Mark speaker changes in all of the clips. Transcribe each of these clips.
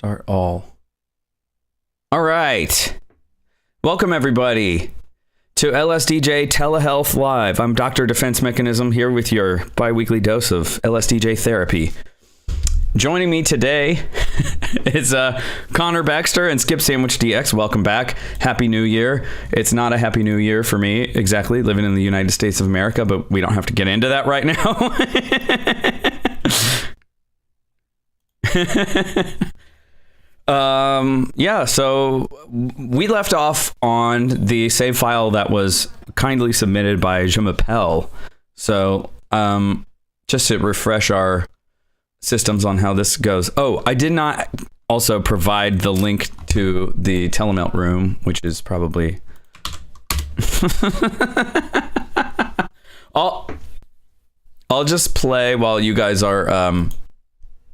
Speaker 1: Start all. All right. Welcome, everybody, to LSDJ Telehealth Live. I'm Dr. Defense Mechanism here with your bi-weekly dose of LSDJ therapy. Joining me today is Connor Baxter and Skip Sandwich DX. Welcome back. Happy New Year. It's not a Happy New Year for me, exactly, living in the United States of America, but we don't have to get into that right now. Yeah, so we left off on the save file that was kindly submitted by Je m'appelle. So just to refresh our systems on how this goes. Oh, I did not also provide the link to the Telemelt room, which is probably I'll just play while you guys are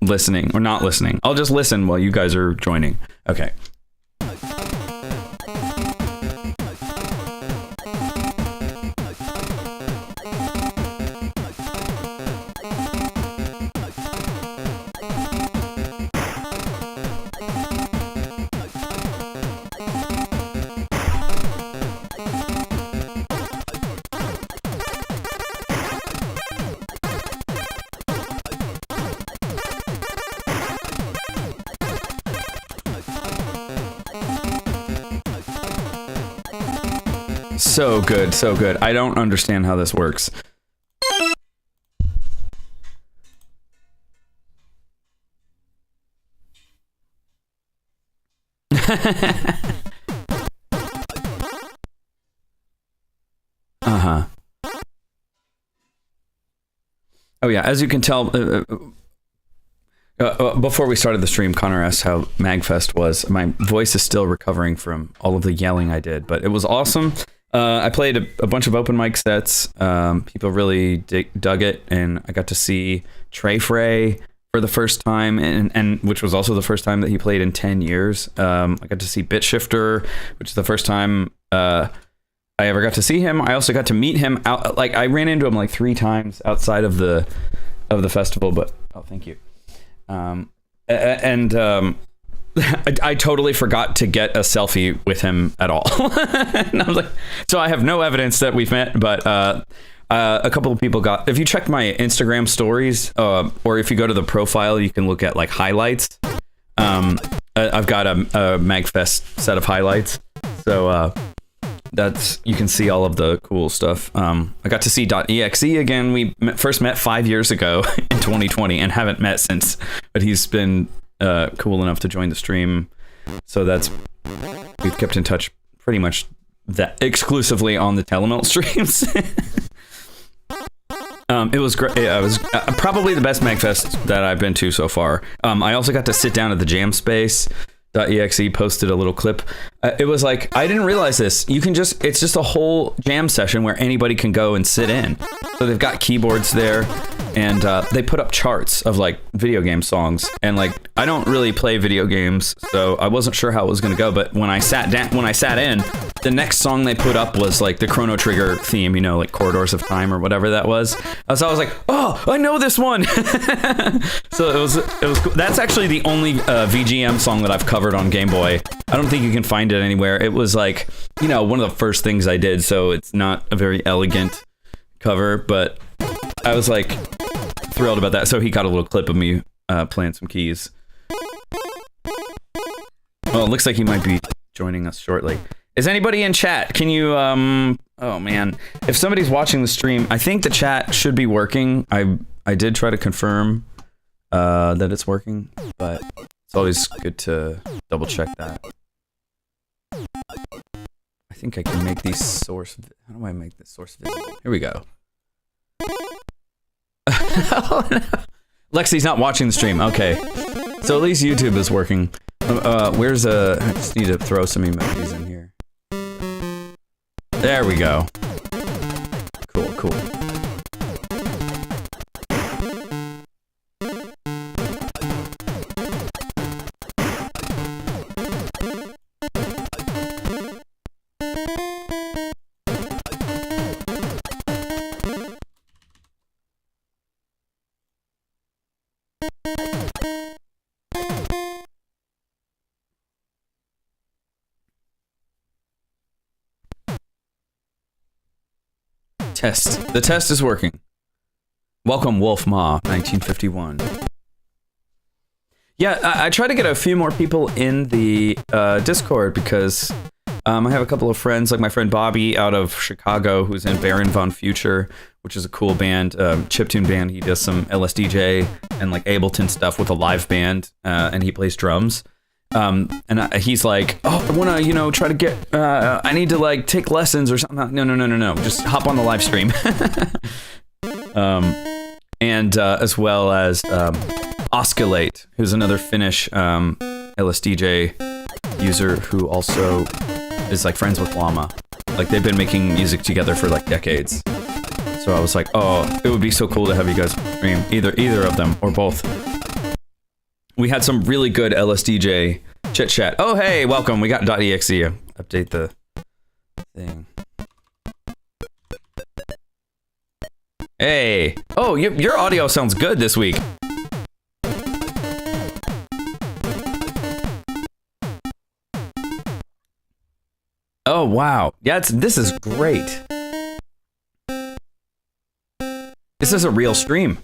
Speaker 1: listening or not listening. I'll just listen while you guys are joining. Okay. So good, so good. I don't understand how this works. Uh-huh. Oh yeah, as you can tell, before we started the stream, Connor asked how MagFest was. My voice is still recovering from all of the yelling I did, but it was awesome. I played a bunch of open mic sets. People really dug it, and I got to see Trey Frey for the first time, and which was also the first time that he played in 10 years. I got to see Bitshifter, which is the first time I ever got to see him. I also got to meet him out. Like, I ran into him like 3 times outside of the festival. But oh, thank you. I totally forgot to get a selfie with him at all. And I was like, so I have no evidence that we've met, but a couple of people got, if you check my Instagram stories, or if you go to the profile, you can look at like highlights. I've got a MagFest set of highlights. So that's, you can see all of the cool stuff. I got to see .exe again. We first met 5 years ago in 2020 and haven't met since, but he's been cool enough to join the stream, so we've kept in touch pretty much that exclusively on the Telemelt streams. It was great. It was probably the best MagFest that I've been to so far. I also got to sit down at the jam space. .exe posted a little clip. It was like, I didn't realize this. It's just a whole jam session where anybody can go and sit in. So they've got keyboards there, and they put up charts of like video game songs. And like, I don't really play video games, so I wasn't sure how it was going to go. But when I sat in, the next song they put up was like the Chrono Trigger theme, you know, like Corridors of Time or whatever that was. So I was like, oh, I know this one. So it was cool. That's actually the only VGM song that I've covered on Game Boy. I don't think you can find it anywhere. It was like, you know, one of the first things I did, so it's not a very elegant cover, but I was like thrilled about that. So he got a little clip of me playing some keys. Well, it looks like he might be joining us shortly. Is anybody in chat? Can you oh man, if somebody's watching the stream, I think the chat should be working. I did try to confirm that it's working, but it's always good to double check that. I think I can make these source. How do I make this source visible? Here we go. Oh, no. Lexi's not watching the stream. Okay, so at least YouTube is working. Where's I just need to throw some emojis in here. There we go. Cool, cool. Test. The test is working. Welcome, Wolf Ma, 1951. Yeah, I try to get a few more people in the Discord because I have a couple of friends, like my friend Bobby out of Chicago, who's in Baron Von Future, which is a cool band, chiptune band. He does some LSDJ and like Ableton stuff with a live band, and he plays drums. He's like, oh, I want to, try to get, I need to like take lessons or something. No. Just hop on the live stream. As well as Oscillate, who's another Finnish LSDJ user who also is like friends with Llama. Like they've been making music together for like decades. So I was like, oh, it would be so cool to have you guys stream either of them or both. We had some really good LSDJ chit chat. Oh, hey, welcome. We got .exe. Update the thing. Hey. Oh, your audio sounds good this week. Oh, wow. Yeah, this is great. This is a real stream.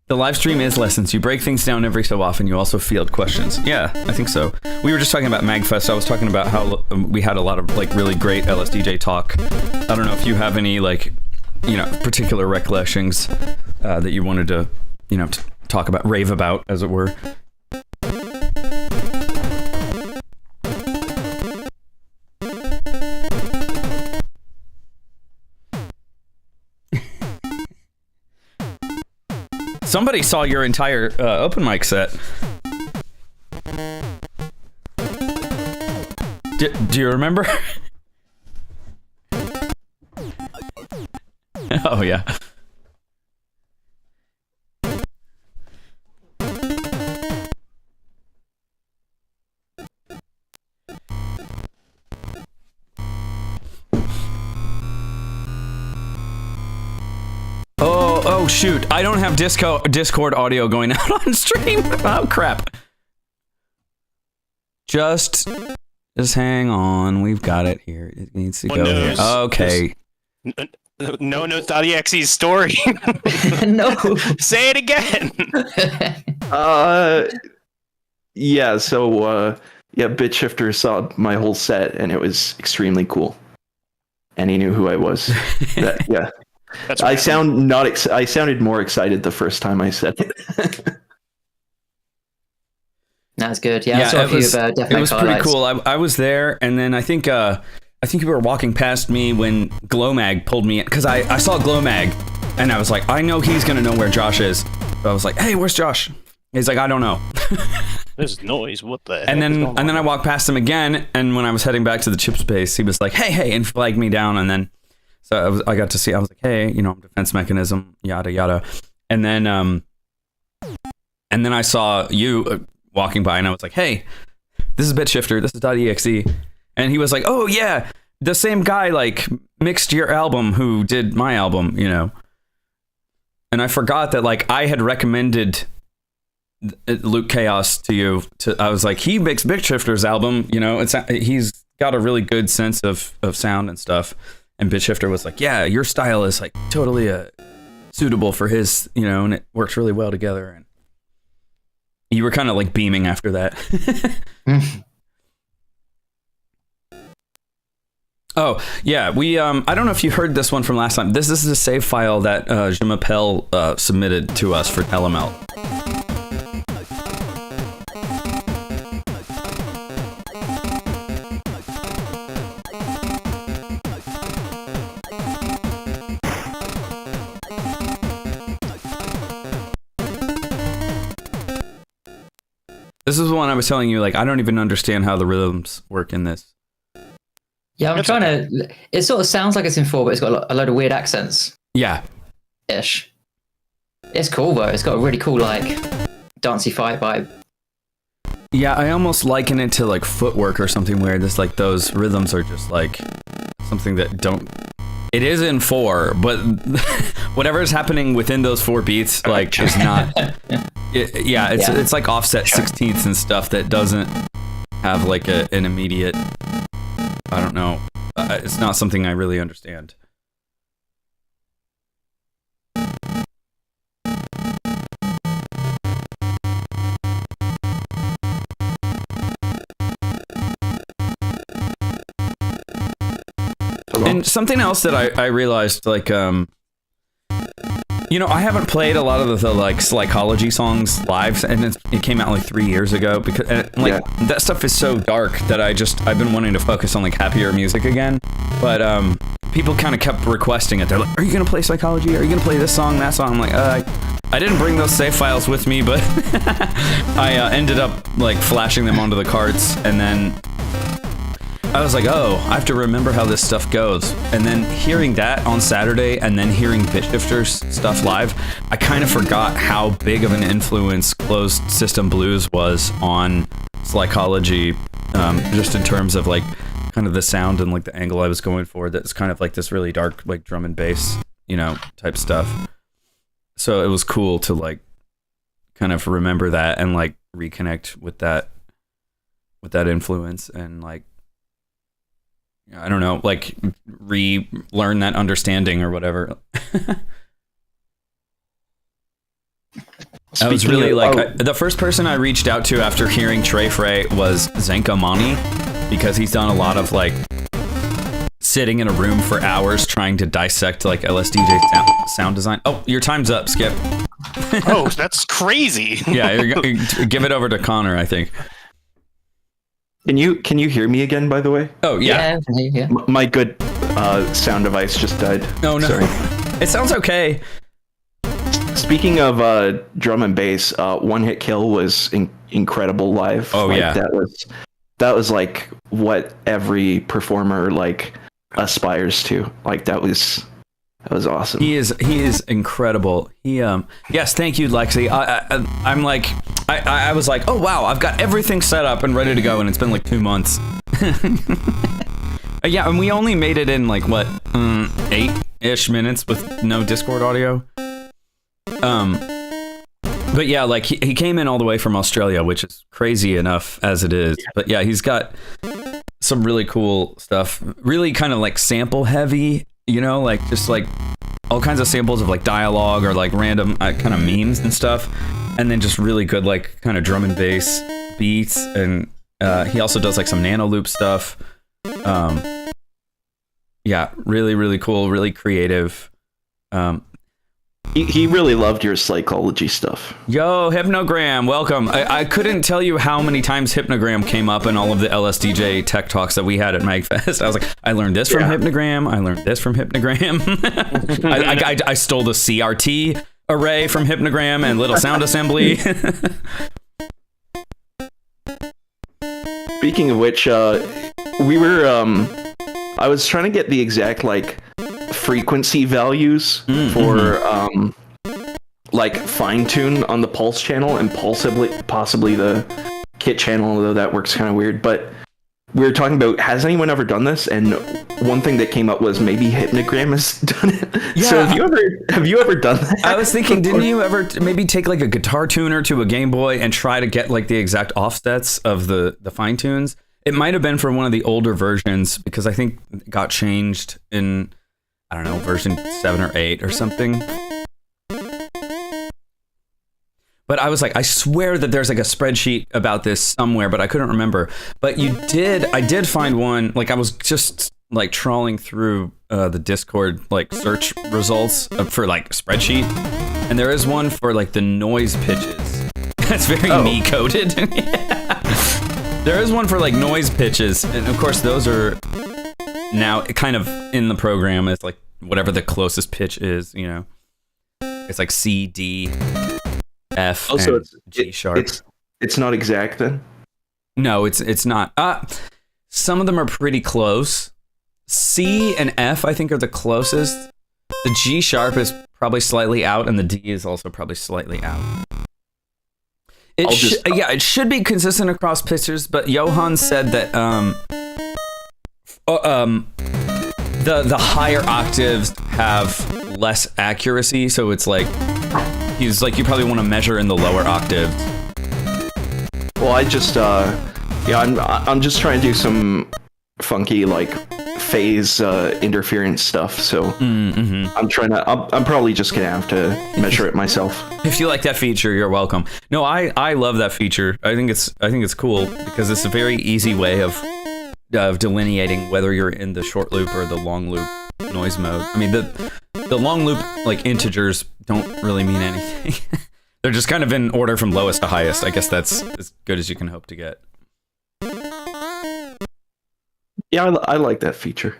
Speaker 1: The live stream is lessons. You break things down every so often. You also field questions. Yeah, I think so. We were just talking about MagFest. I was talking about how we had a lot of like really great LSDJ talk. I don't know if you have any like, particular recollections that you wanted to, talk about, rave about, as it were. Somebody saw your entire open mic set. Do you remember? Oh, yeah. Oh shoot, I don't have Discord audio going out on stream. Oh crap. Just hang on. We've got it here. It needs to go here. Okay.
Speaker 2: No.exe's story.
Speaker 3: No.
Speaker 2: Say it again.
Speaker 4: Yeah, so BitShifter saw my whole set and it was extremely cool. And he knew who I was. Yeah.
Speaker 2: That's
Speaker 4: I sounded more excited the first time I said it.
Speaker 3: That's good. Yeah, I saw a few Death Mag
Speaker 1: it was pretty
Speaker 3: highlights.
Speaker 1: cool. I was there, and then I think you were walking past me when Glowmag pulled me in, because I saw Glowmag, and I was like, I know he's gonna know where Josh is. So I was like, hey, where's Josh? He's like, I don't know.
Speaker 2: There's noise. What the heck?
Speaker 1: And then I walked past him again, and when I was heading back to the chip space, he was like, hey, and flagged me down, and then. So I got to see. I was like, "Hey, I'm defense mechanism, yada yada," and then I saw you walking by, and I was like, "Hey, this is BitShifter. This is .exe," and he was like, "Oh yeah, the same guy like mixed your album who did my album, And I forgot that like I had recommended Luke Chaos to you. I was like, he mixed BitShifter's album. He's got a really good sense of sound and stuff. And BitShifter was like, yeah, your style is like totally suitable for his, and it works really well together. And you were kind of like beaming after that. Oh, yeah. We, I don't know if you heard this one from last time. This is a save file that Je m'appelle submitted to us for Telemelt. This is the one I was telling you, like, I don't even understand how the rhythms work in this.
Speaker 3: Yeah, I'm trying to... It sort of sounds like it's in 4, but it's got a load of weird accents.
Speaker 1: Yeah.
Speaker 3: Ish. It's cool, though. It's got a really cool, like, dancey fight vibe.
Speaker 1: Yeah, I almost liken it to, like, footwork or something where there's, like, those rhythms are just, like, something that don't... It is in 4, but whatever is happening within those 4 beats, like, is not... It's like offset 16ths and stuff that doesn't have, like, an immediate I don't know. It's not something I really understand. And something else that I realized, like, I haven't played a lot of the like psychology songs live, and it came out like 3 years ago because that stuff is so dark that I've been wanting to focus on like happier music again. But people kind of kept requesting it. They're like, "Are you gonna play psychology? Are you gonna play this song, that song?" I'm like, I didn't bring those save files with me, but I ended up like flashing them onto the cards, and then I was like, oh, I have to remember how this stuff goes. And then hearing that on Saturday and then hearing Bitshifter's stuff live, I kind of forgot how big of an influence Closed System Blues was on psychology, just in terms of like kind of the sound and like the angle I was going for. That's kind of like this really dark, like drum and bass, type stuff. So it was cool to like kind of remember that and like reconnect with that influence and like, I don't know, like relearn that understanding or whatever. I was really the first person I reached out to after hearing Trey Frey was Zenka Mani, because he's done a lot of like sitting in a room for hours trying to dissect like LSDJ sound design. Oh, your time's up, Skip.
Speaker 2: Oh, that's crazy.
Speaker 1: Yeah, give it over to Connor, I think.
Speaker 4: Can you hear me again, by the way?
Speaker 1: Oh, yeah.
Speaker 3: Yeah.
Speaker 4: My good sound device just died.
Speaker 1: Oh, no.
Speaker 4: Sorry.
Speaker 1: It sounds okay.
Speaker 4: Speaking of drum and bass, One Hit Kill was incredible live.
Speaker 1: Oh,
Speaker 4: like,
Speaker 1: yeah.
Speaker 4: That was like what every performer like aspires to. Like that was awesome.
Speaker 1: He is incredible. Yes, thank you, Lexi. I'm like, I was like, oh wow, I've got everything set up and ready to go, and it's been like 2 months. Yeah, and we only made it in like what 8-ish minutes with no Discord audio. But yeah, like he came in all the way from Australia, which is crazy enough as it is. But yeah, he's got some really cool stuff, really kind of like sample heavy. Like just like all kinds of samples of like dialogue or like random kind of memes and stuff. And then just really good like kind of drum and bass beats. And he also does like some nano loop stuff. Yeah, really, really cool, really creative.
Speaker 4: He really loved your psychology stuff.
Speaker 1: Yo, Hypnogram, welcome. I couldn't tell you how many times Hypnogram came up in all of the LSDJ tech talks that we had at MagFest. I was like, I learned this from Hypnogram. I learned this from Hypnogram. I stole the CRT array from Hypnogram and Little Sound Assembly.
Speaker 4: Speaking of which, we were, I was trying to get the exact like frequency values for like fine tune on the Pulse channel and possibly the Kit channel, although that works kind of weird. But we were talking about, has anyone ever done this? And one thing that came up was maybe Hypnogram has done it. Yeah. So have you ever done that?
Speaker 1: I was thinking, didn't you ever maybe take like a guitar tuner to a Game Boy and try to get like the exact offsets of the fine tunes? It might have been for one of the older versions, because I think it got changed in, I don't know, version 7 or 8 or something. But I was like, I swear that there's like a spreadsheet about this somewhere, but I couldn't remember. But I did find one, like I was just like trawling through the Discord like search results for like spreadsheet. And there is one for like the noise pitches. That's very me coded. There is one for like noise pitches. And of course those are now kind of in the program as like whatever the closest pitch is, it's like C, D, F,
Speaker 4: also,
Speaker 1: and G sharp.
Speaker 4: It's not exact then?
Speaker 1: No, it's not. Some of them are pretty close. C and F, I think, are the closest. The G sharp is probably slightly out, and the D is also probably slightly out. It should be consistent across pitches, but Johan said that the higher octaves have less accuracy, so it's like he's like, you probably want to measure in the lower octaves. Well,
Speaker 4: I just I'm just trying to do some funky like phase interference stuff. So I'm probably just gonna have to measure it myself.
Speaker 1: If you like that feature, you're welcome. No, I love that feature. I think it's cool because it's a very easy way of delineating whether you're in the short loop or the long loop noise mode. I mean, the long loop like integers don't really mean anything. They're just kind of in order from lowest to highest. I guess that's as good as you can hope to get.
Speaker 4: Yeah, I like that feature.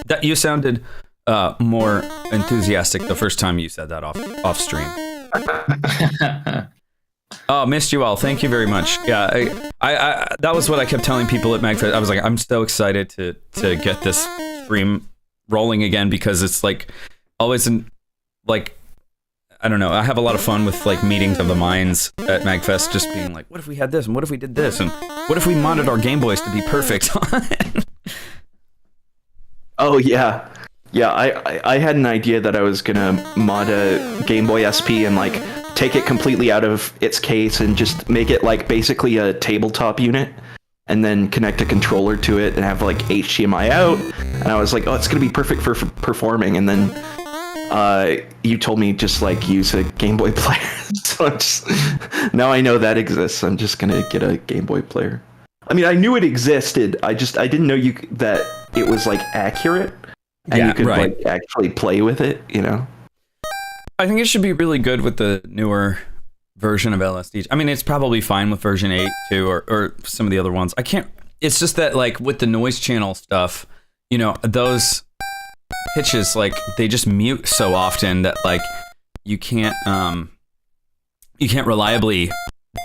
Speaker 1: That you sounded more enthusiastic the first time you said that off stream. Oh, missed you all. Thank you very much. Yeah, I that was what I kept telling people at MagFest. I was like, I'm so excited to get this stream rolling again because it's like always like, I don't know. I have a lot of fun with like meetings of the minds at MagFest, just being like, what if we had this, and what if we did this, and what if we modded our Game Boys to be perfect?
Speaker 4: Oh yeah, I had an idea that I was gonna mod a Game Boy SP and like take it completely out of its case and just make it like basically a tabletop unit, and then connect a controller to it and have like HDMI out. And I was like, oh, it's gonna be perfect for performing. And then you told me just like use a Game Boy player. So now I know that exists. I'm just gonna get a Game Boy player. I mean, I knew it existed. I didn't know that it was like accurate and you could like actually play with it, you know?
Speaker 1: I think it should be really good with the newer version of LSDJ. I mean, it's probably fine with version 8 too, or some of the other ones. It's just that like with the noise channel stuff, you know, those pitches, like they just mute so often that like you can't reliably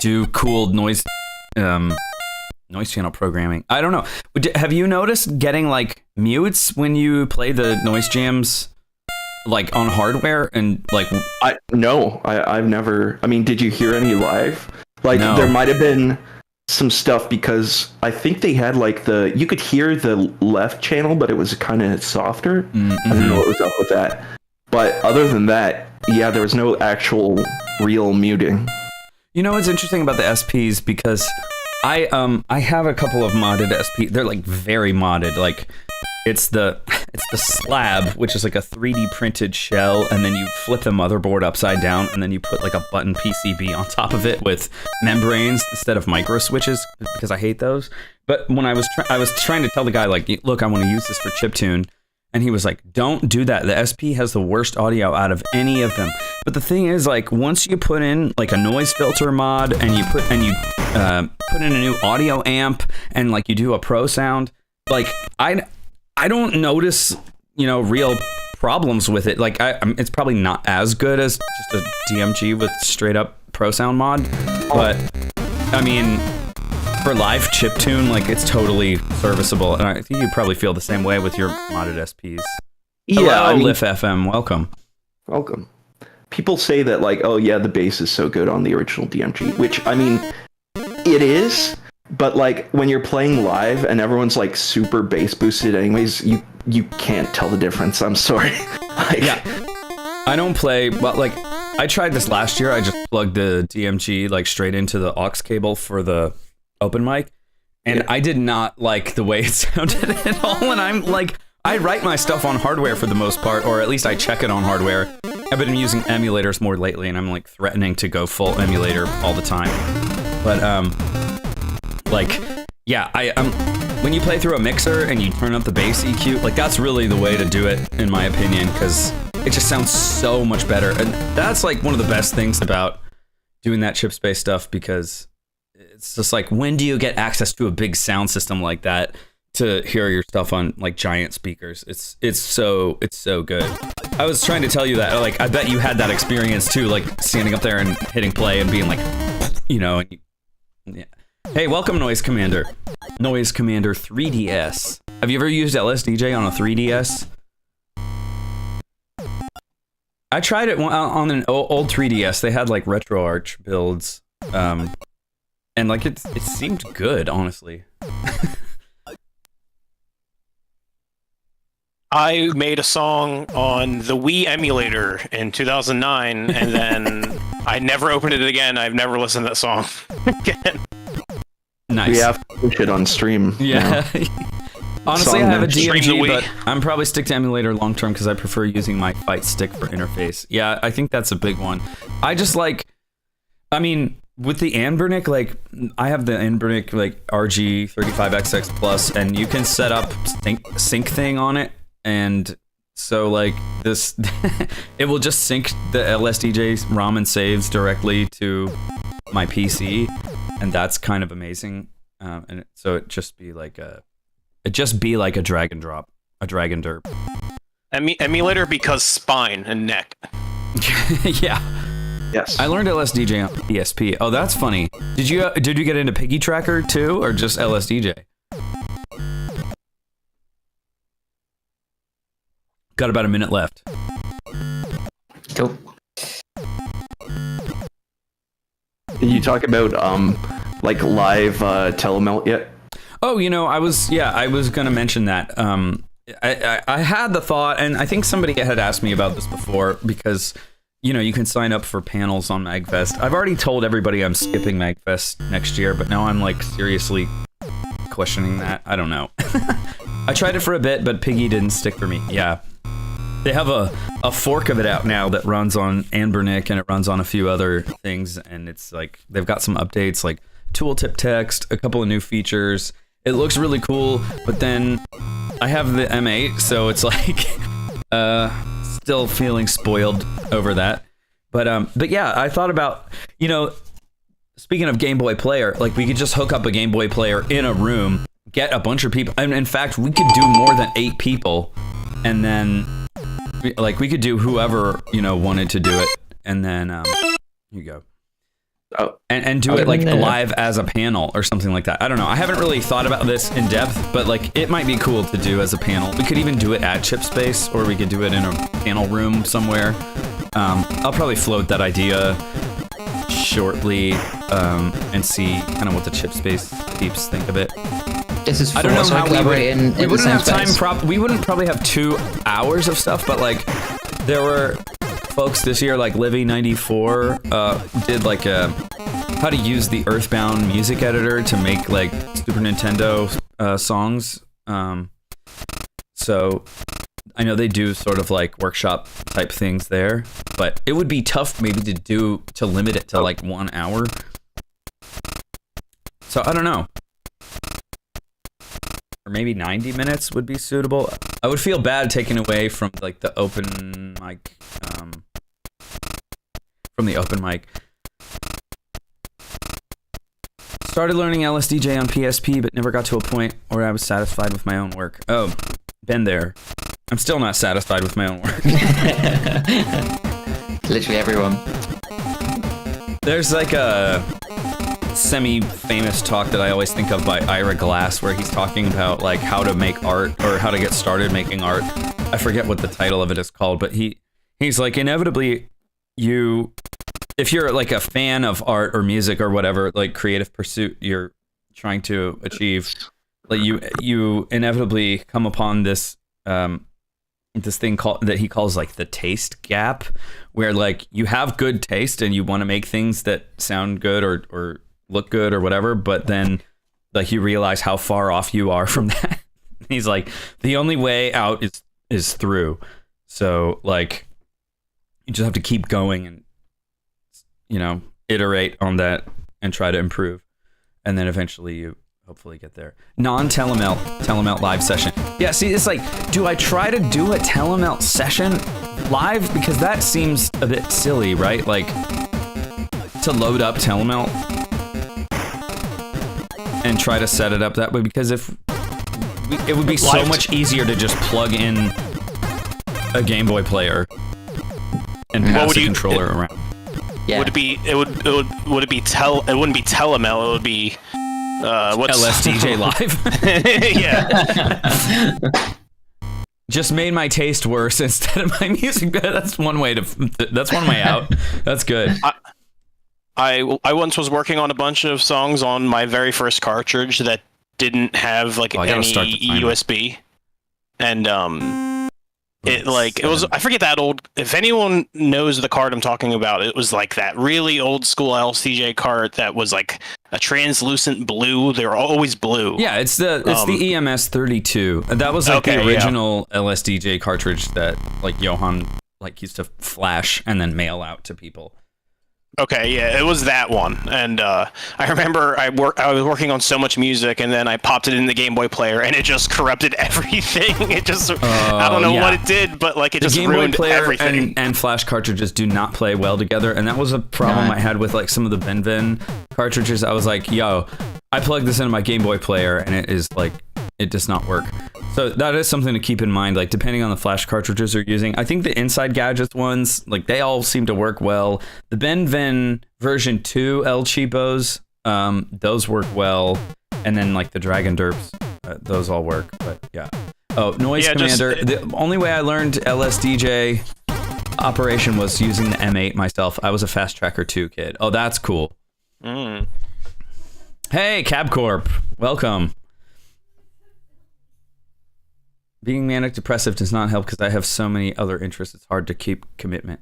Speaker 1: do cool noise channel programming. I don't know. Have you noticed getting like mutes when you play the noise jams like on hardware? And like
Speaker 4: I've never. I mean, did you hear any live? Like
Speaker 1: No.
Speaker 4: There might have been some stuff because I think they had like you could hear the left channel, but it was kind of softer. I don't know what was up with that. But other than that, yeah, there was no actual real muting.
Speaker 1: You know what's interesting about the SPs, because I have a couple of modded SP. They're like very modded. Like it's the slab, which is like a 3D printed shell, and then you flip the motherboard upside down, and then you put like a button PCB on top of it with membranes instead of micro switches, because I hate those. But when I was trying to tell the guy like, look, I want to use this for chiptune, and he was like, don't do that. The SP has the worst audio out of any of them. But the thing is, like, once you put in like a noise filter mod and you put in a new audio amp and like you do a pro sound, like I don't notice, you know, real problems with it. Like it's probably not as good as just a DMG with straight up pro sound mod, but I mean, for live chiptune, like it's totally serviceable, and I think you probably feel the same way with your modded SPs.
Speaker 4: Yeah,
Speaker 1: Hello,
Speaker 4: I mean,
Speaker 1: Liff FM, welcome.
Speaker 4: People say that like, oh yeah, the bass is so good on the original DMG, which I mean, it is. But like when you're playing live and everyone's like super bass boosted anyways, you can't tell the difference. I'm sorry. Like,
Speaker 1: Yeah, I don't play, but like I tried this last year. I just plugged the DMG like straight into the aux cable for the open mic, and I did not like the way it sounded at all. And I'm like, I write my stuff on hardware for the most part, or at least I check it on hardware. I've been using emulators more lately, and I'm like threatening to go full emulator all the time. But like, yeah, when you play through a mixer and you turn up the bass EQ, like that's really the way to do it, in my opinion, because it just sounds so much better. And that's like one of the best things about doing that chip space stuff, because it's just like, when do you get access to a big sound system like that to hear your stuff on like giant speakers? It's so good. I was trying to tell you that, like, I bet you had that experience too, like standing up there and hitting play and being like, you know, and yeah. Hey, welcome, Noise Commander. Noise Commander 3DS. Have you ever used LSDJ on a 3DS? I tried it on an old 3DS. They had like RetroArch builds, and like it seemed good, honestly.
Speaker 2: I made a song on the Wii emulator in 2009, and then I never opened it again. I've never listened to that song again.
Speaker 1: Nice.
Speaker 4: We have to push it on stream.
Speaker 1: Yeah. Honestly, I have a
Speaker 2: Stream the
Speaker 1: DMG,
Speaker 2: Wii.
Speaker 1: but I'm probably stick to emulator long term because I prefer using my fight stick for interface. Yeah, I think that's a big one. I just like, I mean, with the Anbernic, like I have the Anbernic like RG35XX Plus, and you can set up sync thing on it, and so like this, it will just sync the LSDJ ROM and saves directly to my PC, and that's kind of amazing. And so it just be like a drag and drop, a drag and derp.
Speaker 2: Emulator because spine and neck.
Speaker 1: Yeah.
Speaker 4: Yes.
Speaker 1: I learned LSDJ on PSP. Oh, that's funny. Did you get into Piggy Tracker too, or just LSDJ? Got about a minute left.
Speaker 3: Cool.
Speaker 4: Did you talk about like live Telemelt yet?
Speaker 1: Oh, I was gonna mention that. I had the thought, and I think somebody had asked me about this before, because you can sign up for panels on MagFest. I've already told everybody I'm skipping MagFest next year, but now I'm like seriously questioning that. I don't know. I tried it for a bit, but Piggy didn't stick for me. Yeah. They have a fork of it out now that runs on Anbernic, and it runs on a few other things, and it's like they've got some updates like tooltip text, a couple of new features. It looks really cool, but then I have the M8, so it's like still feeling spoiled over that. But yeah, I thought about, speaking of Game Boy Player, like we could just hook up a Game Boy Player in a room, get a bunch of people, and in fact, we could do more than 8 people, and then like we could do whoever wanted to do it, and then here you go.
Speaker 4: Oh.
Speaker 1: And do it like live as a panel or something like that. I don't know. I haven't really thought about this in depth, but like it might be cool to do as a panel. We could even do it at Chip Space, or we could do it in a panel room somewhere. I'll probably float that idea shortly and see kind of what the Chip Space peeps think of it.
Speaker 3: This is
Speaker 1: I don't know how we wouldn't have time.
Speaker 3: Space.
Speaker 1: We wouldn't probably have 2 hours of stuff, but like there were folks this year, like Livy94 did like a how to use the Earthbound music editor to make like Super Nintendo songs. So I know they do sort of like workshop type things there, but it would be tough maybe to limit it to like 1 hour. So I don't know. Or maybe 90 minutes would be suitable. I would feel bad taking away from like the open mic, Started learning LSDJ on PSP, but never got to a point where I was satisfied with my own work. Oh, been there. I'm still not satisfied with my own work.
Speaker 3: Literally everyone.
Speaker 1: There's like a semi-famous talk that I always think of by Ira Glass, where he's talking about like how to make art or how to get started making art. I forget what the title of it is called, but he's like, inevitably if you're like a fan of art or music or whatever, like creative pursuit you're trying to achieve, like you inevitably come upon this this thing that he calls like the taste gap, where like you have good taste and you want to make things that sound good or look good or whatever, but then like you realize how far off you are from that. He's like, the only way out is through. So like you just have to keep going and iterate on that and try to improve, and then eventually you hopefully get there. Telemelt live session. Yeah, see, it's like, do I try to do a Telemelt session live? Because that seems a bit silly, right? Like to load up Telemelt and try to set it up that way, because it would be so much easier to just plug in a Game Boy player and pass the controller around.
Speaker 3: Yeah.
Speaker 2: Would it be Telemelt? It wouldn't be Telemelt. It would be what's
Speaker 1: LSDJ Live?
Speaker 2: Yeah.
Speaker 1: Just made my taste worse instead of my music. That's one way out. That's good.
Speaker 2: I once was working on a bunch of songs on my very first cartridge that didn't have like any USB, and It was, I forget that old, if anyone knows the card I'm talking about, it was like that really old school LSDJ card that was like a translucent blue. They were always blue.
Speaker 1: Yeah, it's the EMS 32. That was like the original LSDJ cartridge that like Johan like used to flash and then mail out to people.
Speaker 2: Okay, yeah, it was that one, and I remember I was working on so much music, and then I popped it in the Game Boy player, and it just corrupted everything. It just, I don't know what it did, but like it just ruined everything.
Speaker 1: And flash cartridges do not play well together, and that was a problem I had with like some of the Benven cartridges. I was like, yo, I plugged this into my Game Boy player, and it is like, it does not work. So that is something to keep in mind, like depending on the flash cartridges you're using. I think the Inside Gadgets ones, like they all seem to work well. The Benven version 2 El Cheapos, those work well. And then like the Dragon Derps, those all work, but yeah. Oh, Noise Commander. The only way I learned LSDJ operation was using the M8 myself. I was a Fast Tracker 2 kid. Oh, that's cool. Hey, Cab Corp, welcome. Being manic depressive does not help because I have so many other interests. It's hard to keep commitment.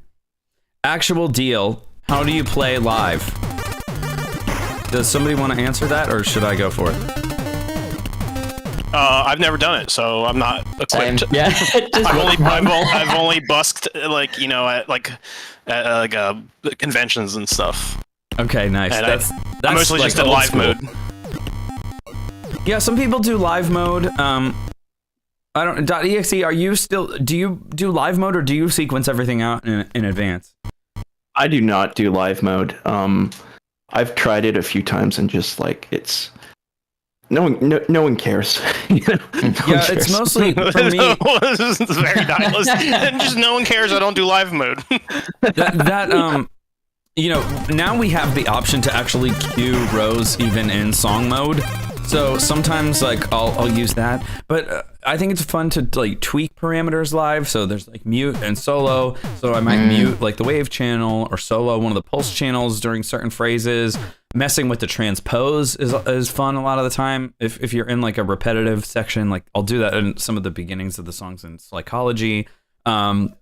Speaker 1: Actual deal. How do you play live? Does somebody want to answer that, or should I go for it?
Speaker 2: I've never done it, so I'm not equipped.
Speaker 3: Yeah.
Speaker 2: I've only busked like at conventions and stuff.
Speaker 1: Okay, nice.
Speaker 2: And
Speaker 1: that's
Speaker 2: I mostly
Speaker 1: like
Speaker 2: just did live mode.
Speaker 1: Yeah, some people do live mode. I don't. .exe, are you still? Do you do live mode, or do you sequence everything out in advance?
Speaker 4: I do not do live mode. I've tried it a few times and just like it's no one cares.
Speaker 1: It's mostly for me.
Speaker 2: This is very nihilist. And just no one cares. I don't do live mode.
Speaker 1: Now we have the option to actually queue rows even in song mode. So sometimes like I'll use that, but I think it's fun to like tweak parameters live. So there's like mute and solo. So I might mute like the wave channel or solo one of the pulse channels during certain phrases. Messing with the transpose is fun a lot of the time. If you're in like a repetitive section, like I'll do that in some of the beginnings of the songs in Psychology. Then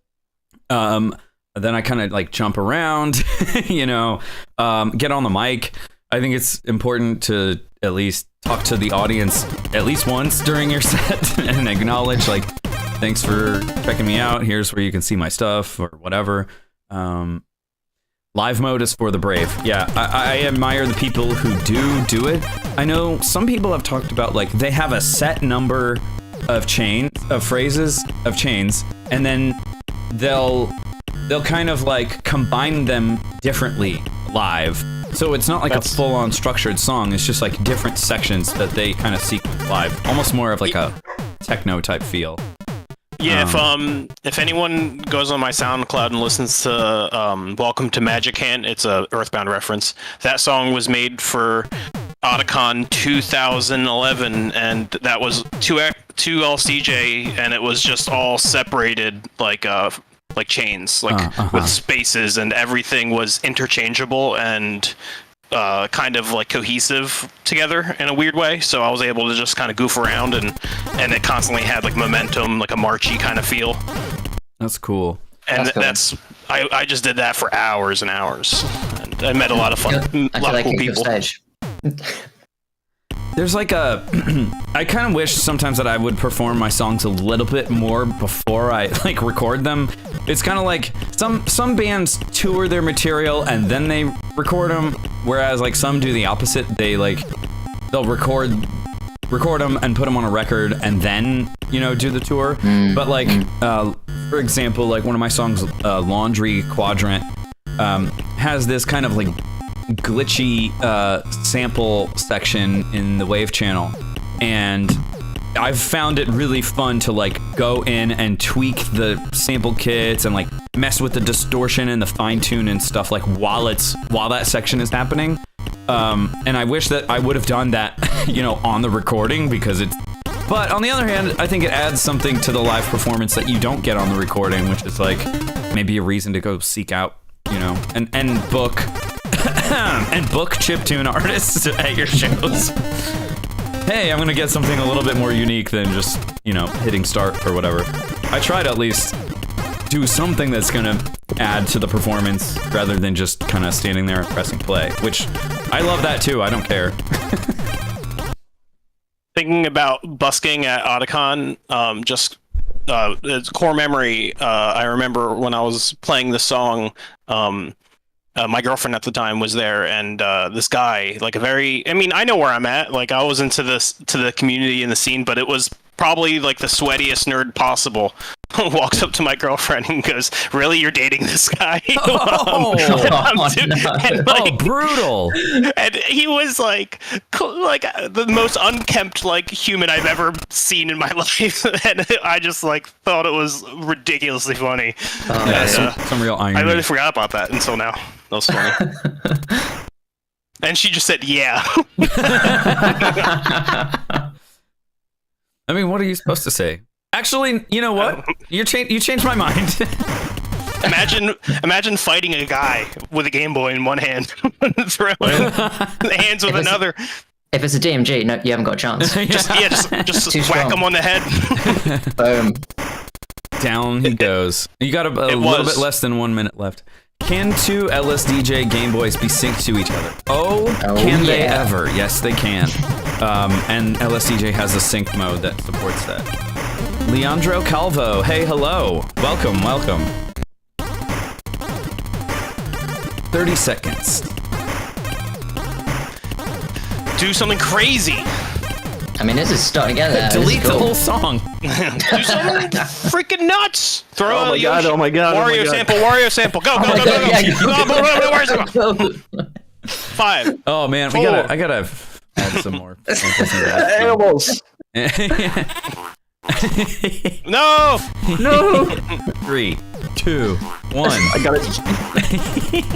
Speaker 1: I kind of like jump around, get on the mic. I think it's important to at least talk to the audience at least once during your set and acknowledge like, thanks for checking me out. Here's where you can see my stuff or whatever. Live mode is for the brave. Yeah, I admire the people who do it. I know some people have talked about like they have a set number of phrases, and then they'll kind of like combine them differently live. So it's not like a full-on structured song. It's just like different sections that they kind of sequence live. Almost more of like a techno type feel.
Speaker 2: Yeah, if anyone goes on my SoundCloud and listens to Welcome to Magic Hand, it's a Earthbound reference. That song was made for Otakon 2011, and that was two LCJ, and it was just all separated like chains, with spaces, and everything was interchangeable and kind of like cohesive together in a weird way. So I was able to just kind of goof around, and it constantly had like momentum, like a marchy kind of feel.
Speaker 1: That's cool.
Speaker 2: And I just did that for hours and hours, and I met a lot of cool people.
Speaker 1: There's like I kind of wish sometimes that I would perform my songs a little bit more before I like record them. It's kind of like some bands tour their material and then they record them, whereas like some do the opposite. They'll record them and put them on a record and then do the tour. But like for example, like one of my songs, Laundry Quadrant, has this kind of like glitchy sample section in the wave channel, and I've found it really fun to like go in and tweak the sample kits and like mess with the distortion and the fine tune and stuff like while that section is happening. And I wish that I would have done that on the recording, because but on the other hand, I think it adds something to the live performance that you don't get on the recording, which is like maybe a reason to go seek out and book chiptune artists at your shows. Hey, I'm gonna get something a little bit more unique than just hitting start or whatever. I try to at least do something that's gonna add to the performance rather than just kind of standing there and pressing play, which I love that too. I don't care.
Speaker 2: Thinking about busking at Otacon, it's core memory. I remember when I was playing the song, my girlfriend at the time was there, and this guy, like I know where I'm at. Like, I was into the community and the scene, but it was probably like the sweatiest nerd possible. Walks up to my girlfriend and goes, "Really, you're dating this guy?"
Speaker 1: Oh, brutal!
Speaker 2: And he was like the most unkempt human I've ever seen in my life, and I just thought it was ridiculously funny.
Speaker 1: Some real irony.
Speaker 2: I really forgot about that until now. That was funny. And she just said, "Yeah."
Speaker 1: I mean, what are you supposed to say? Actually, you know what? You changed my mind.
Speaker 2: Imagine fighting a guy with a Game Boy in one hand, throwing the hands with another.
Speaker 3: If it's a DMG, no, you haven't got a chance.
Speaker 2: Just whack him on the head.
Speaker 3: Boom.
Speaker 1: Down he goes. You got a little bit less than 1 minute left. Can two LSDJ Game Boys be synced to each other? Can they ever? Yes, they can. And LSDJ has a sync mode that supports that. Leandro Calvo, hey, hello. Welcome. 30 seconds.
Speaker 2: Do something crazy.
Speaker 3: I mean, this is starting to get there.
Speaker 1: Delete the whole song.
Speaker 2: Do something freaking nuts. Throw
Speaker 4: Oh my god.
Speaker 2: Wario sample. Go. Wario sample. 5.
Speaker 1: Oh man,
Speaker 2: 4.
Speaker 1: I gotta add some more.
Speaker 4: Animals.
Speaker 2: No.
Speaker 1: 3, 2, 1.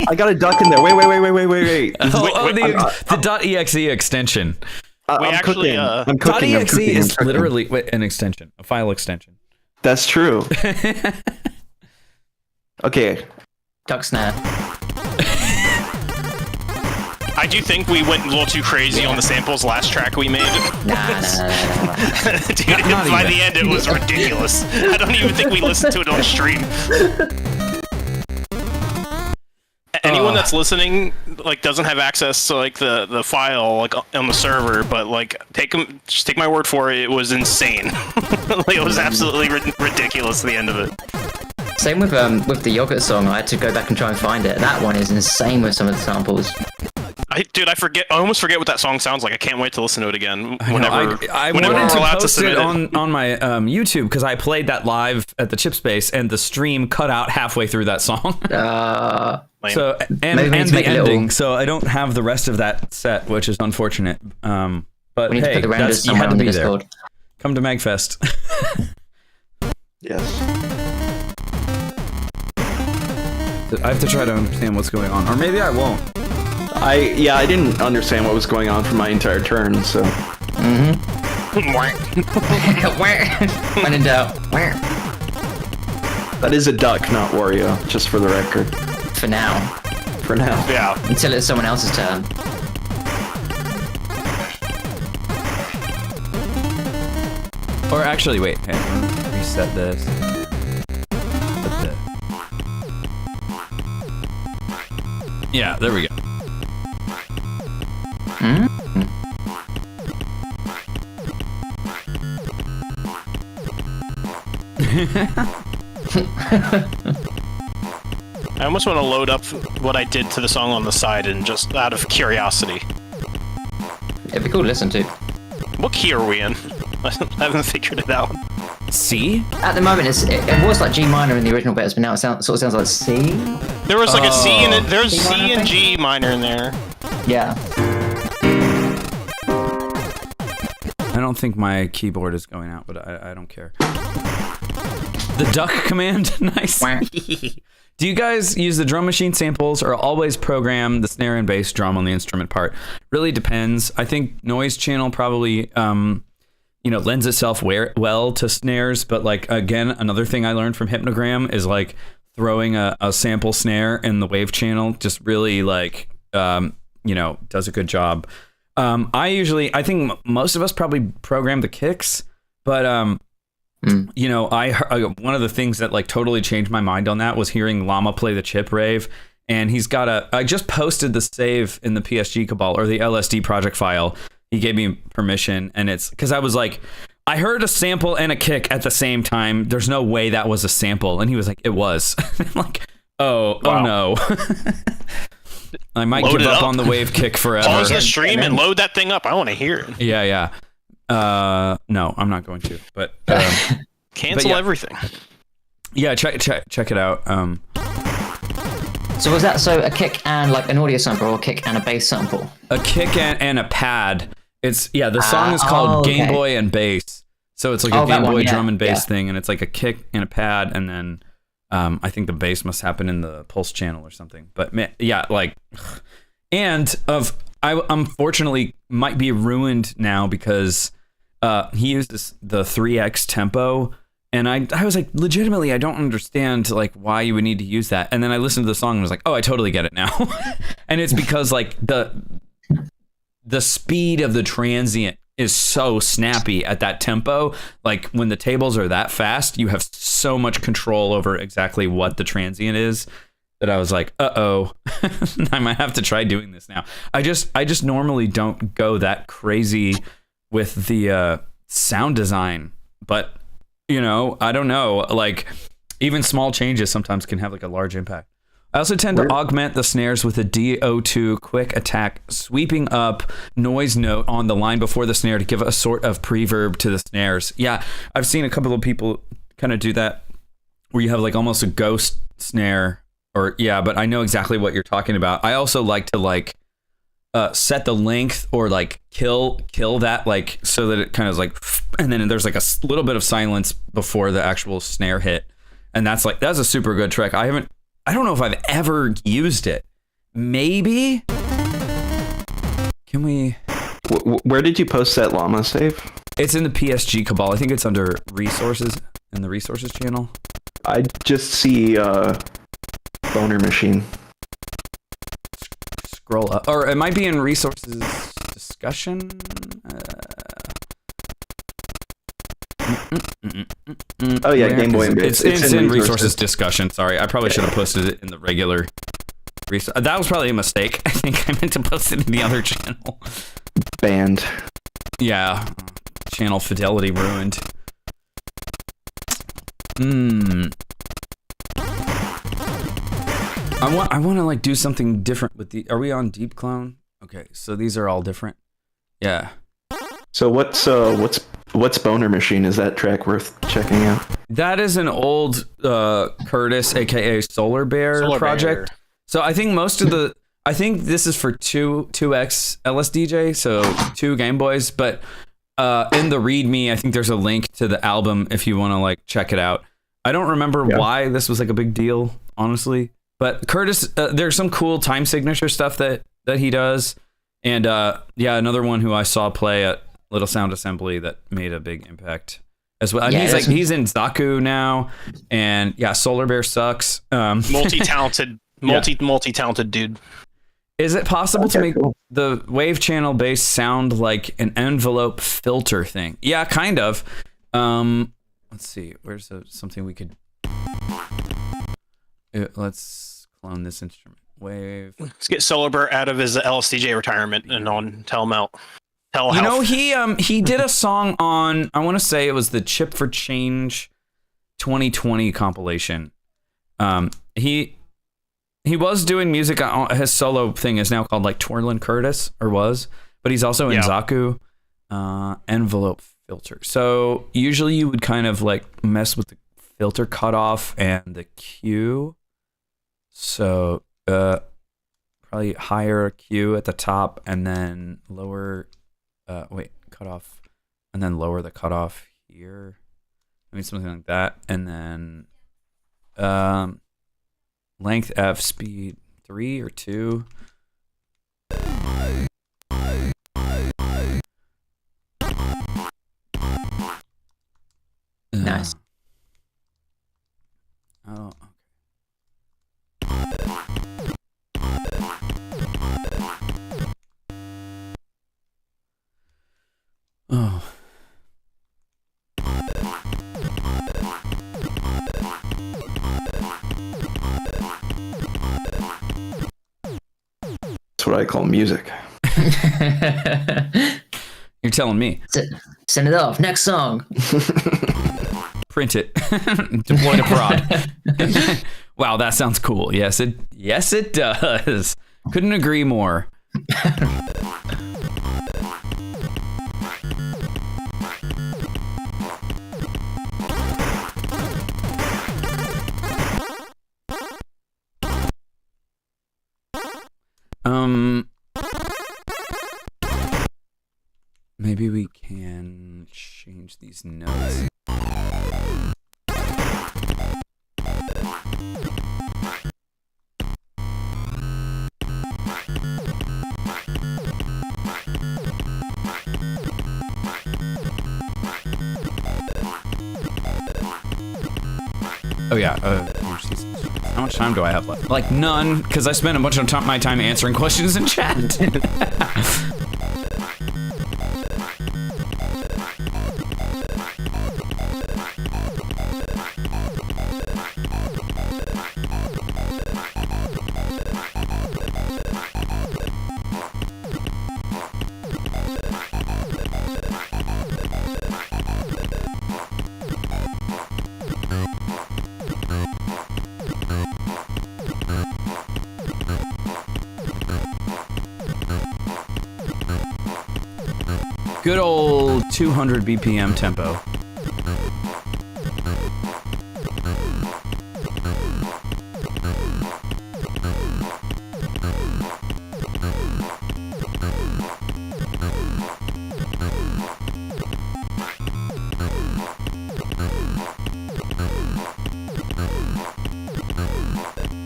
Speaker 4: I got a duck in there. Wait.
Speaker 1: The .exe extension.
Speaker 4: I'm cooking.
Speaker 1: .exe is literally an extension, a file extension.
Speaker 4: That's true. Okay.
Speaker 3: Duck snare.
Speaker 2: I do think we went a little too crazy on the samples last track we made.
Speaker 3: Nah.
Speaker 2: Dude, by the end it was ridiculous. I don't even think we listened to it on stream. Anyone that's listening doesn't have access to the file on the server, but just take my word for it, it was insane. It was absolutely ridiculous at the end of it.
Speaker 3: Same with the yogurt song. I had to go back and try and find it. That one is insane with some of the samples.
Speaker 2: I almost forget what that song sounds like. I can't wait to listen to it again.
Speaker 1: I wanted to post it on my YouTube because I played that live at the Chip Space and the stream cut out halfway through that song. So and the ending, so I don't have the rest of that set, which is unfortunate. But
Speaker 3: we need
Speaker 1: hey,
Speaker 3: to put the
Speaker 1: you had to be there.
Speaker 3: Discord.
Speaker 1: Come to Magfest.
Speaker 4: Yes.
Speaker 1: I have to try to understand what's going on, or maybe I won't.
Speaker 4: I didn't understand what was going on for my entire turn, so.
Speaker 3: When in doubt.
Speaker 4: That is a duck, not Wario, just for the record.
Speaker 3: For now.
Speaker 2: Yeah.
Speaker 3: Until it's someone else's turn.
Speaker 1: Or actually, wait. Okay, let me reset this. Yeah, there we go.
Speaker 2: I almost want to load up what I did to the song on the side and just out of curiosity.
Speaker 3: It'd be cool to listen to.
Speaker 2: What key are we in? I haven't figured it out.
Speaker 1: C?
Speaker 3: At the moment, it was like G minor in the original bits, but now it sort of sounds like C.
Speaker 2: There was a C in it. There's C and G minor in there.
Speaker 3: Yeah.
Speaker 1: I don't think my keyboard is going out, but I don't care. The duck command, nice. Do you guys use the drum machine samples or always program the snare and bass drum on the instrument part? Really depends. I think noise channel probably lends itself well to snares, but again, another thing I learned from Hypnogram is throwing a sample snare in the wave channel just really does a good job. I think most of us probably program the kicks, but You know, one of the things that like totally changed my mind on that was hearing Llama play the chip rave. And he's got I just posted the save in the PSG Cabal or the LSD project file. He gave me permission, and it's because I was like, I heard a sample and a kick at the same time. There's no way that was a sample. And he was like, it was. I'm like, oh no. I might give up on the wave kick forever.
Speaker 2: Pause the stream and load that thing up. I want to hear it.
Speaker 1: Yeah. No, I'm not going to. But
Speaker 2: cancel everything.
Speaker 1: Yeah, check it out.
Speaker 3: So was that a kick and like an audio sample, or a kick and a bass sample?
Speaker 1: A kick and a pad. It's the song is called Game Boy and Bass. So it's like a Game Boy drum and bass thing, and it's like a kick and a pad, and then I think the bass must happen in the Pulse channel or something. But I unfortunately might be ruined now because he used the 3x tempo, and I was like, legitimately, I don't understand like why you would need to use that. And then I listened to the song and was like, oh, I totally get it now. And it's because like the speed of the transient is so snappy at that tempo. Like when the tables are that fast, you have so much control over exactly what the transient is that I was like, uh-oh, I might have to try doing this now. I just normally don't go that crazy with the sound design, but you know, I don't know, like even small changes sometimes can have like a large impact. I also tend to augment the snares with a DO2 quick attack, sweeping up noise note on the line before the snare to give a sort of preverb to the snares. Yeah, I've seen a couple of people kind of do that where you have like almost a ghost snare but I know exactly what you're talking about. I also like to set the length or like kill that like so that it kind of like, and then there's like a little bit of silence before the actual snare hit. And that's a super good trick. I don't know if I've ever used it. Maybe. Can we?
Speaker 4: Where did you post that llama save?
Speaker 1: It's in the PSG Cabal. I think it's under resources in the resources channel.
Speaker 4: I just see Boner Machine.
Speaker 1: Scroll up, or it might be in resources discussion.
Speaker 4: Oh yeah, Game Boy and Bass.
Speaker 1: It's in resources discussion. Sorry, I probably should have posted it in the regular. That was probably a mistake. I think I meant to post it in the other channel.
Speaker 4: Banned.
Speaker 1: Yeah, channel fidelity ruined. I want to like do something different with the. Are we on Deep Clone? Okay, so these are all different. Yeah.
Speaker 4: So what's Boner Machine? Is that track worth checking out?
Speaker 1: That is an old Curtis, aka Solar Bear project. So I think I think this is for 2x LSDJ, so 2 Game Boys. But in the README, I think there's a link to the album if you want to like check it out. I don't remember why this was like a big deal, honestly. But Curtis, there's some cool time signature stuff that he does, and another one who I saw play at Little Sound Assembly that made a big impact as well. Yeah, he's in Zaku now, and Solar Bear sucks.
Speaker 2: Multi-talented dude.
Speaker 1: Is it possible to make the wave channel bass sound like an envelope filter thing? Yeah, kind of. Let's see. Where's something we could? Let's clone this instrument. Wave.
Speaker 2: Let's get Solar Bear out of his LSDJ retirement and on Telemelt.
Speaker 1: You know, he did a song on, I want to say it was the Chip for Change 2020 compilation. He was doing music. His solo thing is now called like Twirlin' Curtis, or was, but he's also in Zaku. Envelope filter. So usually you would kind of like mess with the filter cutoff and the Q. So probably higher Q at the top and then lower. Cutoff, and then lower the cutoff here. I mean, something like that, and then length F, speed 3 or 2.
Speaker 3: Nice.
Speaker 1: Oh. Oh.
Speaker 4: what I call music.
Speaker 1: You're telling me.
Speaker 3: Send it off. Next song.
Speaker 1: Print it. Deploy it abroad. Wow, that sounds cool. Yes, it does. Couldn't agree more. Maybe we can change these notes. Oh yeah, how much time do I have left? Like none, because I spent a bunch of my time answering questions in chat. Good old 200 BPM tempo.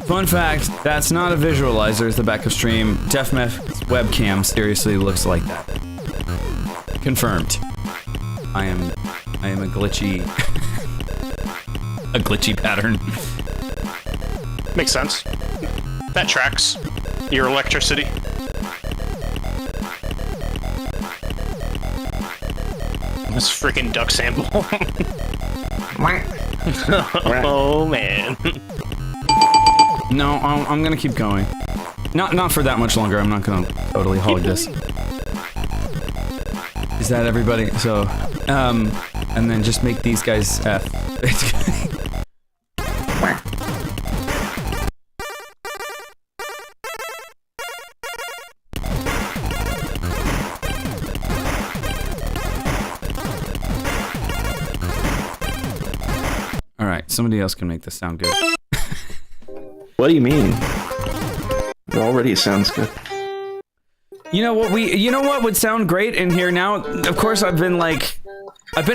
Speaker 1: Fun fact, that's not a visualizer, it's the back of stream. DefMef's webcam seriously looks like that. Confirmed. I am a glitchy a glitchy pattern.
Speaker 2: Makes sense. That tracks. Your electricity. This freaking duck sample. Oh man.
Speaker 1: No, I'm gonna keep going. Not for that much longer. I'm not gonna totally hog this. Is that everybody? So, and then just make these guys F. All right, somebody else can make this sound good.
Speaker 4: What do you mean? It already sounds good.
Speaker 1: You know what would sound great in here now? Of course, I've been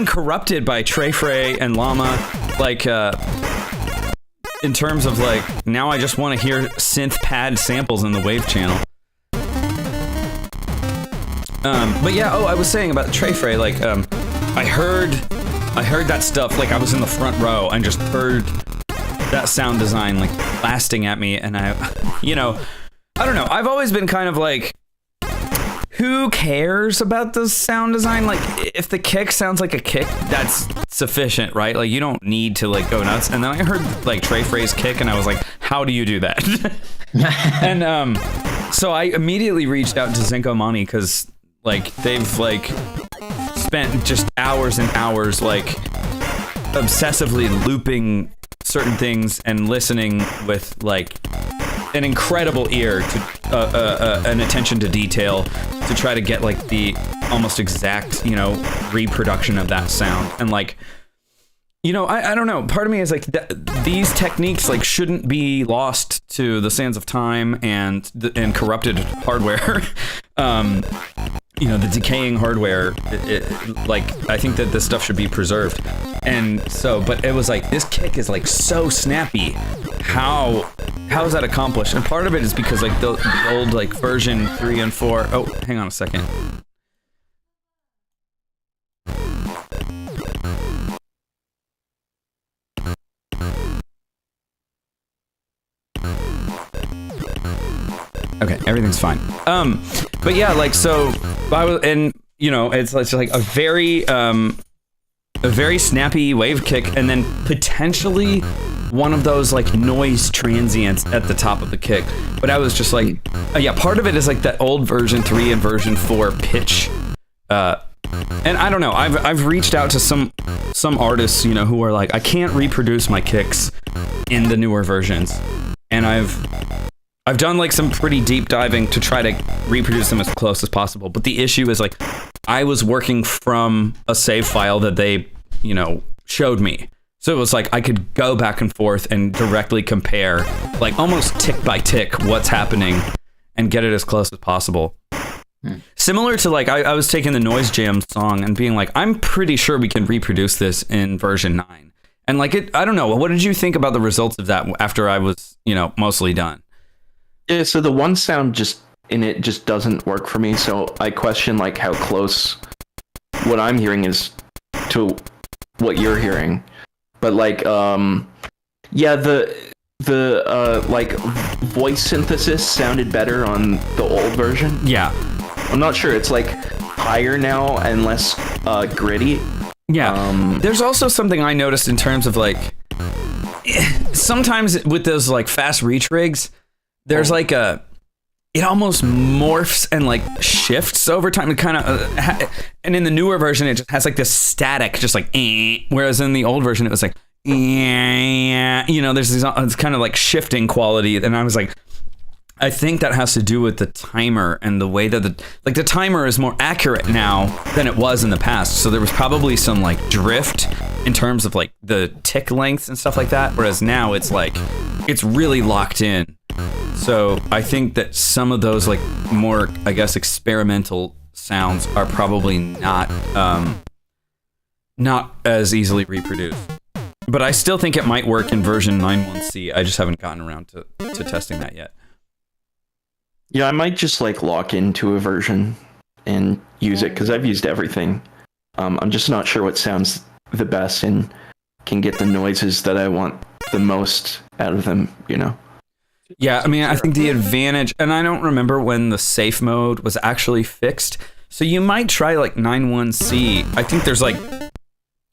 Speaker 1: corrupted by Trey and Llama, like, in terms of, like, now I just want to hear synth pad samples in the wave channel. But yeah, I was saying about Trey, like, I heard that stuff, like, I was in the front row and just heard that sound design, like, blasting at me, and I don't know, I've always been kind of like, who cares about the sound design? Like, if the kick sounds like a kick, that's sufficient, right? Like, you don't need to, like, go nuts. And then I heard, like, Trey Frey's kick, and I was like, how do you do that? And, so I immediately reached out to Zinco Money, because, like, they've, like, spent just hours and hours, like, obsessively looping certain things and listening with, like, an incredible ear to an attention to detail to try to get, like, the almost exact, reproduction of that sound. And, like, I don't know, part of me is like, these techniques, like, shouldn't be lost to the sands of time and corrupted hardware. The decaying hardware, like, I think that this stuff should be preserved. And so, but it was like, this kick is, like, so snappy. How is that accomplished? And part of it is because, like, the old, like, version 3 and 4. Oh, hang on a second. Okay, everything's fine. But yeah, like, so I was, and it's like a very snappy wave kick, and then potentially one of those like noise transients at the top of the kick. But I was just like, yeah, part of it is like that old version 3 and version 4 pitch. And I don't know, I've reached out to some artists, you know, who are like, I can't reproduce my kicks in the newer versions. And I've done like some pretty deep diving to try to reproduce them as close as possible. But the issue is like, I was working from a save file that they, you know, showed me. So it was like I could go back and forth and directly compare, like almost tick by tick, what's happening and get it as close as possible. Similar to like, I was taking the Noise Jam song and being like, I'm pretty sure we can reproduce this in version 9. And like I don't know, what did you think about the results of that after I was, you know, mostly done?
Speaker 4: Yeah, so the one sound just doesn't work for me. So I question like how close what I'm hearing is to what you're hearing. But like, yeah, the like voice synthesis sounded better on the old version.
Speaker 1: Yeah.
Speaker 4: I'm not sure. It's like higher now and less gritty.
Speaker 1: Yeah. There's also something I noticed in terms of like, sometimes with those like fast reach rigs, there's like it almost morphs and like shifts over time. It kind of, and in the newer version, it just has like this static, just like, whereas in the old version, it was like, you know, there's this kind of like shifting quality. And I was like, I think that has to do with the timer and the way that the timer is more accurate now than it was in the past. So there was probably some like drift in terms of like the tick lengths and stuff like that. Whereas now it's like, it's really locked in. So I think that some of those like more, I guess, experimental sounds are probably not as easily reproduced. But I still think it might work in version 9.1c. I just haven't gotten around to testing that yet.
Speaker 4: Yeah, I might just like lock into a version and use it because I've used everything. I'm just not sure what sounds the best and can get the noises that I want the most out of them, you know?
Speaker 1: Yeah, I mean, I think the advantage, and I don't remember when the safe mode was actually fixed, so you might try like 9.1c. I think there's like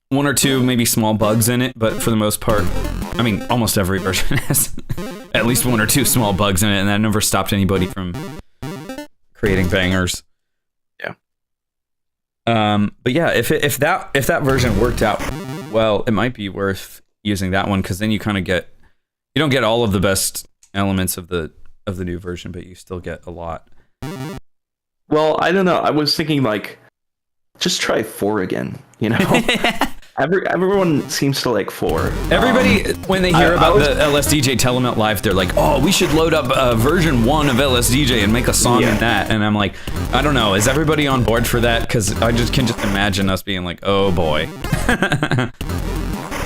Speaker 1: one or two maybe small bugs in it, but for the most part, I mean, almost every version has at least one or two small bugs in it, and that never stopped anybody from creating bangers.
Speaker 4: Yeah.
Speaker 1: But yeah, if that version worked out well, it might be worth using that one, because then you kind of you don't get all of the best elements of the new version, but you still get a lot.
Speaker 4: Well, I don't know. I was thinking like, just try 4 again. You know, everyone seems to like 4.
Speaker 1: Everybody, when they hear about the LSDJ Telemelt Live, they're like, "Oh, we should load up version 1 of LSDJ and make a song in that." And I'm like, I don't know. Is everybody on board for that? Because I can just imagine us being like, "Oh boy."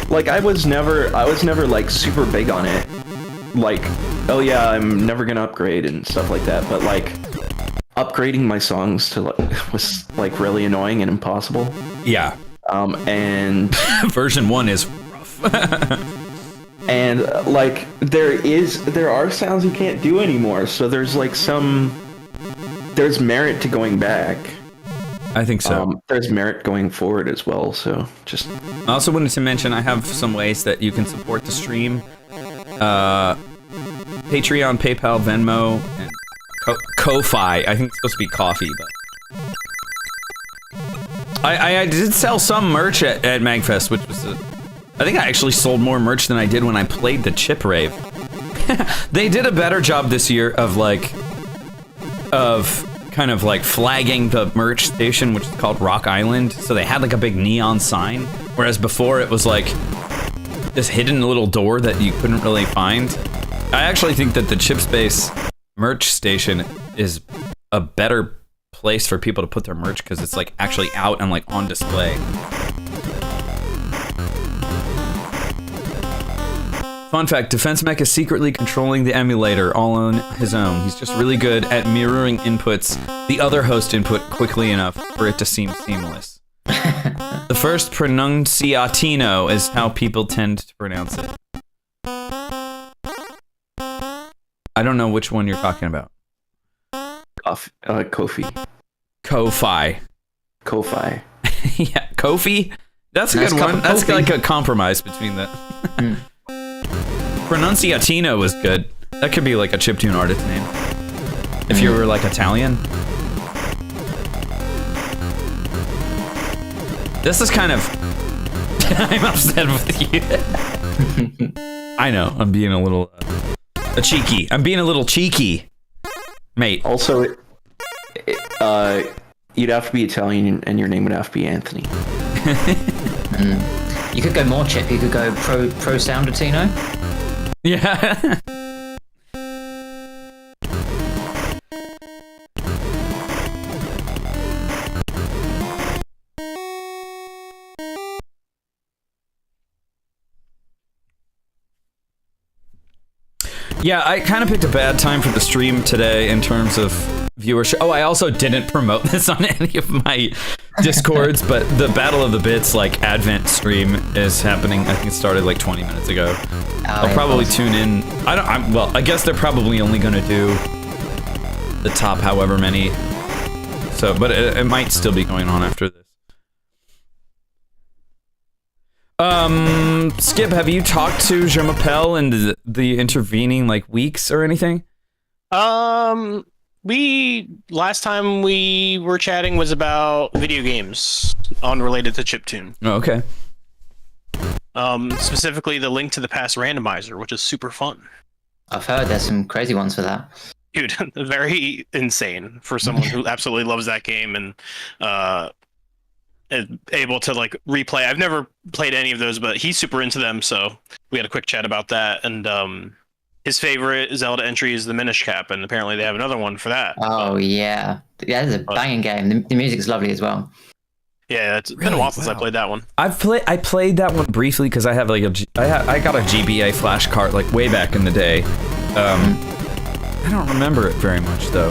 Speaker 4: Like I was never like super big on it. Like, oh yeah, I'm never gonna upgrade and stuff like that. But like, upgrading my songs to like was like really annoying and impossible.
Speaker 1: Yeah.
Speaker 4: And
Speaker 1: version 1 is rough.
Speaker 4: And like there are sounds you can't do anymore. So there's like there's merit to going back.
Speaker 1: I think so.
Speaker 4: There's merit going forward as well. So just.
Speaker 1: I also wanted to mention I have some ways that you can support the stream. Patreon, PayPal, Venmo, and Ko-Fi. I think it's supposed to be coffee, but I did sell some merch at MagFest, which was I think I actually sold more merch than I did when I played the Chip Rave. They did a better job this year of kind of like flagging the merch station, which is called Rock Island. So they had like a big neon sign, whereas before it was like this hidden little door that you couldn't really find. I actually think that the Chip Space merch station is a better place for people to put their merch because it's like actually out and like on display. Fun fact, Defense Mech is secretly controlling the emulator all on his own. He's just really good at mirroring inputs, the other host input, quickly enough for it to seem seamless. The first pronunciatino is how people tend to pronounce it. I don't know which one you're talking about.
Speaker 4: Ko-Fi.
Speaker 1: Ko-Fi.
Speaker 4: Ko-Fi.
Speaker 1: Yeah, Ko-Fi? That's a good one. That's like a compromise between the... Pronunciatino was good. That could be like a chiptune artist name. If you were like Italian. This is kind of... I'm upset with you. I know, I'm being a little... cheeky. I'm being a little cheeky. Mate.
Speaker 4: Also, you'd have to be Italian and your name would have to be Anthony.
Speaker 3: You could go more chip. You could go pro Soundatino.
Speaker 1: Yeah. Yeah, I kind of picked a bad time for the stream today in terms of viewership. Oh, I also didn't promote this on any of my Discords, but the Battle of the Bits like Advent stream is happening. I think it started like 20 minutes ago. I'll probably tune in. Well, I guess they're probably only going to do the top however many. So, but it might still be going on after this. Skip, have you talked to Je m'appelle in the intervening like weeks or anything?
Speaker 2: Last time we were chatting was about video games unrelated to chiptune.
Speaker 1: Oh, okay.
Speaker 2: Specifically the Link to the Past randomizer, which is super fun.
Speaker 3: I've heard there's some crazy ones for that.
Speaker 2: Dude, very insane for someone who absolutely loves that game and able to like replay. I've never played any of those, but he's super into them, so we had a quick chat about that. And his favorite Zelda entry is the Minish Cap, and apparently they have another one for that.
Speaker 3: Oh yeah, it's a banging game. The music's lovely as well.
Speaker 2: Yeah, it's been a while since I played that one.
Speaker 1: I played that one briefly because I have like I got a GBA flash card like way back in the day. I don't remember it very much though.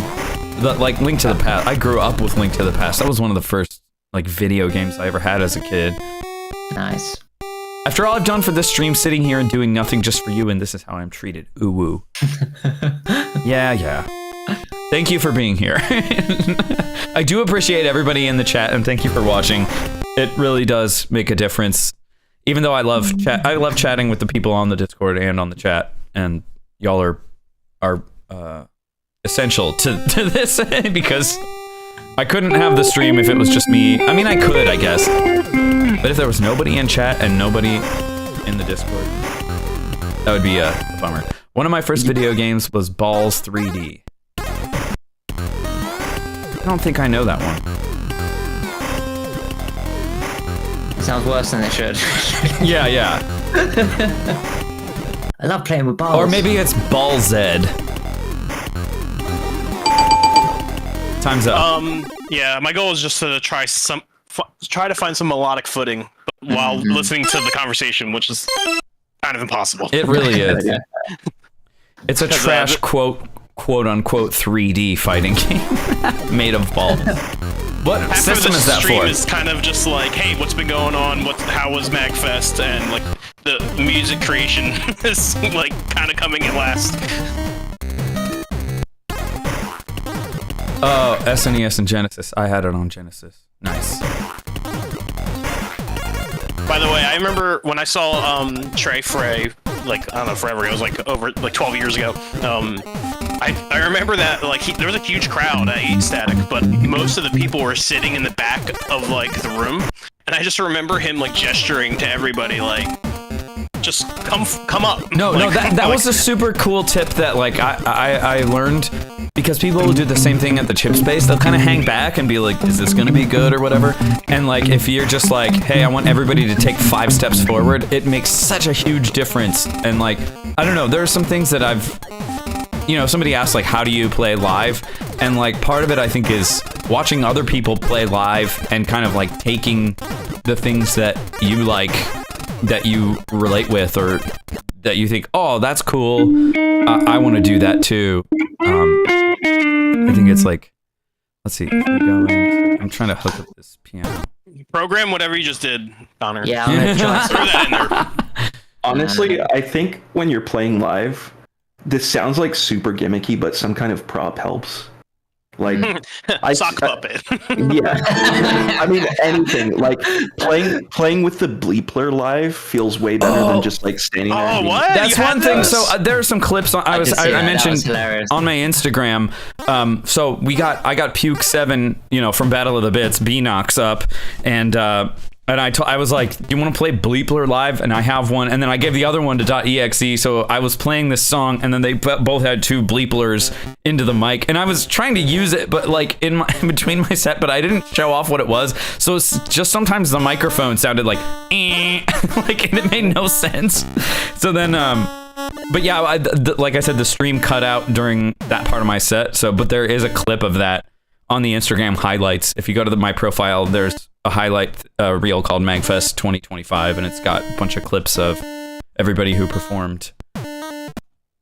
Speaker 1: Like Link to the Past. I grew up with Link to the Past. That was one of the first like video games I ever had as a kid.
Speaker 3: Nice.
Speaker 1: After all I've done for this stream, sitting here and doing nothing just for you, and this is how I'm treated. Ooh woo. Yeah. Thank you for being here. I do appreciate everybody in the chat, and thank you for watching. It really does make a difference. Even though I love chatting with the people on the Discord and on the chat, and y'all are essential to this because I couldn't have the stream if it was just me. I mean, I could, I guess. But if there was nobody in chat and nobody in the Discord, that would be a bummer. One of my first video games was Balls 3D. I don't think I know that one.
Speaker 3: It sounds worse than it should.
Speaker 1: Yeah.
Speaker 3: I love playing with balls.
Speaker 1: Or maybe it's Ball Z. Time's up.
Speaker 2: Yeah, my goal is just to try to find some melodic footing while listening to the conversation, which is kind of impossible.
Speaker 1: It really is. Yeah. It's a trash quote unquote 3D fighting game made of balls. What system is that for?
Speaker 2: Is kind of just like, hey, what's been going on? How was MagFest? And like the music creation is like kind of coming in last.
Speaker 1: Oh, SNES and Genesis. I had it on Genesis. Nice.
Speaker 2: By the way, I remember when I saw Trey Frey, like, I don't know, forever ago, it was like over, like 12 years ago. I remember that, like, there was a huge crowd at 8 Static, but most of the people were sitting in the back of, like, the room. And I just remember him, like, gesturing to everybody, like, just come up.
Speaker 1: No, that was a super cool tip that, like, I learned. Because people will do the same thing at the chip space. They'll kind of hang back and be like, is this going to be good or whatever? And like, if you're just like, hey, I want everybody to take 5 steps forward, it makes such a huge difference. And like, I don't know, there are some things that somebody asked like, how do you play live? And like, part of it I think is watching other people play live and kind of like taking the things that you like, that you relate with, or that you think, oh, that's cool. I want to do that too. I think it's like, let's see. I'm trying to hook up this piano.
Speaker 2: Program whatever you just did, Connor.
Speaker 3: Yeah, I'm gonna try.
Speaker 2: Throw that in there.
Speaker 4: Honestly, I think when you're playing live, this sounds like super gimmicky, but some kind of prop helps. Like
Speaker 2: Sock puppet.
Speaker 4: yeah, I mean anything. Like playing with the bleepler live feels way better than just like standing there.
Speaker 2: Oh,
Speaker 4: and being-
Speaker 2: what?
Speaker 1: That's
Speaker 2: You had
Speaker 1: one thing.
Speaker 2: those?
Speaker 1: So there are some clips on. I
Speaker 3: did see that. That
Speaker 1: mentioned
Speaker 3: was hilarious.
Speaker 1: on my Instagram. So I got Puke 7, from Battle of the Bits, B-Nox up, and I was like, "You want to play Bleepler live?" And I have one, and then I gave the other one to .exe. So I was playing this song, and then they both had 2 bleeplers into the mic, and I was trying to use it, but like in between my set, but I didn't show off what it was. So it's just sometimes the microphone sounded like, like, and it made no sense. So then, but yeah, like I said, the stream cut out during that part of my set. So, but there is a clip of that on the Instagram highlights. If you go to my profile, there's a highlight reel called Magfest 2025, and it's got a bunch of clips of everybody who performed.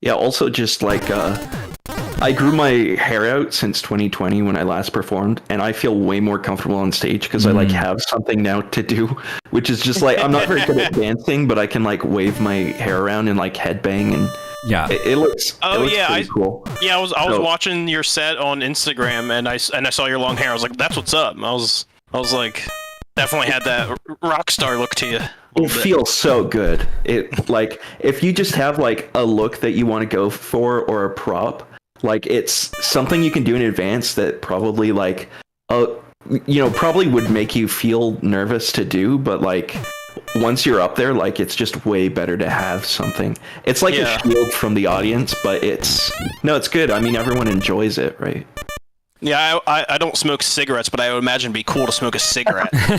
Speaker 4: Yeah, also just like I grew my hair out since 2020 when I last performed, and I feel way more comfortable on stage because I like have something now to do, which is just like I'm not very good at dancing, but I can like wave my hair around and like headbang, and
Speaker 1: Yeah.
Speaker 4: it looks pretty cool.
Speaker 2: Yeah, I was watching your set on Instagram, and I saw your long hair. I was like, that's what's up. I was like, definitely had that rock star look to you.
Speaker 4: It feels so good. It like if you just have like a look that you want to go for or a prop, like it's something you can do in advance that probably like probably would make you feel nervous to do, but like once you're up there, like it's just way better to have something. It's like a shield from the audience, but it's good. I mean, everyone enjoys it, right?
Speaker 2: Yeah, I don't smoke cigarettes, but I would imagine it'd be cool to smoke a cigarette.
Speaker 4: Hey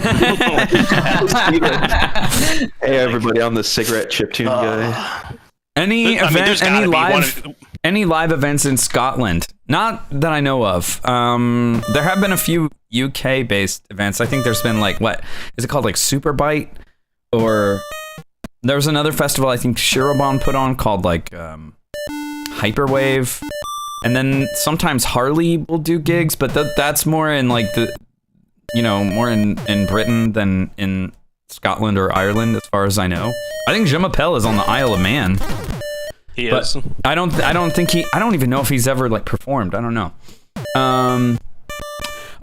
Speaker 4: everybody, I'm the cigarette chiptune guy.
Speaker 1: Any
Speaker 2: I mean,
Speaker 1: event,
Speaker 2: there's
Speaker 1: any
Speaker 2: gotta be
Speaker 1: any live events in Scotland? Not that I know of. There have been a few UK based events. I think there's been like, what is it called, like Superbite, or there was another festival I think Shirobon put on called like Hyperwave. And then sometimes Harley will do gigs, but that's more in like the, more in Britain than in Scotland or Ireland, as far as I know. I think Je M'appelle is on the Isle of Man.
Speaker 2: He is.
Speaker 1: I don't even know if he's ever like performed. I don't know.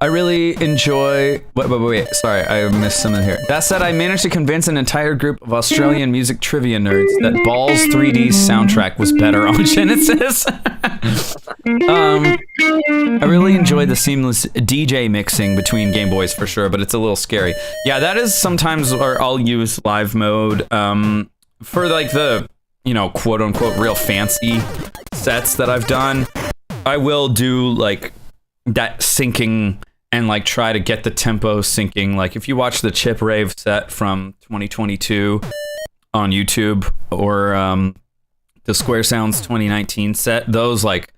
Speaker 1: I really enjoy. Wait. Sorry, I missed something here. That said, I managed to convince an entire group of Australian music trivia nerds that Balls 3D's soundtrack was better on Genesis. I really enjoy the seamless DJ mixing between Game Boys for sure, but it's a little scary. Yeah, that is sometimes where I'll use live mode for like the quote unquote real fancy sets that I've done. I will do like that syncing and like try to get the tempo syncing. Like if you watch the Chip Rave set from 2022 on YouTube, or the Square Sounds 2019 set, those like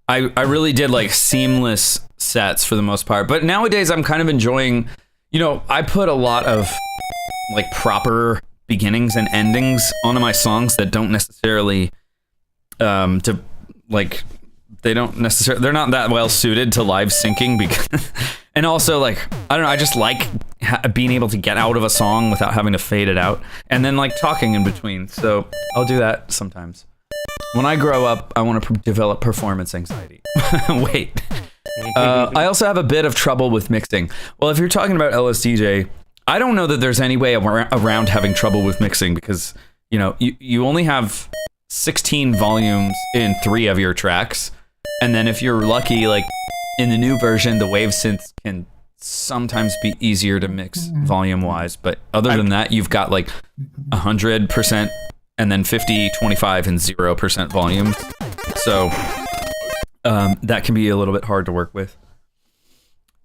Speaker 1: I really did like seamless sets for the most part. But nowadays I'm kind of enjoying, I put a lot of like proper beginnings and endings onto my songs that don't necessarily they're not that well suited to live syncing, because and also like I don't know, I just like being able to get out of a song without having to fade it out, and then like talking in between. So I'll do that sometimes. When I grow up, I want to develop performance anxiety. Wait. I also have a bit of trouble with mixing. Well, if you're talking about LSDJ, I don't know that there's any way around having trouble with mixing, because you only have 16 volumes in 3 of your tracks. And then if you're lucky, like in the new version, the wave synths can sometimes be easier to mix volume wise. But other than that, you've got like 100% and then 50, 25 and 0% volume. So that can be a little bit hard to work with.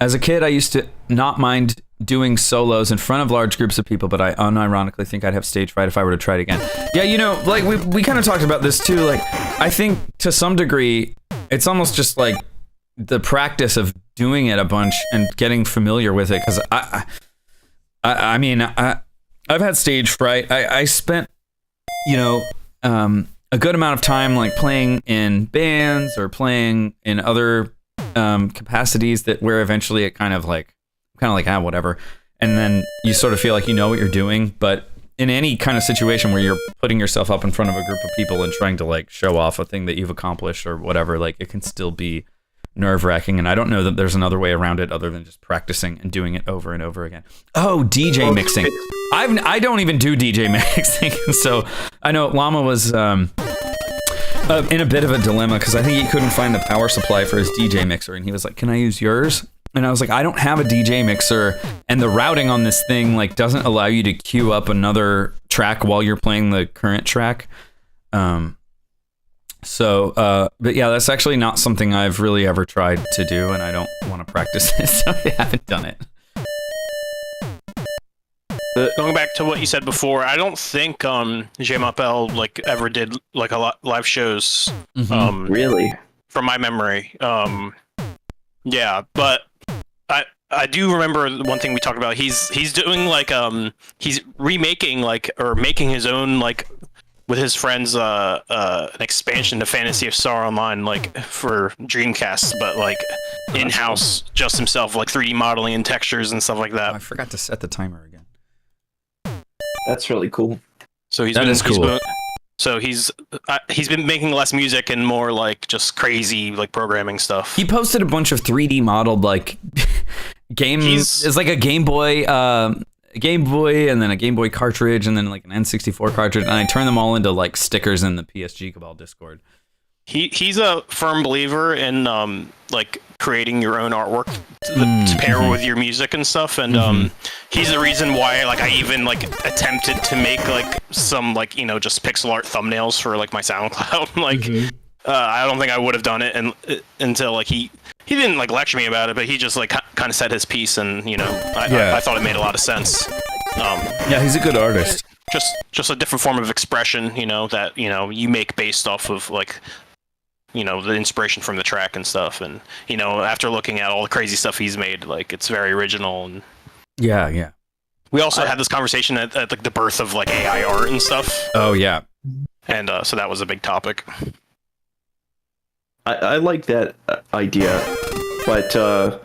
Speaker 1: As a kid, I used to not mind doing solos in front of large groups of people, but I unironically think I'd have stage fright if I were to try it again. Yeah, like we kind of talked about this too. Like, I think to some degree, it's almost just like the practice of doing it a bunch and getting familiar with it. Because I mean, I've had stage fright. I spent, a good amount of time like playing in bands or playing in other capacities where eventually it kind of like whatever, and then you sort of feel like you know what you're doing. But in any kind of situation where you're putting yourself up in front of a group of people and trying to like show off a thing that you've accomplished or whatever, like it can still be nerve-wracking, and I don't know that there's another way around it other than just practicing and doing it over and over again. Oh, DJ mixing. I don't even do DJ mixing, so I know Llama was in a bit of a dilemma because I think he couldn't find the power supply for his DJ mixer, and he was like, "Can I use yours?" And I was like, "I don't have a DJ mixer, and the routing on this thing like doesn't allow you to queue up another track while you're playing the current track." But yeah, that's actually not something I've really ever tried to do, and I don't want to practice it, so I haven't done it.
Speaker 2: Going back to what you said before, I don't think JMUPL like ever did like a lot live shows.
Speaker 4: Really?
Speaker 2: From my memory. Yeah, but I do remember one thing we talked about. He's doing like he's remaking like or making his own like with his friends an expansion to Fantasy of Star Online like for Dreamcast, but like in-house just himself, like 3D modeling and textures and stuff like that.
Speaker 1: Oh, I forgot to set the timer again.
Speaker 4: That's really cool.
Speaker 2: So he's been making less music and more like just crazy like programming stuff.
Speaker 1: He posted a bunch of 3D modeled like games. It's like a Game Boy, and then a Game Boy cartridge, and then like an N64 cartridge, and I turned them all into like stickers in the PSG Cabal Discord.
Speaker 2: He's a firm believer in like creating your own artwork to pair with your music and stuff, and he's the reason why like I even like attempted to make like some like just pixel art thumbnails for like my SoundCloud. Like I don't think I would have done it until like he didn't like lecture me about it, but he just like kind of said his piece, and I thought it made a lot of sense.
Speaker 1: Yeah, he's a good artist.
Speaker 2: Just a different form of expression, that you make based off of like the inspiration from the track and stuff, and after looking at all the crazy stuff he's made, like it's very original. And
Speaker 1: yeah.
Speaker 2: We also had this conversation at like the birth of like AI art and stuff.
Speaker 1: Oh yeah.
Speaker 2: And so that was a big topic.
Speaker 4: I like that idea, but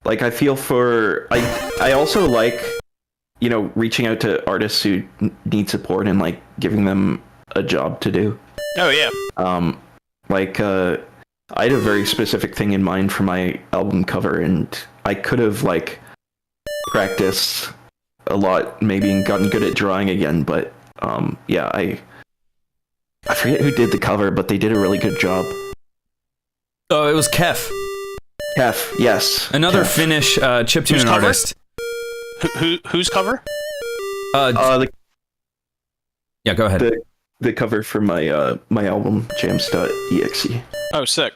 Speaker 4: like I feel for I also like reaching out to artists who need support and like giving them a job to do.
Speaker 2: Oh yeah.
Speaker 4: Like I had a very specific thing in mind for my album cover, and I could have like practiced a lot, maybe, and gotten good at drawing again. But yeah, I forget who did the cover, but they did a really good job.
Speaker 1: Oh, it was Kef.
Speaker 4: Kef, yes.
Speaker 1: Another Kef. Finnish chiptune artist.
Speaker 2: Whose cover?
Speaker 1: Yeah, go ahead.
Speaker 4: The cover for my my album Jams.exe.
Speaker 2: Oh, sick.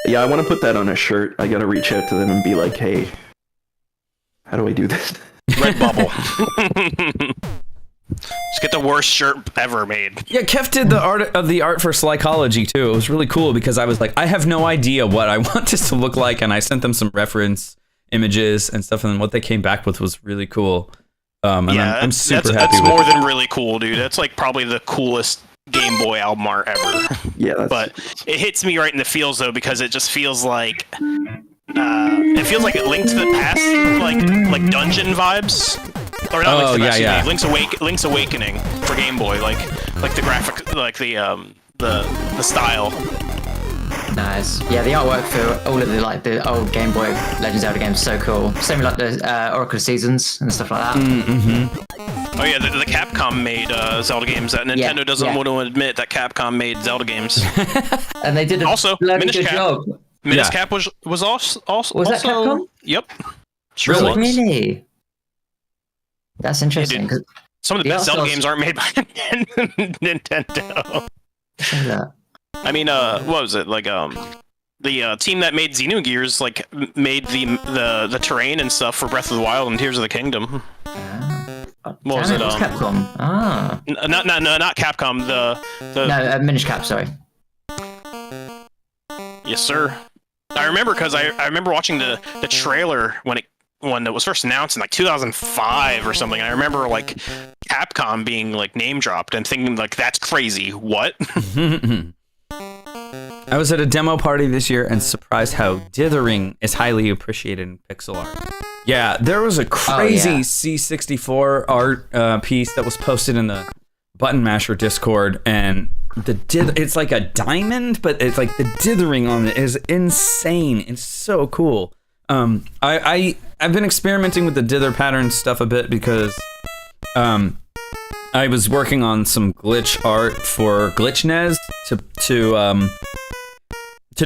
Speaker 4: Yeah, I want to put that on a shirt. I gotta reach out to them and be like, hey, how do I do this?
Speaker 2: Redbubble. Just get the worst shirt ever made.
Speaker 1: Yeah, Kef did the art for Slycology too. It was really cool because I was like, I have no idea what I want this to look like, and I sent them some reference images and stuff, and what they came back with was really cool. And
Speaker 2: yeah,
Speaker 1: I'm super happy.
Speaker 2: That's more than really cool, dude. That's like probably the coolest Game Boy album art ever.
Speaker 4: Yeah,
Speaker 2: but it hits me right in the feels though, because it just feels like it feels like it linked to the past, like dungeon vibes. Or not Link's Awakening for Game Boy, like the graphic, like the style.
Speaker 3: Nice. Yeah, the artwork for all of the old Game Boy Legend of Zelda games is so cool. Same with like the Oracle Seasons and stuff like that.
Speaker 2: Oh yeah, the Capcom made Zelda games that Nintendo doesn't want to admit that Capcom made Zelda games.
Speaker 3: And they did
Speaker 2: also
Speaker 3: bloody good job.
Speaker 2: Minish Cap was also
Speaker 3: was that Capcom?
Speaker 2: Yep. Sure
Speaker 3: was.
Speaker 2: Was.
Speaker 3: Really? That's interesting.
Speaker 2: Yeah, some of the best Zelda games aren't made by Nintendo. I mean, what was it like? The team that made Xenogears like made the terrain and stuff for Breath of the Wild and Tears of the Kingdom. What was it?
Speaker 3: Capcom.
Speaker 2: Not Capcom.
Speaker 3: No, Minish Cap. Sorry.
Speaker 2: Yes, sir. I remember because I remember watching the trailer when it was first announced in like 2005 or something. I remember like Capcom being like name dropped and thinking like, that's crazy. What?
Speaker 1: I was at a demo party this year and surprised how dithering is highly appreciated in pixel art. Yeah, there was a crazy C64 art piece that was posted in the Button Masher Discord, and it's like a diamond, but it's like the dithering on it is insane. It's so cool. I've been experimenting with the dither pattern stuff a bit because I was working on some glitch art for GlitchNez to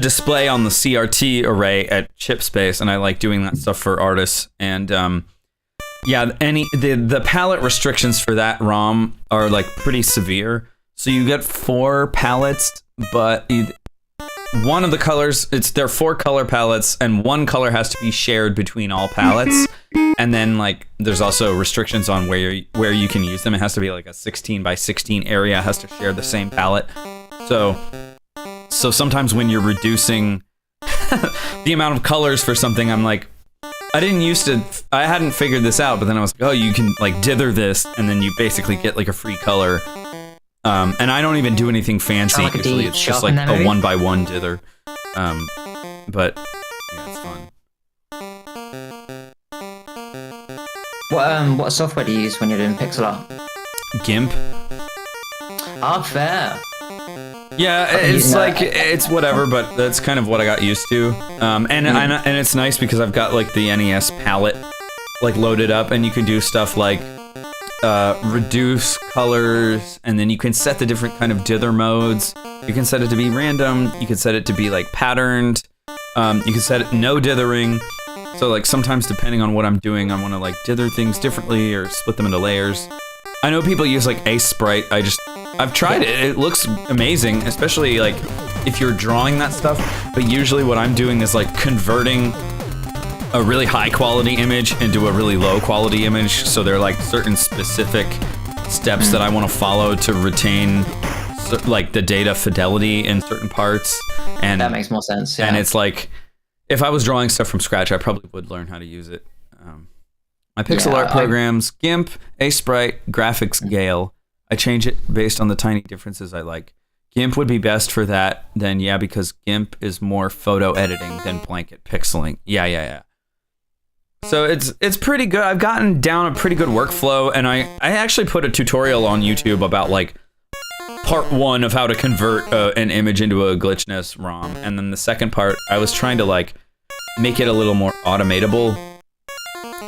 Speaker 1: display on the CRT array at ChipSpace, and I like doing that stuff for artists. And the palette restrictions for that ROM are like pretty severe. So you get 4 palettes, but one of the colors, they're 4 color palettes, and one color has to be shared between all palettes. And then like there's also restrictions on where you can use them. It has to be like a 16 by 16 area has to share the same palette. So sometimes when you're reducing the amount of colors for something, I'm like, I hadn't figured this out, but then I was like, oh, you can like dither this, and then you basically get like a free color. And I don't even do anything fancy.
Speaker 3: Like
Speaker 1: usually it's just like a 1x1 dither. But yeah, it's fun.
Speaker 3: What software do you use when you're doing pixel art?
Speaker 1: GIMP.
Speaker 3: Ah, fair.
Speaker 1: Yeah, it's whatever, but that's kind of what I got used to. And it's nice because I've got like the NES palette like loaded up, and you can do stuff like reduce colors, and then you can set the different kind of dither modes. You can set it to be random. You can set it to be like patterned. You can set it no dithering. So like sometimes depending on what I'm doing, I want to like dither things differently or split them into layers. I know people use like Ace Sprite. I've tried it. It looks amazing, especially like if you're drawing that stuff. But usually what I'm doing is like converting a really high quality image into a really low quality image. So there are like certain specific steps that I want to follow to retain like the data fidelity in certain parts. And
Speaker 3: that makes more sense. Yeah.
Speaker 1: And it's like, if I was drawing stuff from scratch, I probably would learn how to use it. My pixel art programs, GIMP, Ace Sprite, Graphics Gale. I change it based on the tiny differences I like. GIMP would be best for that, then because GIMP is more photo editing than blanket pixeling. Yeah. So it's pretty good. I've gotten down a pretty good workflow, and I actually put a tutorial on YouTube about like part 1 of how to convert an image into a GlitchNez ROM, and then the second part I was trying to like make it a little more automatable,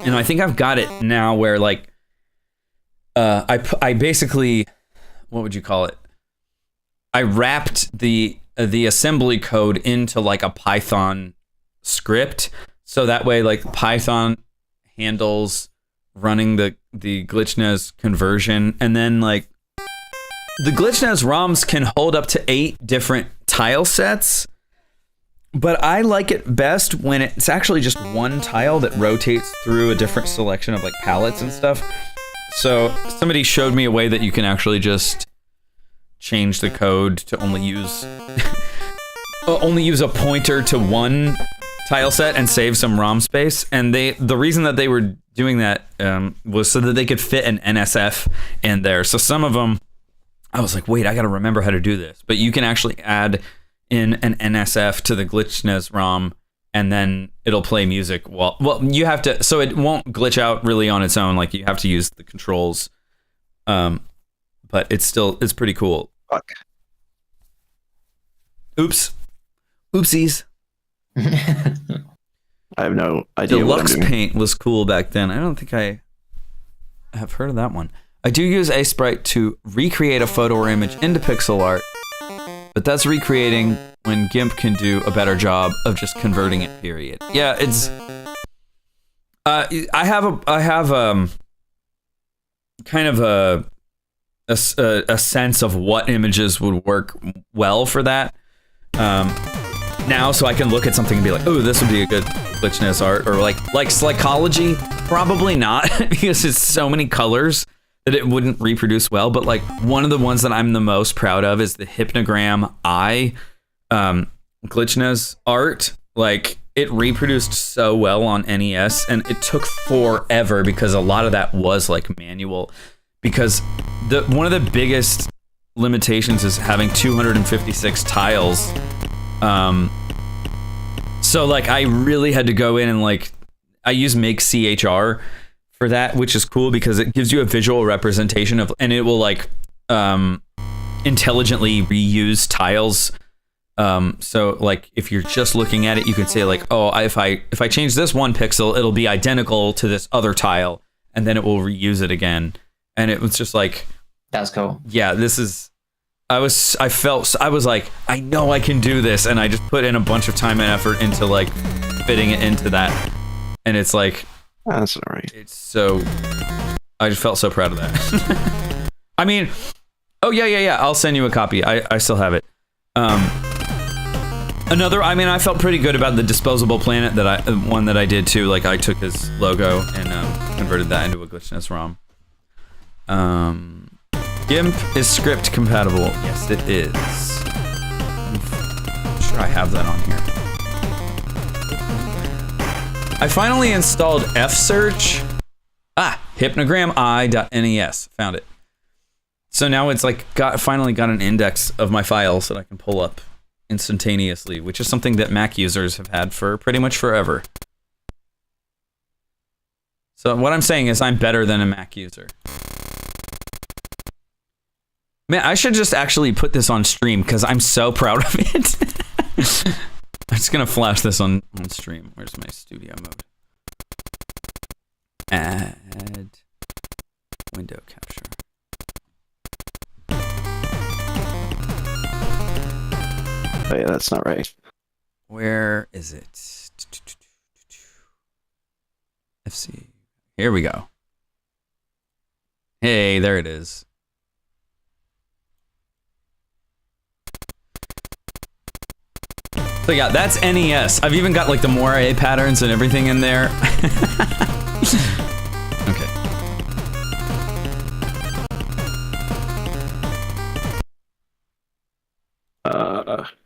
Speaker 1: and I think I've got it now where like I basically, what would you call it? I wrapped the assembly code into like a Python script, so that way like Python handles running the GlitchNez conversion, and then like the GlitchNez ROMs can hold up to 8 different tile sets, but I like it best when it's actually just one tile that rotates through a different selection of like palettes and stuff. So somebody showed me a way that you can actually just change the code to only use a pointer to one tile set and save some ROM space. And the reason that they were doing that was so that they could fit an NSF in there. So some of them, I was like, wait, I got to remember how to do this. But you can actually add in an NSF to the GlitchNez ROM, and then it'll play music. Well, you have to, so it won't glitch out really on its own. Like you have to use the controls. But it's pretty cool.
Speaker 4: Fuck.
Speaker 1: Oops. Oopsies.
Speaker 4: I have no idea.
Speaker 1: Deluxe Paint was cool back then. I don't think I have heard of that one. I do use Ace Sprite to recreate a photo or image into pixel art, but that's recreating when GIMP can do a better job of just converting it, period. Yeah, it's I have kind of a sense of what images would work well for that now, so I can look at something and be like, oh, this would be a good GlitchNez art, or like psychology, probably not because it's so many colors that it wouldn't reproduce well. But like one of the ones that I'm the most proud of is the Hypnogram Eye GlitchNez art. Like it reproduced so well on NES, and it took forever because a lot of that was like manual, because one of the biggest limitations is having 256 tiles. So like I really had to go in and like I use Make CHR for that, which is cool because it gives you a visual representation of, and it will like intelligently reuse tiles. So like if you're just looking at it, you could say like, oh, if I change this 1 pixel, it'll be identical to this other tile, and then it will reuse it again. And it was just like,
Speaker 3: That's cool.
Speaker 1: yeah, this is. I was like, I know I can do this, and I just put in a bunch of time and effort into like fitting it into that, and it's like,
Speaker 4: That's all right.
Speaker 1: it's so. I just felt so proud of that. I mean, oh yeah. I'll send you a copy. I still have it. I felt pretty good about the disposable planet one that I did too. Like I took his logo and converted that into a glitchless ROM. GIMP is script compatible. Yes, it is. I'm sure I have that on here. I finally installed F-Search. hypnogrami.nes. Found it. So now it's like finally got an index of my files that I can pull up instantaneously, which is something that Mac users have had for pretty much forever. So what I'm saying is I'm better than a Mac user. Man, I should just actually put this on stream because I'm so proud of it. I'm just gonna flash this on stream. Where's my studio mode? Add window capture.
Speaker 4: Oh yeah, that's not right.
Speaker 1: Where is it? FC. Here we go. Hey, there it is. So yeah, that's NES. I've even got like the moire patterns and everything in there. Okay.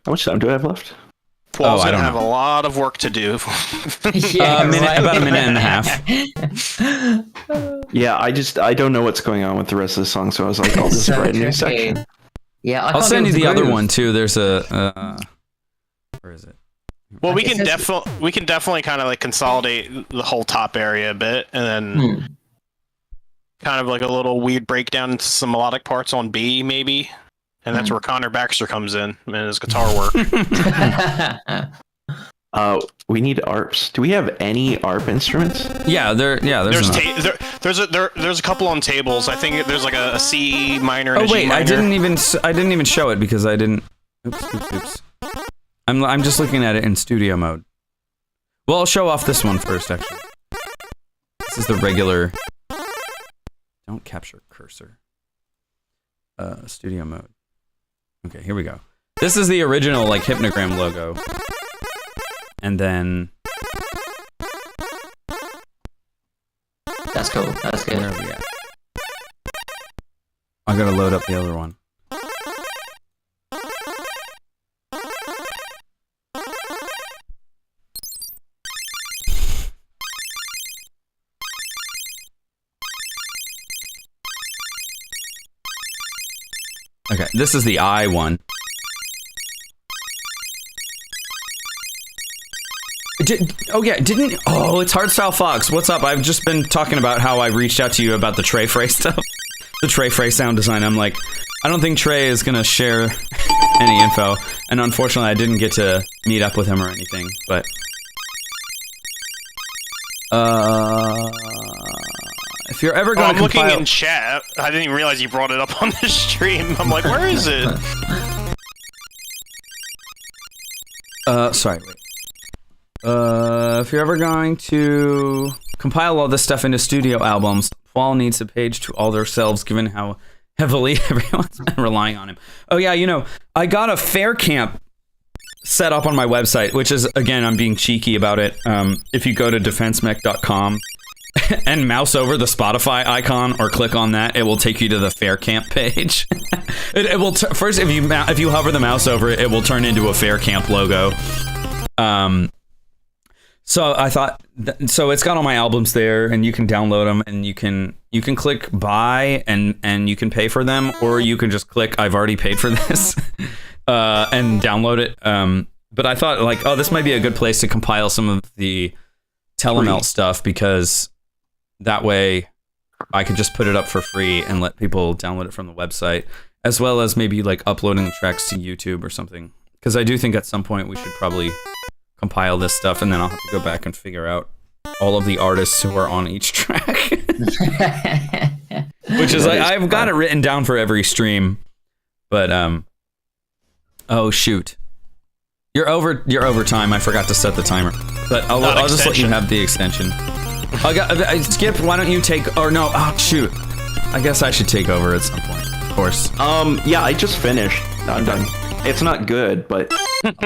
Speaker 4: How much time do I have left?
Speaker 2: Paul's
Speaker 1: I
Speaker 2: gonna
Speaker 1: don't
Speaker 2: have
Speaker 1: know.
Speaker 2: a lot of work to do.
Speaker 1: About a minute and a half.
Speaker 4: Yeah, I don't know what's going on with the rest of the song, so I was like, I'll just write a new section.
Speaker 3: Yeah,
Speaker 1: I'll send you the other one too. There's a where is it?
Speaker 2: Well, we
Speaker 3: It
Speaker 2: can
Speaker 3: says-
Speaker 2: definitely kind of like consolidate the whole top area a bit, and then kind of like a little weird breakdown into some melodic parts on B, maybe. And that's where Connor Baxter comes in and his guitar work.
Speaker 4: We need ARPs. Do we have any ARP instruments?
Speaker 1: Yeah, there's
Speaker 2: There's a couple on tables. I think there's like a C minor and
Speaker 1: Oh
Speaker 2: a G
Speaker 1: wait,
Speaker 2: minor.
Speaker 1: I didn't even show it because I didn't. Oops. I'm just looking at it in studio mode. Well, I'll show off this one first, actually. This is the regular. Don't capture cursor. Studio mode. Okay, here we go. This is the original like Hypnogram logo. And then
Speaker 3: That's cool. That's good.
Speaker 1: where are we at? I gotta load up the other one. Okay, this is the I one. It's Hardstyle Fox. What's up? I've just been talking about how I reached out to you about the Trey Frey stuff. The Trey Frey sound design. I'm like, I don't think Trey is gonna share any info. And unfortunately, I didn't get to meet up with him or anything, but... if you're ever gonna
Speaker 2: I'm looking
Speaker 1: compile...
Speaker 2: in chat. I didn't even realize you brought it up on the stream. I'm like, where is it?
Speaker 1: Sorry, wait. If you're ever going to compile all this stuff into studio albums, Paul needs a page to all themselves, given how heavily everyone's been relying on him. Oh yeah, I got a fair camp set up on my website, which is, again, I'm being cheeky about it. If you go to defensemech.com and mouse over the Spotify icon or click on that, it will take you to the fair camp page. it will first, if you hover the mouse over it, it will turn into a fair camp logo. So I thought, so it's got all my albums there, and you can download them, and you can click buy, and you can pay for them, or you can just click I've already paid for this, and download it. But I thought like, oh, this might be a good place to compile some of the Telemelt stuff, because that way I could just put it up for free and let people download it from the website. as well as maybe like uploading the tracks to YouTube or something. Because I do think at some point we should probably compile this stuff, and then I'll have to go back and figure out all of the artists who are on each track. Which is like, I've got it written down for every stream, but oh shoot, you're over time. I forgot to set the timer, but I'll just let you have the extension. Skip, why don't you take? Or no, oh shoot, I guess I should take over at some point. Of course.
Speaker 4: Yeah, I just finished. I'm done. It's not good, but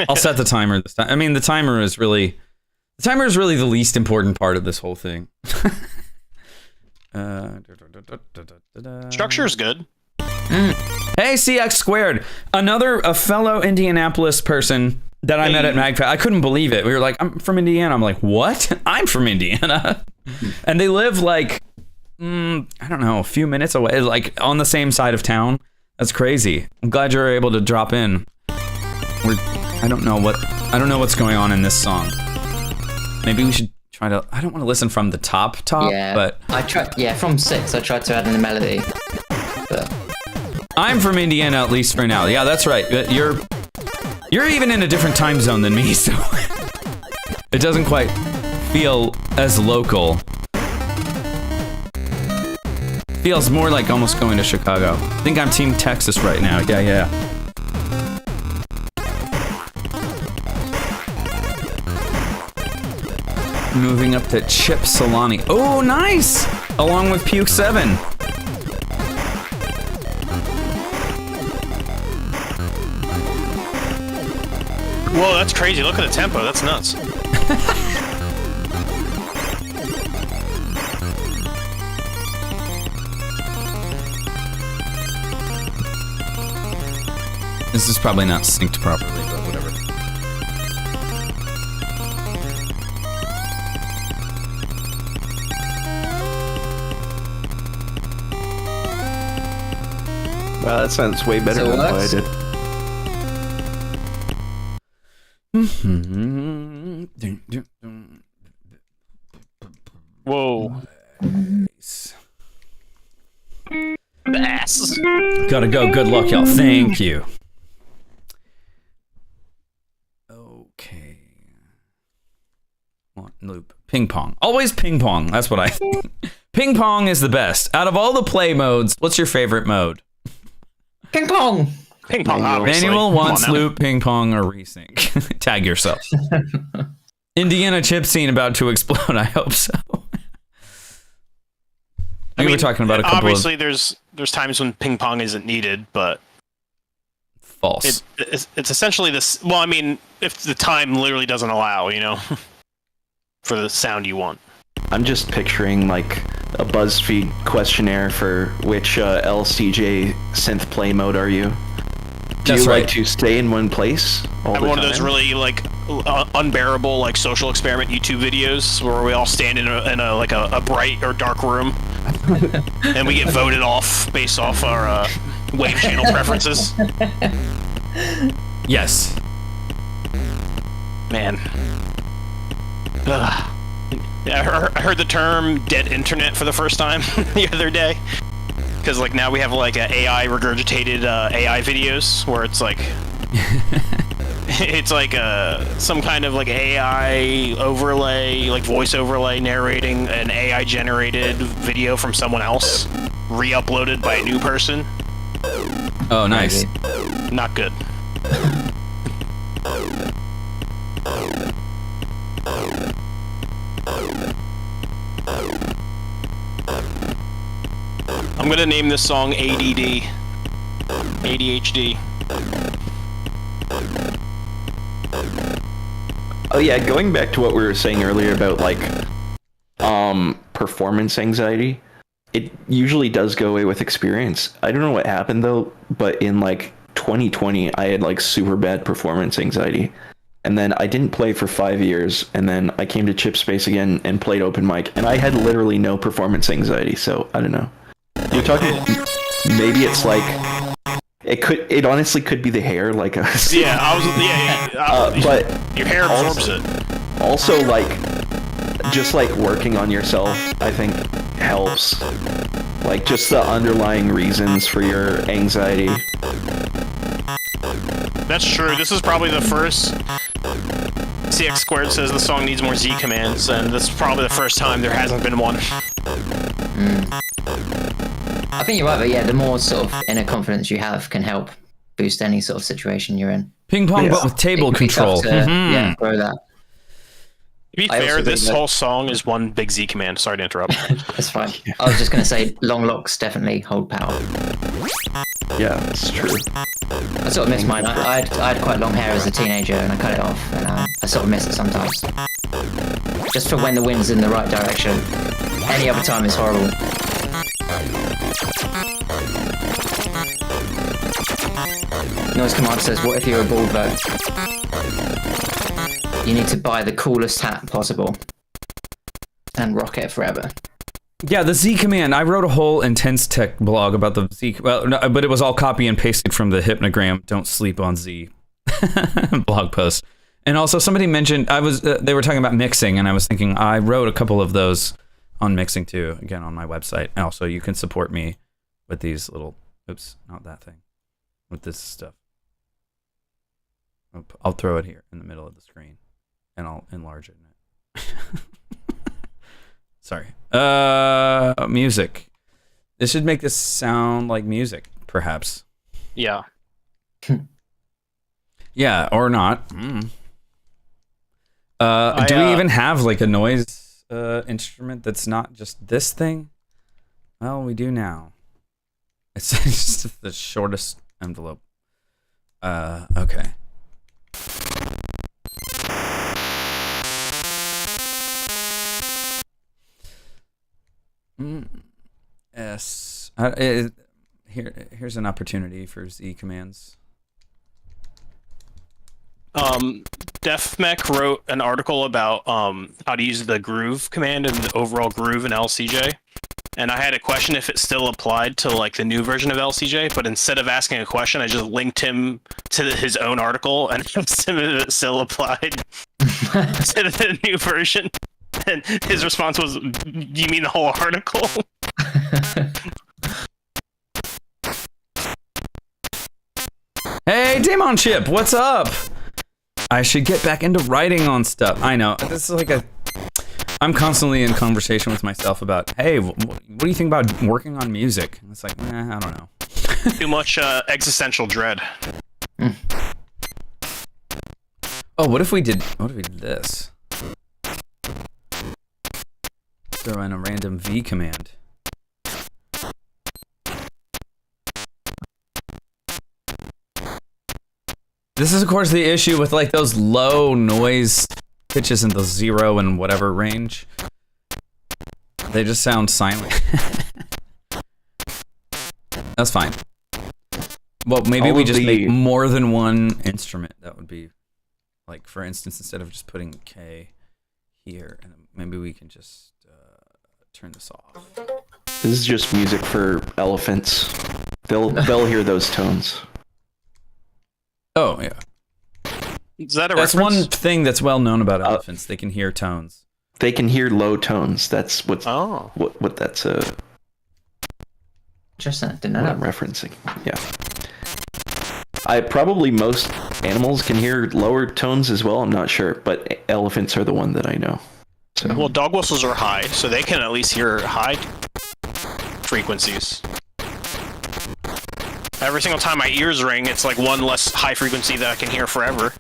Speaker 1: I'll set the timer this time. I mean, the timer is really the least important part of this whole thing.
Speaker 2: Structure's good.
Speaker 1: Hey, CX Squared, a fellow Indianapolis person that I met at MagFest. I couldn't believe it. We were like, I'm from Indiana. I'm like, what? I'm from Indiana. And they live like, I don't know, a few minutes away, like on the same side of town. That's crazy. I'm glad you were able to drop in. I don't know what's going on in this song. Maybe we should try to. I don't want to listen from the top,
Speaker 3: Yeah,
Speaker 1: but
Speaker 3: I tried. Yeah, from 6, I tried to add in a melody. But
Speaker 1: I'm from Indiana, at least for now. Yeah, that's right. You're even in a different time zone than me, so it doesn't quite feel as local. Feels more like almost going to Chicago. I think I'm Team Texas right now. Yeah. Moving up to Chip Solani. Oh, nice! Along with Puke 7.
Speaker 2: Whoa, that's crazy. Look at the tempo. That's nuts.
Speaker 1: This is probably not synced properly, but whatever.
Speaker 4: wow, that sounds way better than what I did.
Speaker 2: Whoa. Bass.
Speaker 1: Gotta go. Good luck, y'all. Thank you. Okay. Loop. Ping pong. Always ping pong. That's what I think. Ping pong is the best. Out of all the play modes, what's your favorite mode?
Speaker 3: ping pong.
Speaker 2: Ping pong, obviously.
Speaker 1: Manual, once, loop, ping pong, or resync. Tag yourself. Indiana chip scene about to explode. I hope so. We were talking about a couple
Speaker 2: obviously there's times when ping pong isn't needed, but
Speaker 1: false.
Speaker 2: It's essentially this. Well, I mean, if the time literally doesn't allow, for the sound you want.
Speaker 4: I'm just picturing like a BuzzFeed questionnaire for which LSDJ synth play mode are you? Do you like to stay in one place all the time?
Speaker 2: One of those really like unbearable like social experiment YouTube videos where we all stand in a bright or dark room and we get voted off based off our wave channel preferences.
Speaker 1: Yes.
Speaker 2: Man. Ugh. I heard the term dead internet for the first time the other day. Because like now we have like AI regurgitated AI videos where it's like it's like some kind of like AI overlay, like voice overlay narrating an AI generated video from someone else, re-uploaded by a new person.
Speaker 1: Oh, nice.
Speaker 2: Not good. I'm gonna name this song ADD. ADHD.
Speaker 4: Oh yeah, going back to what we were saying earlier about like performance anxiety, it usually does go away with experience. I don't know what happened though, but in like 2020 I had like super bad performance anxiety. And then I didn't play for 5 years, and then I came to Chip Space again and played open mic, and I had literally no performance anxiety, so I don't know. You're talking maybe it's like it honestly could be the hair, like a but
Speaker 2: your hair absorbs it.
Speaker 4: Also, like just like working on yourself, I think helps. Like just the underlying reasons for your anxiety.
Speaker 2: That's true. This is probably the first. CX Squared says the song needs more Z commands, and this is probably the first time there hasn't been one.
Speaker 3: I think you're right, but yeah, the more sort of inner confidence you have can help boost any sort of situation you're in.
Speaker 1: Ping pong, but with table
Speaker 3: It can be tough
Speaker 1: control.
Speaker 3: to,
Speaker 1: Mhm.
Speaker 3: Yeah, grow that.
Speaker 2: To be
Speaker 3: I
Speaker 2: fair,
Speaker 3: also
Speaker 2: this
Speaker 3: think that-
Speaker 2: whole song is one big Z command. Sorry to interrupt.
Speaker 3: That's fine. I was just going to say, long locks definitely hold power.
Speaker 4: Yeah, that's true.
Speaker 3: I sort of miss mine. I had quite long hair as a teenager, and I cut it off, and I sort of miss it sometimes. Just for when the wind's in the right direction. Any other time is horrible. Noise Command says, what if you're a bald vote? You need to buy the coolest hat possible. And rock it forever.
Speaker 1: Yeah, the Z command. I wrote a whole intense tech blog about the Z. Well, no, but it was all copy and pasted from the Hypnogram "Don't Sleep on Z" blog post. And also, somebody mentioned they were talking about mixing, and I was thinking I wrote a couple of those on mixing too. Again, on my website. And also, you can support me with these little. Oops, not that thing. With this stuff. I'll throw it here in the middle of the screen, and I'll enlarge it. Sorry. Music. This should make this sound like music, perhaps.
Speaker 2: Yeah.
Speaker 1: Yeah, or not. Do we even have like a noise instrument that's not just this thing? Well, we do now. It's just the shortest envelope. Okay. Yes. Here's an opportunity for Z commands.
Speaker 2: DefMech wrote an article about how to use the groove command and the overall groove in LCJ. And I had a question if it still applied to like the new version of LCJ, but instead of asking a question, I just linked him to his own article and asked him if it still applied to the new version. And his response was, "Do you mean the whole article?"
Speaker 1: Hey, Damon Chip, what's up? I should get back into writing on stuff. I know. This is like I'm constantly in conversation with myself about, hey, what do you think about working on music? And it's like, I don't know.
Speaker 2: Too much existential dread.
Speaker 1: Oh, what if we did this? Throw in a random V command. This is, of course, the issue with like those low noise pitches in the 0 and whatever range. They just sound silent. That's fine. Well, maybe we just make more than one instrument. That would be, like, for instance, instead of just putting K here, and maybe we can just turn this off.
Speaker 4: This is just music for elephants. They'll hear those tones.
Speaker 1: Oh, yeah.
Speaker 2: Is that a
Speaker 1: That's
Speaker 2: reference?
Speaker 1: one thing that's well known about elephants. They can hear tones.
Speaker 4: They can hear low tones. That's what that's
Speaker 3: Interesting. Didn't know
Speaker 4: what
Speaker 3: that.
Speaker 4: I'm referencing. Yeah. Probably most animals can hear lower tones as well. I'm not sure, but elephants are the one that I know. So.
Speaker 2: Well, dog whistles are high, so they can at least hear high frequencies. Every single time my ears ring, it's like one less high frequency that I can hear forever.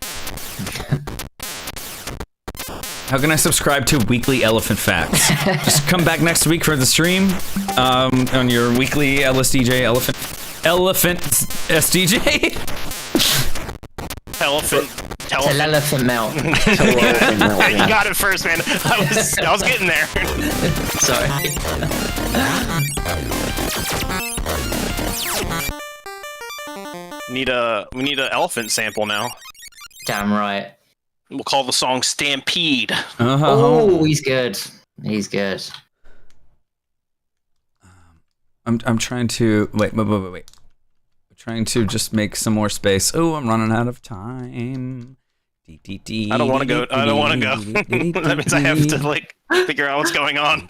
Speaker 1: How can I subscribe to Weekly Elephant Facts? Just come back next week for the stream on your weekly LSDJ Elephant SDJ.
Speaker 2: Elephant.
Speaker 3: Telemelt melt.
Speaker 2: You got it first, man. I was getting there.
Speaker 3: Sorry.
Speaker 2: We need a elephant sample now.
Speaker 3: Damn right.
Speaker 2: We'll call the song Stampede.
Speaker 3: Oh, he's good. He's good.
Speaker 1: I'm trying to wait. I'm trying to just make some more space. Oh, I'm running out of time.
Speaker 2: I don't want to go. That means I have to like figure out what's going on.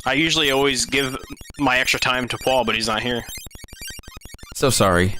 Speaker 2: I usually always give my extra time to Paul, but he's not here.
Speaker 1: So sorry.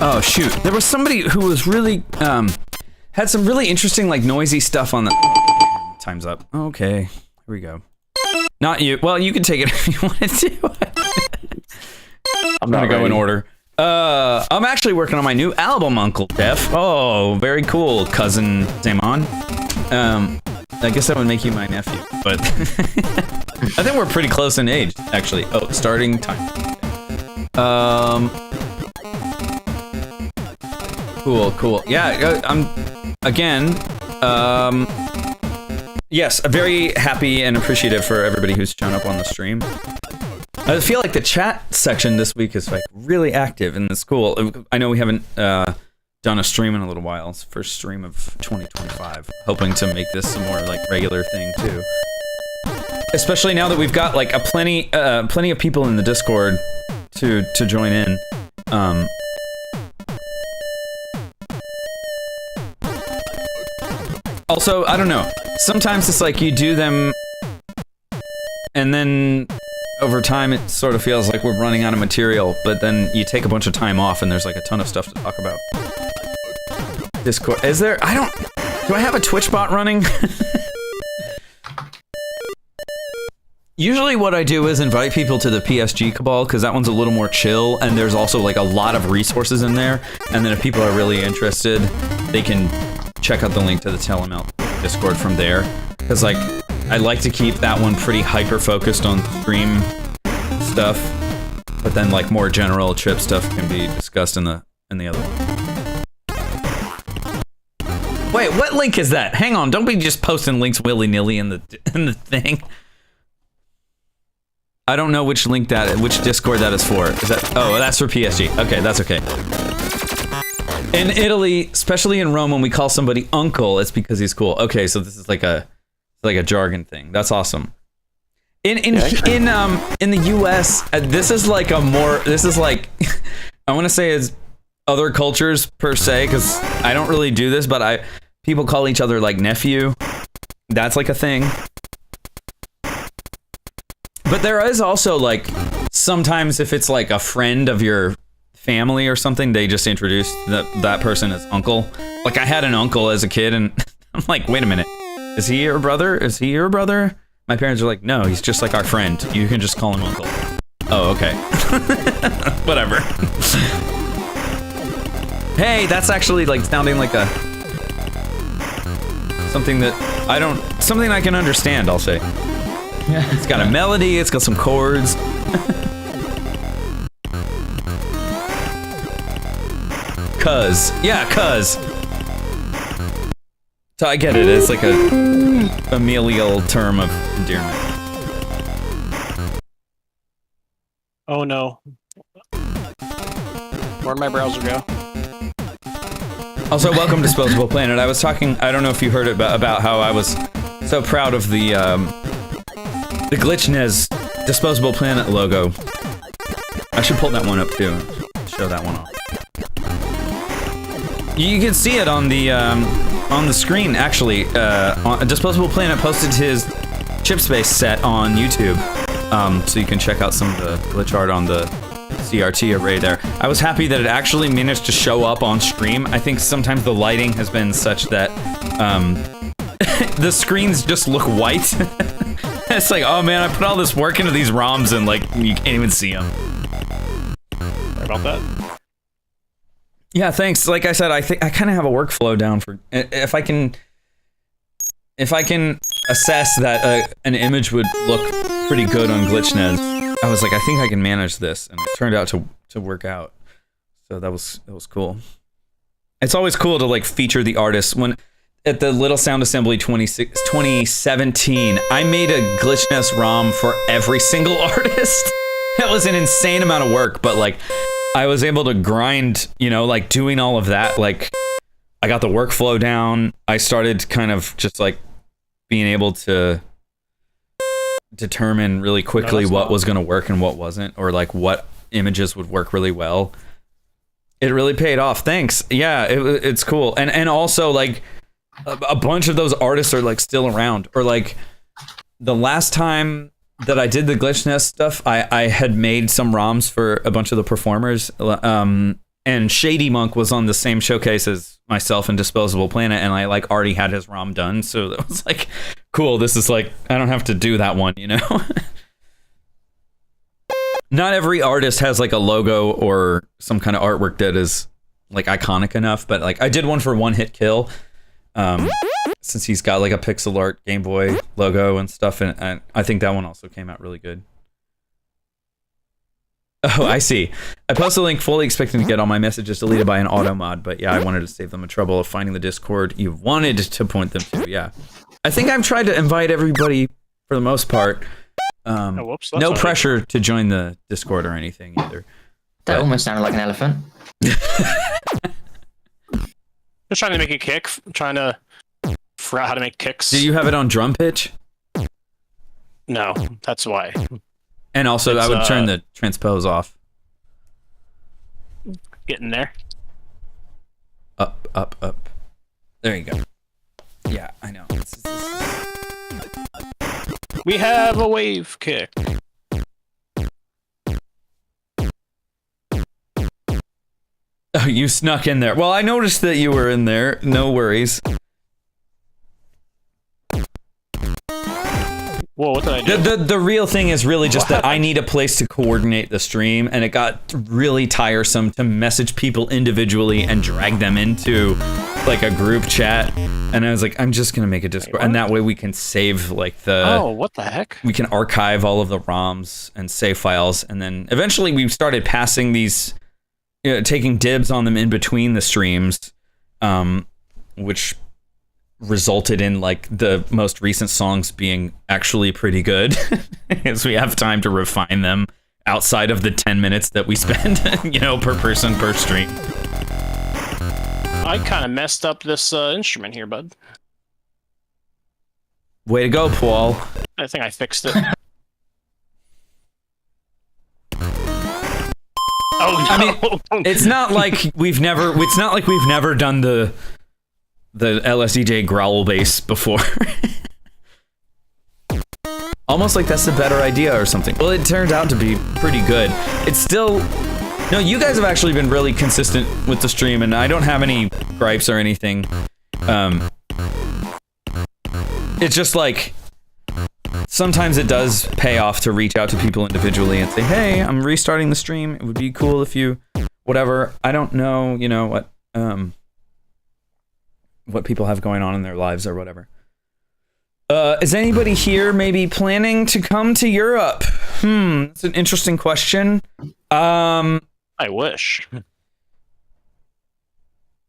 Speaker 1: Oh shoot, there was somebody who was really had some really interesting like noisy stuff on the time's up. Okay, here we go. Not you. Well, you can take it if you want to. I'm gonna go in order. I'm actually working on my new album, Uncle Def. Oh, very cool, cousin Damon. I guess that would make you my nephew, but I think we're pretty close in age, actually. Oh, starting time. Cool. Yeah, I'm again. Yes, very happy and appreciative for everybody who's shown up on the stream. I feel like the chat section this week is like really active and it's cool. I know we haven't done a stream in a little while. It's the first stream of 2025. Hoping to make this some more like regular thing too. Especially now that we've got like plenty of people in the Discord to join in. Also, I don't know. Sometimes it's like you do them, and then over time it sort of feels like we're running out of material, but then you take a bunch of time off and there's like a ton of stuff to talk about. Discord. Is there? Do I have a Twitch bot running? Usually what I do is invite people to the PSG Cabal, because that one's a little more chill, and there's also like a lot of resources in there, and then if people are really interested, they can check out the link to the Telemelt Discord from there, because like I like to keep that one pretty hyper focused on stream stuff, but then like more general trip stuff can be discussed in the other one. Wait, what link is that? Hang on, don't be just posting links willy-nilly in the thing. I don't know which Discord that is for. Is that? Oh, that's for PSG. Okay, that's okay. In Italy, especially in Rome, when we call somebody uncle, it's because he's cool. Okay, so this is like a jargon thing. That's awesome. In the US, this is like I want to say it's other cultures per se, because I don't really do this, but people call each other like nephew. That's like a thing. But there is also like sometimes if it's like a friend of your family or something, they just introduce that person as uncle. Like I had an uncle as a kid, and I'm like, wait a minute, is he your brother? Is he your brother? My parents are like, no, he's just like our friend. You can just call him uncle. Oh, okay. Whatever. Hey, that's actually like sounding like something I can understand, I'll say. It's got a melody, it's got some chords. Cuz. So I get it, it's like a familial term of endearment.
Speaker 2: Oh no. Where'd my browser go?
Speaker 1: Also, welcome to Disposable Planet. I was talking, I don't know if you heard about how I was so proud of the GlitchNez Disposable Planet logo. I should pull that one up too. Show that one off. You can see it on the screen actually. Disposable Planet posted his chip space set on YouTube, so you can check out some of the glitch art on the CRT array there. I was happy that it actually managed to show up on stream. I think sometimes the lighting has been such that the screens just look white. It's like, oh man, I put all this work into these ROMs and like you can't even see them.
Speaker 2: Sorry about that.
Speaker 1: Yeah, thanks. Like I said, I think I kind of have a workflow down for if I can assess that an image would look pretty good on GlitchNez. I was like, I think I can manage this, and it turned out to work out. So that was cool. It's always cool to like feature the artists when at the Little Sound Assembly 2017, I made a Glitchness ROM for every single artist. That was an insane amount of work, but like I was able to grind, like doing all of that. Like I got the workflow down. I started kind of just like being able to determine really quickly what was going to work and what wasn't, or like what images would work really well. It really paid off. Thanks. Yeah, it's cool. And also like a bunch of those artists are like still around, or like the last time that I did the Glitchness stuff, I had made some ROMs for a bunch of the performers, and Shady Monk was on the same showcase as myself and Disposable Planet, and I like already had his ROM done, so that was like cool. This is like I don't have to do that one, Not every artist has like a logo or some kind of artwork that is like iconic enough, but like I did one for One Hit Kill, since he's got like a pixel art Game Boy logo and stuff, and I think that one also came out really good. Oh, I see. I posted a link fully expecting to get all my messages deleted by an auto mod, but yeah, I wanted to save them the trouble of finding the Discord you wanted to point them to. Yeah, I think I've tried to invite everybody for the most part. No pressure to join the Discord or anything either.
Speaker 3: That almost sounded like an elephant.
Speaker 2: Just trying to make a kick. Trying to figure out how to make kicks.
Speaker 1: Do you have it on drum pitch?
Speaker 2: No, that's why.
Speaker 1: And also, I would turn the transpose off.
Speaker 2: Getting there.
Speaker 1: Up, up, up. There you go. Yeah, I know.
Speaker 2: We have a wave kick.
Speaker 1: Oh, you snuck in there. Well, I noticed that you were in there. No worries.
Speaker 2: Whoa, what did I do?
Speaker 1: The real thing is really just that I need a place to coordinate the stream, and it got really tiresome to message people individually and drag them into like a group chat. And I was like, I'm just gonna make a Discord, and that way we can save like the.
Speaker 2: Oh, what the heck?
Speaker 1: We can archive all of the ROMs and save files, and then eventually we started passing these, taking dibs on them in between the streams, which resulted in like the most recent songs being actually pretty good, as we have time to refine them outside of the 10 minutes that we spend, per person per stream.
Speaker 2: I kind of messed up this instrument here, bud.
Speaker 1: Way to go, Paul.
Speaker 2: I think I fixed it. Oh, no.
Speaker 1: I mean, it's not like we've never done the LSDJ growl bass before. Almost like that's the better idea or something. Well, it turned out to be pretty good. It's still... No, you guys have actually been really consistent with the stream, and I don't have any gripes or anything. It's just like... Sometimes it does pay off to reach out to people individually and say, hey, I'm restarting the stream. It would be cool if you... Whatever. I don't know, what people have going on in their lives or whatever. Is anybody here maybe planning to come to Europe? That's an interesting question.
Speaker 2: I wish.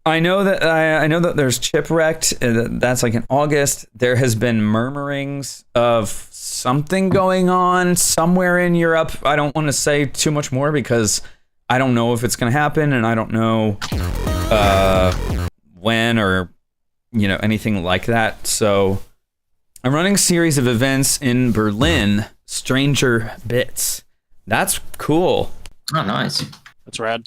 Speaker 1: I know that there's Chipwrecked. That's like in August. There has been murmurings of something going on somewhere in Europe. I don't want to say too much more because I don't know if it's going to happen, and I don't know when or anything like that. So I'm running a series of events in Berlin. Stranger Bits. That's cool.
Speaker 3: Oh, nice.
Speaker 2: That's rad.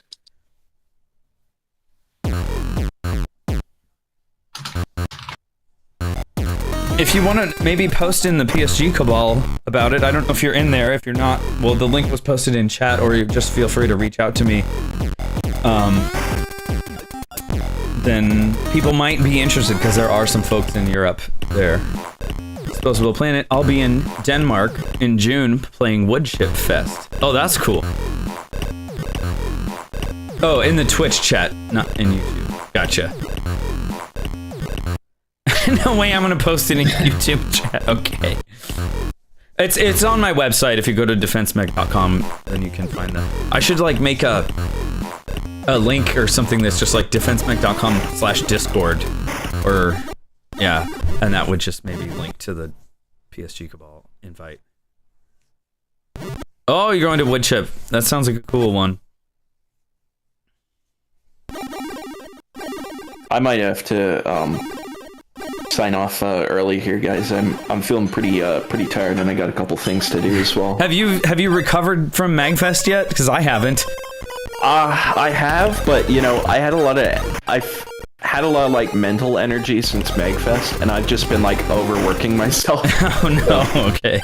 Speaker 1: If you want to maybe post in the PSG Cabal about it, I don't know if you're in there. If you're not, well, the link was posted in chat, or you just feel free to reach out to me. Then people might be interested because there are some folks in Europe there. Disposable Planet. I'll be in Denmark in June playing Woodchip Fest. Oh, that's cool. Oh, in the Twitch chat, not in YouTube. Gotcha. No way I'm gonna post it in YouTube chat. Okay. It's on my website. If you go to defensemech.com, then you can find that. I should like make a link or something that's just like defensemech.com/discord or Yeah, and that would just maybe link to the PSG Cabal invite. Oh, you're going to Woodchip. That sounds like a cool one.
Speaker 4: I might have to sign off early here, guys. I'm feeling pretty tired, and I got a couple things to do as well.
Speaker 1: Have you recovered from Magfest yet? Because I haven't.
Speaker 4: I have, but I've had a lot of like mental energy since Magfest, and I've just been like overworking myself.
Speaker 1: Oh no. Okay.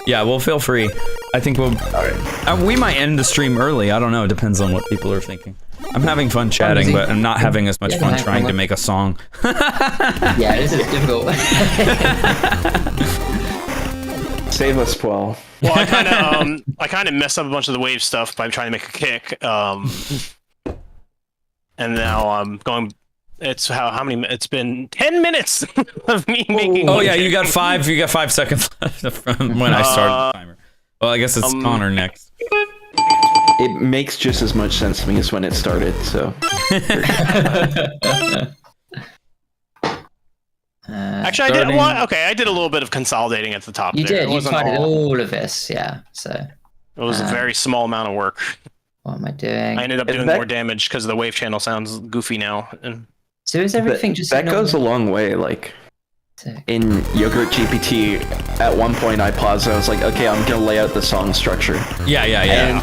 Speaker 1: Yeah. Well, feel free. I think we'll. All right. We might end the stream early. I don't know. It depends on what people are thinking. I'm having fun chatting, but I'm not having as much fun trying to make a song.
Speaker 3: Yeah, this is difficult.
Speaker 4: Save us, Paul.
Speaker 2: Well, I kind of messed up a bunch of the wave stuff by trying to make a kick, and now I'm going. It's how many? It's been 10 minutes of me making.
Speaker 1: Oh yeah, you got 5 seconds left from when I started the timer. Well, I guess it's Connor next.
Speaker 4: It makes just as much sense to me as when it started. So.
Speaker 2: Actually, I did. Well, okay, I did a little bit of consolidating at the top.
Speaker 3: You
Speaker 2: there.
Speaker 3: did. You tried all of this, yeah. So.
Speaker 2: It was a very small amount of work.
Speaker 3: What am I doing?
Speaker 2: I ended up doing more damage because the wave channel sounds goofy now. And
Speaker 3: so is everything just
Speaker 4: that goes a long way? Like in Yogurt GPT, at one point I paused. I was like, okay, I'm gonna lay out the song structure.
Speaker 1: Yeah.
Speaker 4: And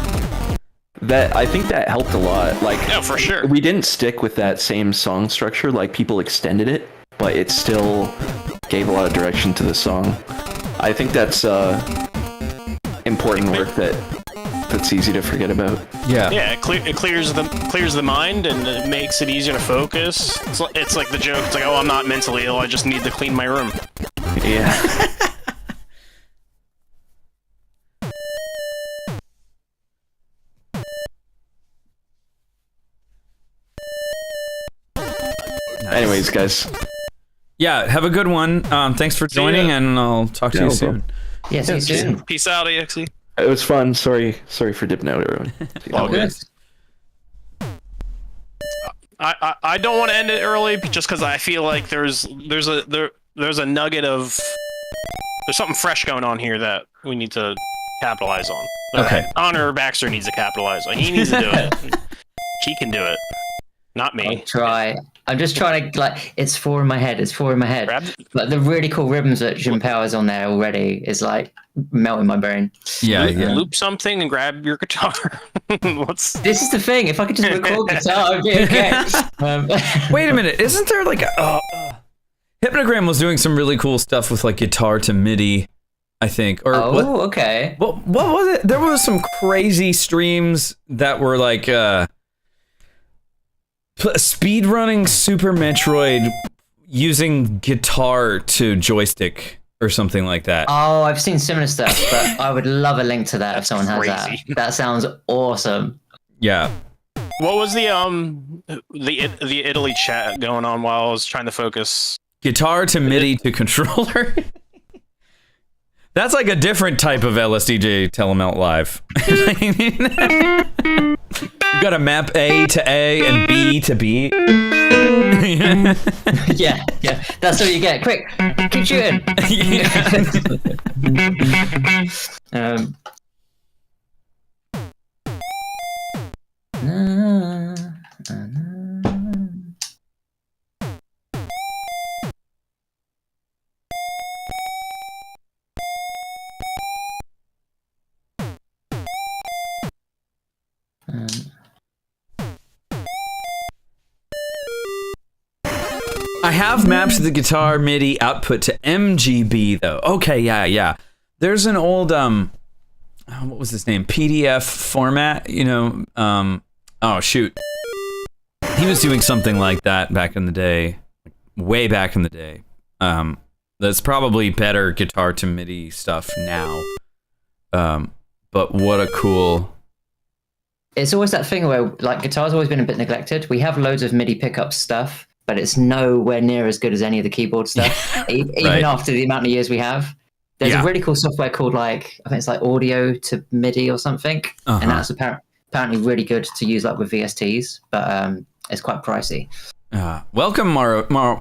Speaker 4: I think that helped a lot. Like,
Speaker 2: yeah, for sure.
Speaker 4: We didn't stick with that same song structure. Like, people extended it, but it still gave a lot of direction to the song. I think that's important work that's easy to forget about.
Speaker 1: Yeah.
Speaker 2: Yeah, it clears the mind and it makes it easier to focus. It's like the joke. It's like, oh, I'm not mentally ill. I just need to clean my room.
Speaker 4: Yeah. Anyways, guys.
Speaker 1: Yeah, have a good one. Thanks for joining, and I'll talk to you soon.
Speaker 3: Yeah, see you soon.
Speaker 2: Peace out, EXE.
Speaker 4: It was fun. Sorry for dipping out, everyone.
Speaker 2: All good. I don't want to end it early just because I feel like there's a nugget of there's something fresh going on here that we need to capitalize on.
Speaker 1: Okay.
Speaker 2: Connor Baxter needs to capitalize on. He needs to do it. He can do it. Not me.
Speaker 3: I'll try. I'm just trying to, like, it's 4 in my head. But the really cool ribbons that Jim Power's on there already is, like, melting my brain.
Speaker 1: Yeah.
Speaker 2: Loop something and grab your guitar.
Speaker 3: This is the thing. If I could just record guitar, I'd be okay.
Speaker 1: Wait a minute. Isn't there, like, Hypnogram was doing some really cool stuff with, like, guitar to MIDI, I think. Or
Speaker 3: okay.
Speaker 1: What was it? There was some crazy streams that were, like, speedrunning Super Metroid using guitar to joystick or something like that.
Speaker 3: Oh, I've seen similar stuff, but I would love a link to that if someone has that. That sounds awesome.
Speaker 1: Yeah.
Speaker 2: What was the Italy chat going on while I was trying to focus?
Speaker 1: Guitar to MIDI to controller. That's like a different type of LSDJ Telemelt live. You got to map A to A and B to B.
Speaker 3: Yeah. That's what you get. Quick, keep shooting.
Speaker 1: I have mapped the guitar MIDI output to MGB though. Okay, yeah. There's an old what was his name? PDF format, oh shoot. He was doing something like that back in the day, way back in the day. That's probably better guitar to MIDI stuff now. But what a cool.
Speaker 3: It's always that thing where, like, guitar's always been a bit neglected. We have loads of MIDI pickup stuff, but it's nowhere near as good as any of the keyboard stuff, even after the amount of years we have. There's a really cool software called, like, I think it's like Audio to MIDI or something, and that's apparently really good to use, like, with VSTs, but it's quite pricey.
Speaker 1: Welcome,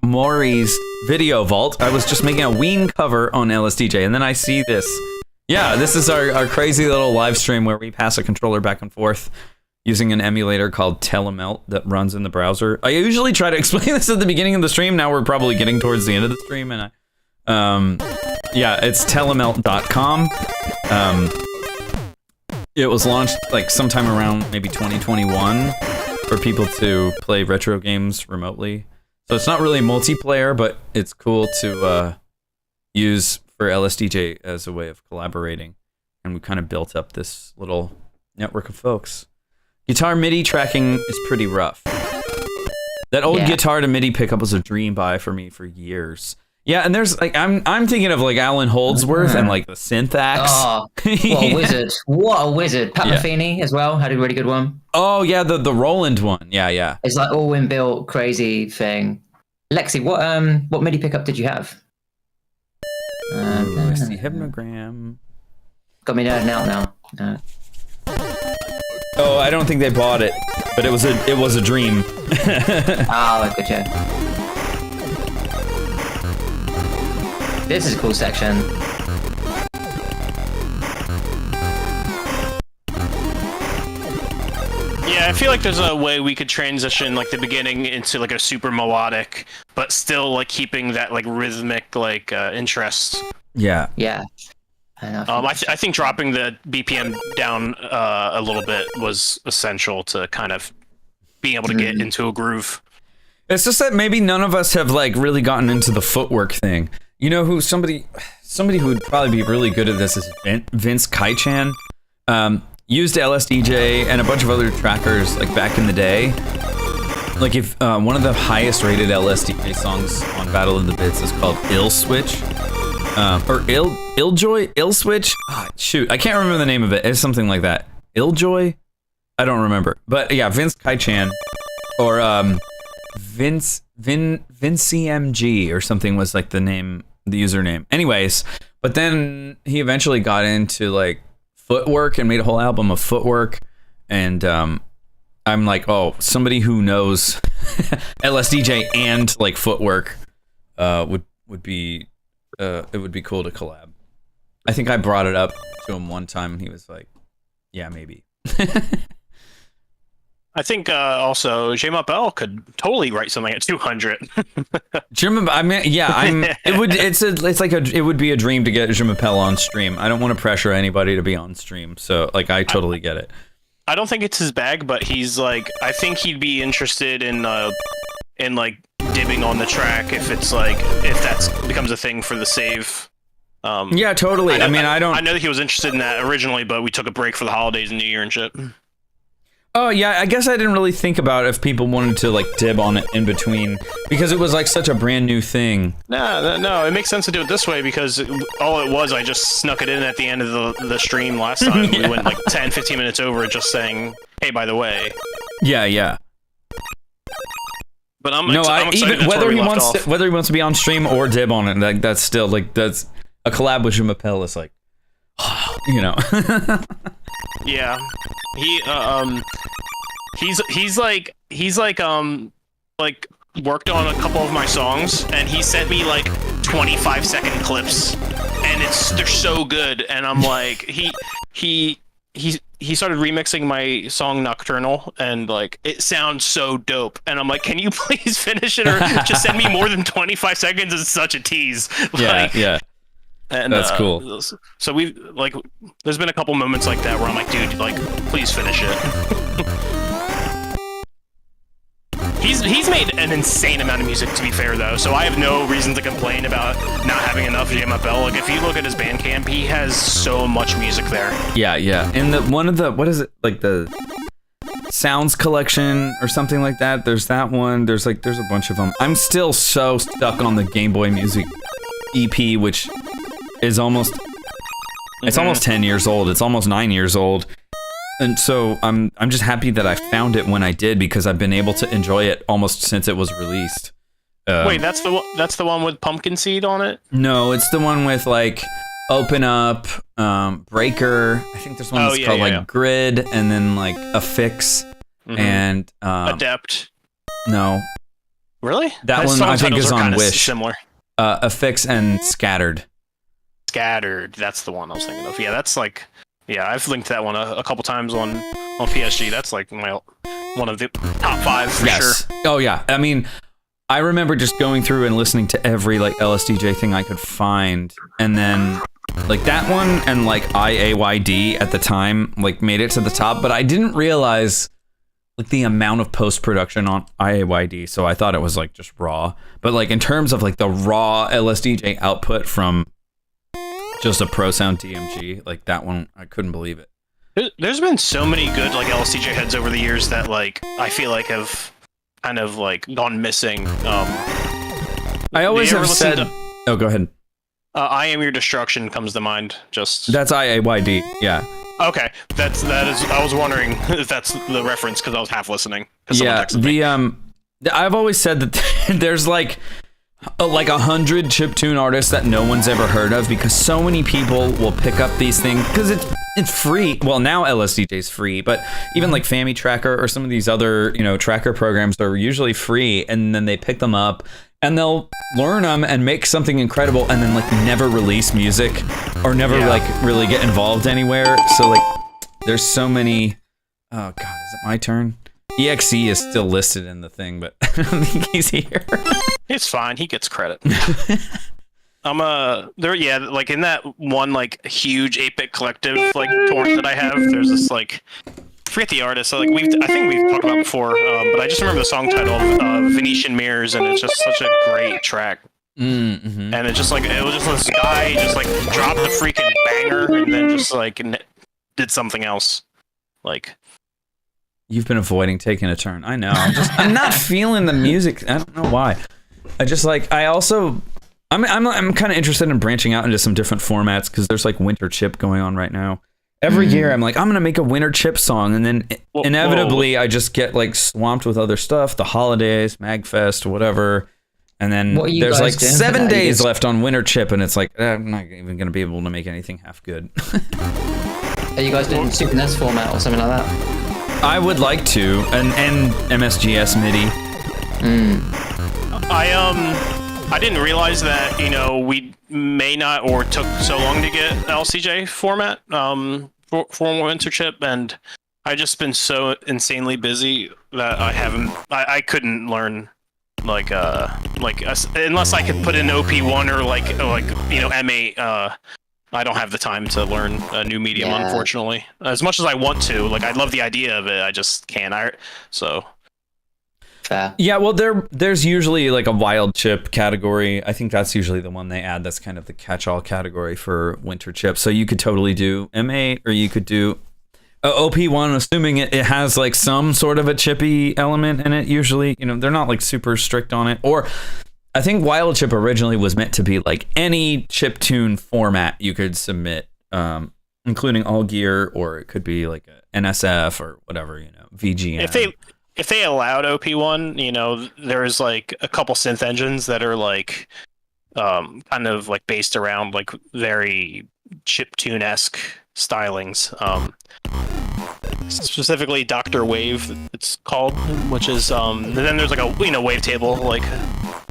Speaker 1: Maury's Video Vault. I was just making a Ween cover on LSDJ, and then I see this. Yeah, this is our crazy little live stream where we pass a controller back and forth using an emulator called Telemelt that runs in the browser. I usually try to explain this at the beginning of the stream. Now we're probably getting towards the end of the stream, and yeah, it's telemelt.com. It was launched like sometime around maybe 2021 for people to play retro games remotely. So it's not really multiplayer, but it's cool to use for LSDJ as a way of collaborating. And we kind of built up this little network of folks. Guitar MIDI tracking is pretty rough. That old guitar to MIDI pickup was a dream buy for me for years. Yeah, and there's like I'm thinking of like Alan Holdsworth and like the Synthax.
Speaker 3: Oh, what a wizard! What a wizard! Pat Metheny as well had a really good one.
Speaker 1: Oh yeah, the Roland one. Yeah.
Speaker 3: It's like all inbuilt crazy thing. Lexi, what MIDI pickup did you have?
Speaker 1: I see Hypnogram.
Speaker 3: Got me nerding out now.
Speaker 1: Oh, I don't think they bought it, but it was a dream.
Speaker 3: Oh, gotcha. This is a cool section.
Speaker 2: Yeah, I feel like there's a way we could transition like the beginning into like a super melodic, but still like keeping that like rhythmic like interest.
Speaker 1: Yeah.
Speaker 2: I think dropping the BPM down a little bit was essential to kind of being able to get into a groove.
Speaker 1: It's just that maybe none of us have like really gotten into the footwork thing. You know who somebody who would probably be really good at this is Vince Kaichan. Used LSDJ and a bunch of other trackers like back in the day. Like if one of the highest rated LSDJ songs on Battle of the Bits is called Ill Switch. Or Illjoy? Ill Switch? Shoot, I can't remember the name of it. It's something like that. Illjoy? I don't remember. But yeah, Vince Kaichan or VinceMG or something was like the username. Anyways, but then he eventually got into like footwork and made a whole album of footwork, and I'm like, oh, somebody who knows LSDJ and like footwork would be it would be cool to collab. I think I brought it up to him one time and he was like, yeah, maybe.
Speaker 2: I think also J Mapel could totally write something at 200.
Speaker 1: I mean, yeah, it would be a dream to get J Mapel on stream. I don't want to pressure anybody to be on stream, so like I totally get it.
Speaker 2: I don't think it's his bag, but he's like, I think he'd be interested in like dibbing on the track if that's becomes a thing for the save.
Speaker 1: Yeah, totally. I
Speaker 2: know that he was interested in that originally, but we took a break for the holidays and New Year and shit.
Speaker 1: Oh yeah, I guess I didn't really think about if people wanted to like dib on it in between because it was like such a brand new thing.
Speaker 2: No, it makes sense to do it this way because all it was, I just snuck it in at the end of the stream last time. Yeah. We went like 10-15 minutes over just saying, hey, by the way.
Speaker 1: Yeah.
Speaker 2: But I'm
Speaker 1: excited.
Speaker 2: Even
Speaker 1: whether he wants to be on stream or dib on it, like that's still like that's a collab with Mapel is like, you know.
Speaker 2: Yeah, he's like worked on a couple of my songs, and he sent me like 25-second clips, and they're so good, and I'm like he started remixing my song Nocturnal, and like it sounds so dope, and I'm like, can you please finish it or just send me more than 25 seconds? It's such a tease.
Speaker 1: Yeah. And that's cool.
Speaker 2: So we've like, there's been a couple moments like that where I'm like, dude, like, please finish it. He's made an insane amount of music, to be fair, though. So I have no reason to complain about not having enough JMFL. Like, if you look at his Bandcamp, he has so much music there.
Speaker 1: Yeah. And what is it, like the Sounds collection or something like that? There's that one. There's a bunch of them. I'm still so stuck on the Game Boy Music EP, which is almost 10 years old. It's almost 9 years old. And so I'm just happy that I found it when I did, because I've been able to enjoy it almost since it was released.
Speaker 2: Wait, that's the one with Pumpkin Seed on it?
Speaker 1: No, it's the one with like Open Up, Breaker. I think there's one that's called Grid, and then like Affix and
Speaker 2: Adept.
Speaker 1: No.
Speaker 2: Really?
Speaker 1: That
Speaker 2: His
Speaker 1: one
Speaker 2: song
Speaker 1: I think
Speaker 2: titles
Speaker 1: is
Speaker 2: are
Speaker 1: on
Speaker 2: kinda
Speaker 1: Wish.
Speaker 2: Similar.
Speaker 1: Affix and Scattered.
Speaker 2: Scattered. That's the one I was thinking of. Yeah, that's like. Yeah, I've linked that one a couple times on PSG. That's like one of the top 5 for sure.
Speaker 1: Oh yeah. I mean, I remember just going through and listening to every like LSDJ thing I could find, and then like that one and like IAYD at the time like made it to the top, but I didn't realize like the amount of post-production on IAYD, so I thought it was like just raw. But like in terms of like the raw LSDJ output from just a Pro Sound DMG, like that one, I couldn't believe it.
Speaker 2: There's been so many good like LSDJ heads over the years that like I feel like have kind of like gone missing.
Speaker 1: I always have said. Oh, go ahead.
Speaker 2: I Am Your Destruction comes to mind. Just
Speaker 1: that's IAYD. Yeah.
Speaker 2: Okay, that is. I was wondering if that's the reference because I was half listening.
Speaker 1: Yeah. I've always said that there's like 100 chiptune artists that no one's ever heard of because so many people will pick up these things because it's free. Well, now LSDJ is free, but even like Fami Tracker or some of these other tracker programs are usually free, and then they pick them up and they'll learn them and make something incredible, and then like never release music or never like really get involved anywhere. So like there's so many. Oh god, is it my turn? EXE is still listed in the thing, but I don't think he's here.
Speaker 2: It's fine. He gets credit. Like in that one like huge 8-bit collective like torrent that I have, there's this like I forget the artist. So, like I think we've talked about before, but I just remember the song title of Venetian Mirrors, and it's just such a great track.
Speaker 1: Mm-hmm.
Speaker 2: And it was just this guy just like dropped the freaking banger and then just like did something else. Like
Speaker 1: you've been avoiding taking a turn. I know. I'm not feeling the music. I don't know why. I'm kind of interested in branching out into some different formats because there's like winter chip going on right now. Every year I'm like, I'm gonna make a winter chip song, and then inevitably I just get like swamped with other stuff, the holidays, Magfest, whatever. And then there's like 7 days left on winter chip, and it's like I'm not even gonna be able to make anything half good.
Speaker 3: Are you guys doing Super NES format or something like that?
Speaker 1: I would like to, and MSGS MIDI.
Speaker 2: I didn't realize that we may not or took so long to get LCJ format for winter chip, and I just been so insanely busy that I couldn't learn unless I could put in OP1 or like M8. I don't have the time to learn a new medium, unfortunately. As much as I want to, like I love the idea of it, I just can't.
Speaker 3: Fair.
Speaker 1: Yeah, well, there's usually like a wild chip category. I think that's usually the one they add. That's kind of the catch-all category for winter chip. So you could totally do M8, or you could do OP1, assuming it has like some sort of a chippy element in it. Usually, they're not like super strict on it. Or I think wild chip originally was meant to be like any chiptune format you could submit, including all gear, or it could be like a NSF or whatever, VGM.
Speaker 2: If they allowed OP1, there's like a couple synth engines that are like kind of like based around like very chiptune-esque stylings. Specifically Dr. Wave, it's called, which is and then there's like a wavetable like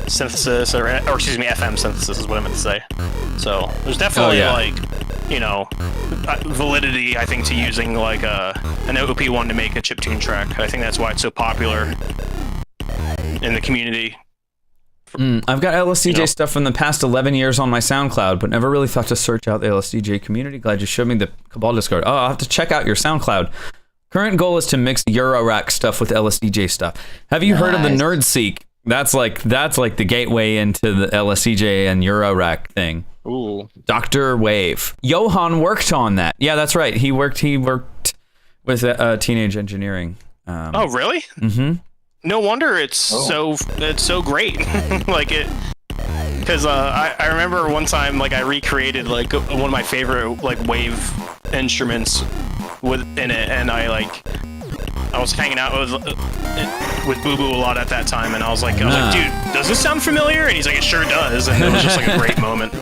Speaker 2: synthesis or excuse me, FM synthesis is what I meant to say. So there's definitely validity, I think, to using like an OP1 to make a chiptune track. I think that's why it's so popular in the community.
Speaker 1: I've got LSDJ stuff from the past 11 years on my SoundCloud, but never really thought to search out the LSDJ community. Glad you showed me the Cabal Discord. Oh, I'll have to check out your SoundCloud. Current goal is to mix Eurorack stuff with LSDJ stuff. Have you heard of the NerdSeek? That's like the gateway into the LSDJ and Eurorack thing.
Speaker 2: Ooh.
Speaker 1: Dr. Wave. Johan worked on that. Yeah, that's right. He worked with Teenage Engineering.
Speaker 2: Oh, really?
Speaker 1: Mm-hmm.
Speaker 2: No wonder it's so great. Like it, because I remember one time like I recreated like one of my favorite like wave instruments within it, and I was hanging out with Boo Boo a lot at that time, and I was like, dude, does this sound familiar? And he's like, it sure does, and it was just like a great moment.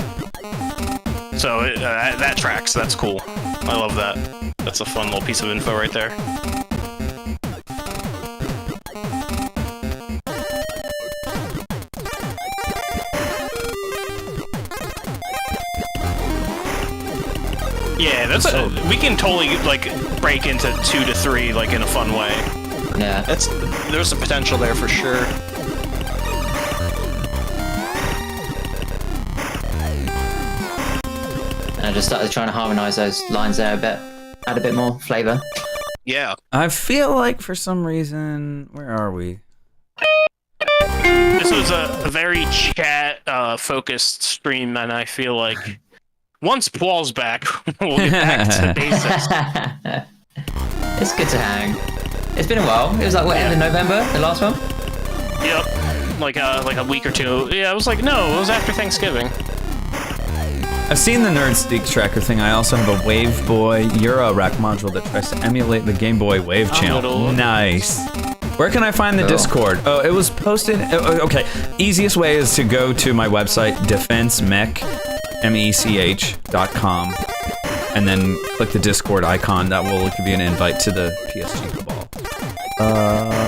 Speaker 2: So that tracks. That's cool. I love that. That's a fun little piece of info right there. Yeah, we can totally like break into 2 to 3 like in a fun way.
Speaker 3: Yeah.
Speaker 2: There's some potential there for sure.
Speaker 3: And I just started trying to harmonize those lines there a bit, add a bit more flavor.
Speaker 2: Yeah.
Speaker 1: I feel like for some reason, where are we?
Speaker 2: This was a very chat focused stream, and I feel like once Paul's back, we'll get back to basics.
Speaker 3: It's good to hang. It's been a while. It was like what, end of November, the last one?
Speaker 2: Yep. Like a week or two. Yeah, it was like, no, it was after Thanksgiving.
Speaker 1: I've seen the Nerd Sneak Tracker thing. I also have a Wave Boy Euro rack module that tries to emulate the Game Boy Wave channel. Nice. Where can I find the Discord? Oh, it was posted. Okay, easiest way is to go to my website, defensemech.com, and then click the Discord icon. That will give you an invite to the PSG Cabal.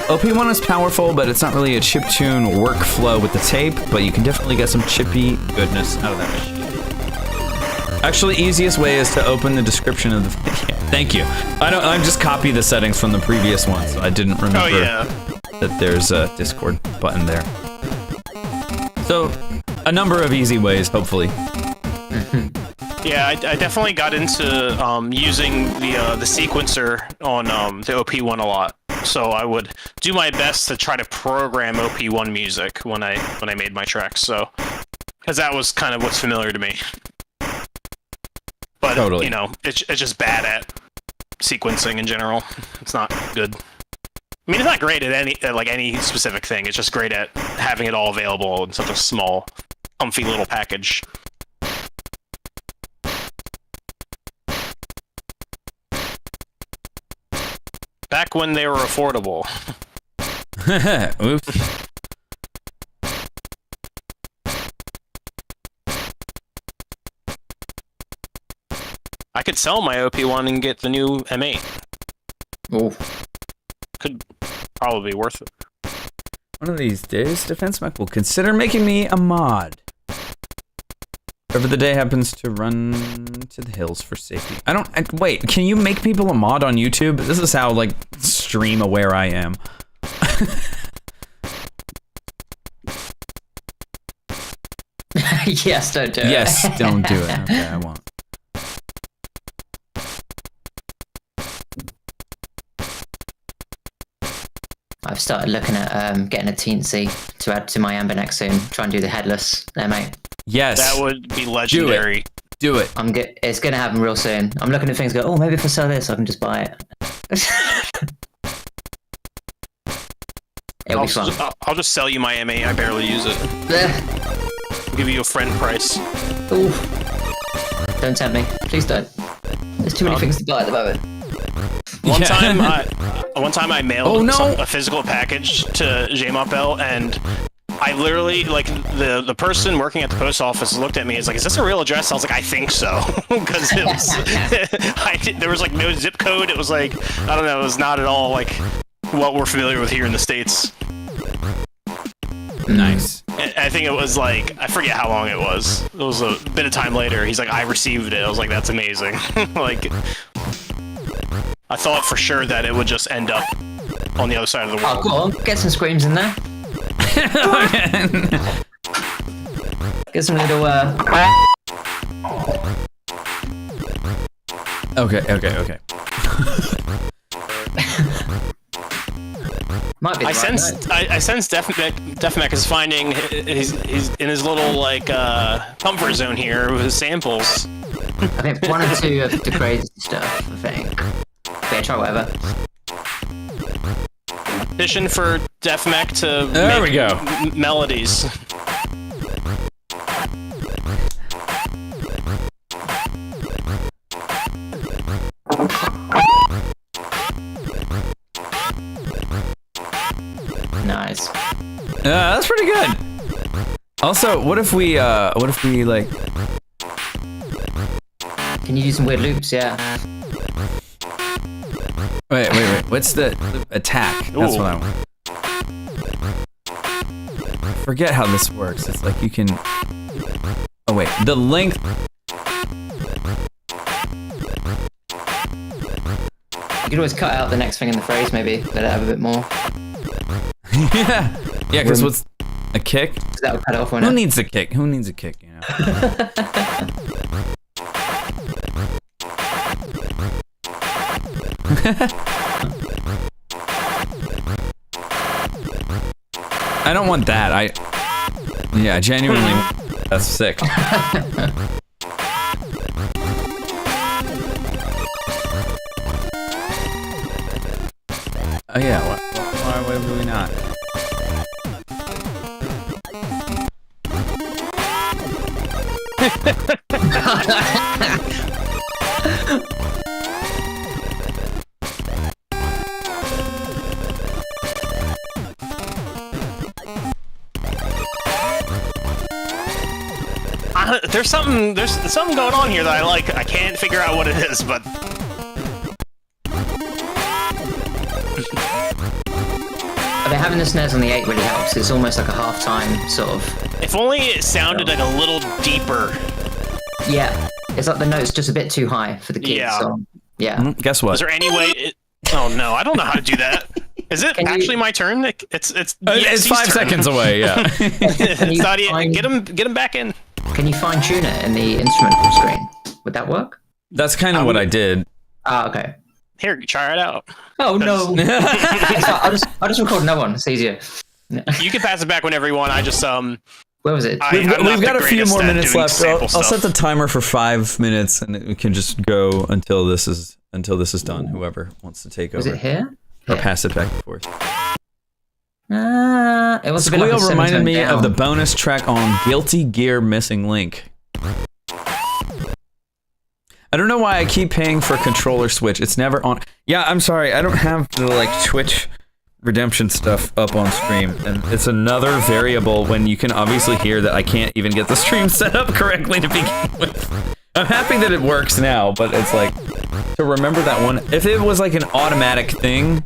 Speaker 1: OP1 is powerful, but it's not really a chiptune workflow with the tape, but you can definitely get some chippy goodness out of that machine. Actually, easiest way is to open the description of the video. Thank you. I just copy the settings from the previous one, so I didn't remember that there's a Discord button there. So, a number of easy ways, hopefully.
Speaker 2: Yeah, I definitely got into using the sequencer on the OP1 a lot. So I would do my best to try to program OP1 music when I made my tracks. So, because that was kind of what's familiar to me. But
Speaker 1: totally.
Speaker 2: You know, it's just bad at sequencing in general. It's not good. I mean, it's not great at any specific thing. It's just great at having it all available in such a small, comfy little package. Back when they were affordable.
Speaker 1: Oops.
Speaker 2: I could sell my OP1 and get the new M8.
Speaker 3: Oh.
Speaker 2: Could probably be worth it.
Speaker 1: One of these days, Defense Mech will consider making me a mod. Wherever the day happens to run to the hills for safety. Wait, can you make people a mod on YouTube? This is how, like, stream aware I am.
Speaker 3: Yes, don't do it.
Speaker 1: Yes, don't do it. Okay, I won't.
Speaker 3: I've started looking at getting a Teensy to add to my Amber next soon. Try and do the headless there, mate.
Speaker 1: Yes.
Speaker 2: That would be legendary.
Speaker 1: Do it.
Speaker 3: It's going to happen real soon. I'm looking at things and go, oh, maybe if I sell this, I can just buy it. It'll be fun.
Speaker 2: I'll just sell you my M8. I barely use it. I'll give you a friend price.
Speaker 3: Ooh. Don't tempt me. Please don't. There's too many things to buy at the moment.
Speaker 2: One time I mailed a physical package to J-Mopel, and I literally, like, the person working at the post office looked at me and was like, is this a real address? I was like, I think so. Because it was, there was, like, no zip code. It was, like, I don't know, it was not at all, like, what we're familiar with here in the States.
Speaker 1: Nice.
Speaker 2: I think it was, like, I forget how long it was. It was a bit of time later. He's like, I received it. I was like, that's amazing. Like, I thought for sure that it would just end up on the other side of the world.
Speaker 3: Oh, go on. Get some screams in there. Get some little,
Speaker 1: Okay.
Speaker 3: Might be.
Speaker 2: I sense Defmech is finding he's in his little, like, comfort zone here with his samples.
Speaker 3: I think 1 or 2 of the crazy stuff, I think. Yeah, try whatever.
Speaker 2: Petition for Defmech to
Speaker 1: there
Speaker 2: make
Speaker 1: we go.
Speaker 2: Melodies.
Speaker 3: Nice.
Speaker 1: That's pretty good. Also, what if we like...
Speaker 3: Can you do some weird loops? Yeah.
Speaker 1: Wait. What's the attack? That's what I want. I forget how this works. It's like you can... Oh, wait. The length...
Speaker 3: You could always cut out the next thing in the phrase, maybe. Let it have a bit more.
Speaker 1: Yeah, because what's a kick?
Speaker 3: That would cut it off.
Speaker 1: Who needs a kick? Who needs a kick? You know. I don't want that. Yeah, genuinely, that's sick. Oh yeah, why would we not?
Speaker 2: There's something going on here that I like. I can't figure out what it is, but
Speaker 3: I mean, having the snares on the 8 really helps. It's almost like a half-time sort of.
Speaker 2: if only it sounded like a little deeper.
Speaker 3: Yeah, it's like the note's just a bit too high for the kids.
Speaker 2: Yeah.
Speaker 3: So, yeah.
Speaker 1: Guess what?
Speaker 2: Is there any way? Oh no, I don't know how to do that. Is it actually my turn? It's
Speaker 1: It's
Speaker 2: EXE's
Speaker 1: 5
Speaker 2: turn.
Speaker 1: seconds away. Yeah.
Speaker 2: It's not yet. Get him back in.
Speaker 3: Can you fine tune it in the instrumental screen? Would that work?
Speaker 1: That's kind of what I did.
Speaker 3: Ah, okay.
Speaker 2: Here, try it out.
Speaker 3: Oh no! I'll just record no one. It's easier.
Speaker 2: You can pass it back whenever you want. I just
Speaker 3: Where was it?
Speaker 1: We've got a few more minutes left. I'll
Speaker 2: I'll
Speaker 1: set the timer for 5 minutes, and we can just go until this is done. Whoever wants to take over.
Speaker 3: Was it here?
Speaker 1: Or pass it back and forth.
Speaker 3: It was a bit like
Speaker 1: Squeal
Speaker 3: a
Speaker 1: reminded me
Speaker 3: semitone
Speaker 1: of the
Speaker 3: down.
Speaker 1: bonus track on Guilty Gear Missing Link. I don't know why I keep paying for controller switch. It's never on. Yeah, I'm sorry. I don't have the Twitch redemption stuff up on stream, and it's another variable when you can obviously hear that I can't even get the stream set up correctly to begin with. I'm happy that it works now, but it's like to remember that one. If it was like an automatic thing,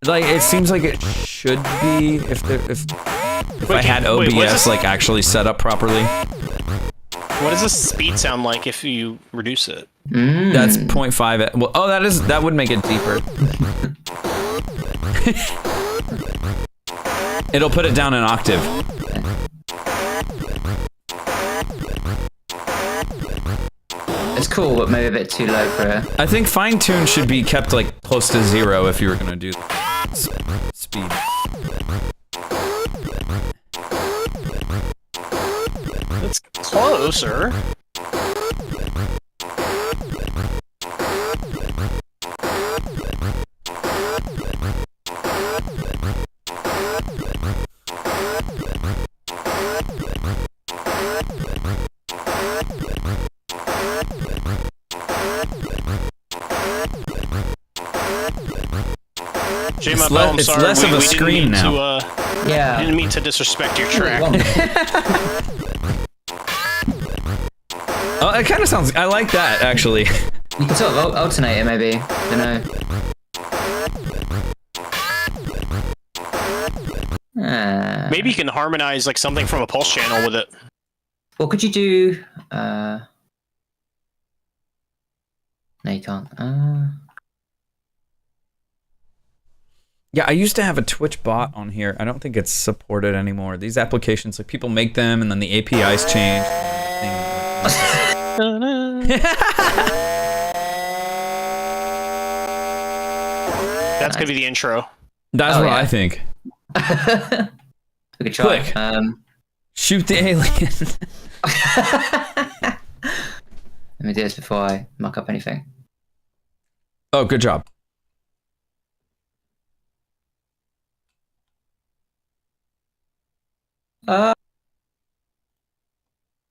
Speaker 1: like it seems like it should be if I had OBS actually set up properly.
Speaker 2: What does the speed sound like if you reduce it?
Speaker 1: That's 0.5. Well, oh, that would make it deeper. It'll put it down an octave.
Speaker 3: It's cool, but maybe a bit too low for it.
Speaker 1: I think fine tune should be kept close to 0 if you were gonna do speed.
Speaker 2: It's closer.
Speaker 1: It's less of a scream now.
Speaker 3: Yeah.
Speaker 2: I didn't mean to disrespect your track.
Speaker 1: Oh, it kind of sounds. I like that actually.
Speaker 3: You can sort of alternate it, maybe. I don't know.
Speaker 2: Maybe you can harmonize something from a pulse channel with it.
Speaker 3: Well, could you do? No, you can't.
Speaker 1: Yeah, I used to have a Twitch bot on here. I don't think it's supported anymore. These applications, people make them, and then the APIs change.
Speaker 2: That's gonna be the intro.
Speaker 1: That's what I think.
Speaker 3: We could try.
Speaker 1: Click. Shoot the alien.
Speaker 3: Let me do this before I muck up anything.
Speaker 1: Oh, good job.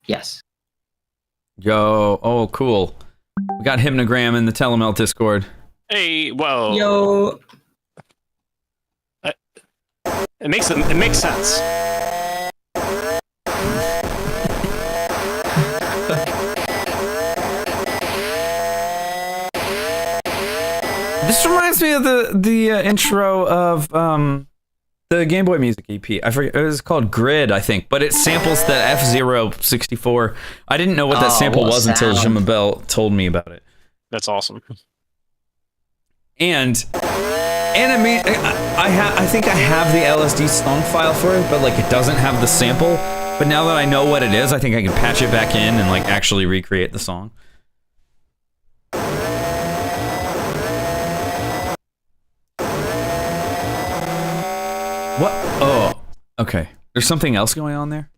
Speaker 3: Yes.
Speaker 1: Yo, oh, cool. We got Hypnogram in the Telemelt Discord.
Speaker 2: Hey, whoa.
Speaker 3: Yo.
Speaker 2: It makes sense.
Speaker 1: This reminds me of the intro of the Game Boy Music EP. I forget, it was called Grid, I think, but it samples the F-Zero 64. I didn't know what that sample was until Jimabel told me about it.
Speaker 2: That's awesome.
Speaker 1: And I mean, I think I have the LSD song file for it, but like it doesn't have the sample. But now that I know what it is, I think I can patch it back in and like actually recreate the song. What? Oh, okay. There's something else going on there?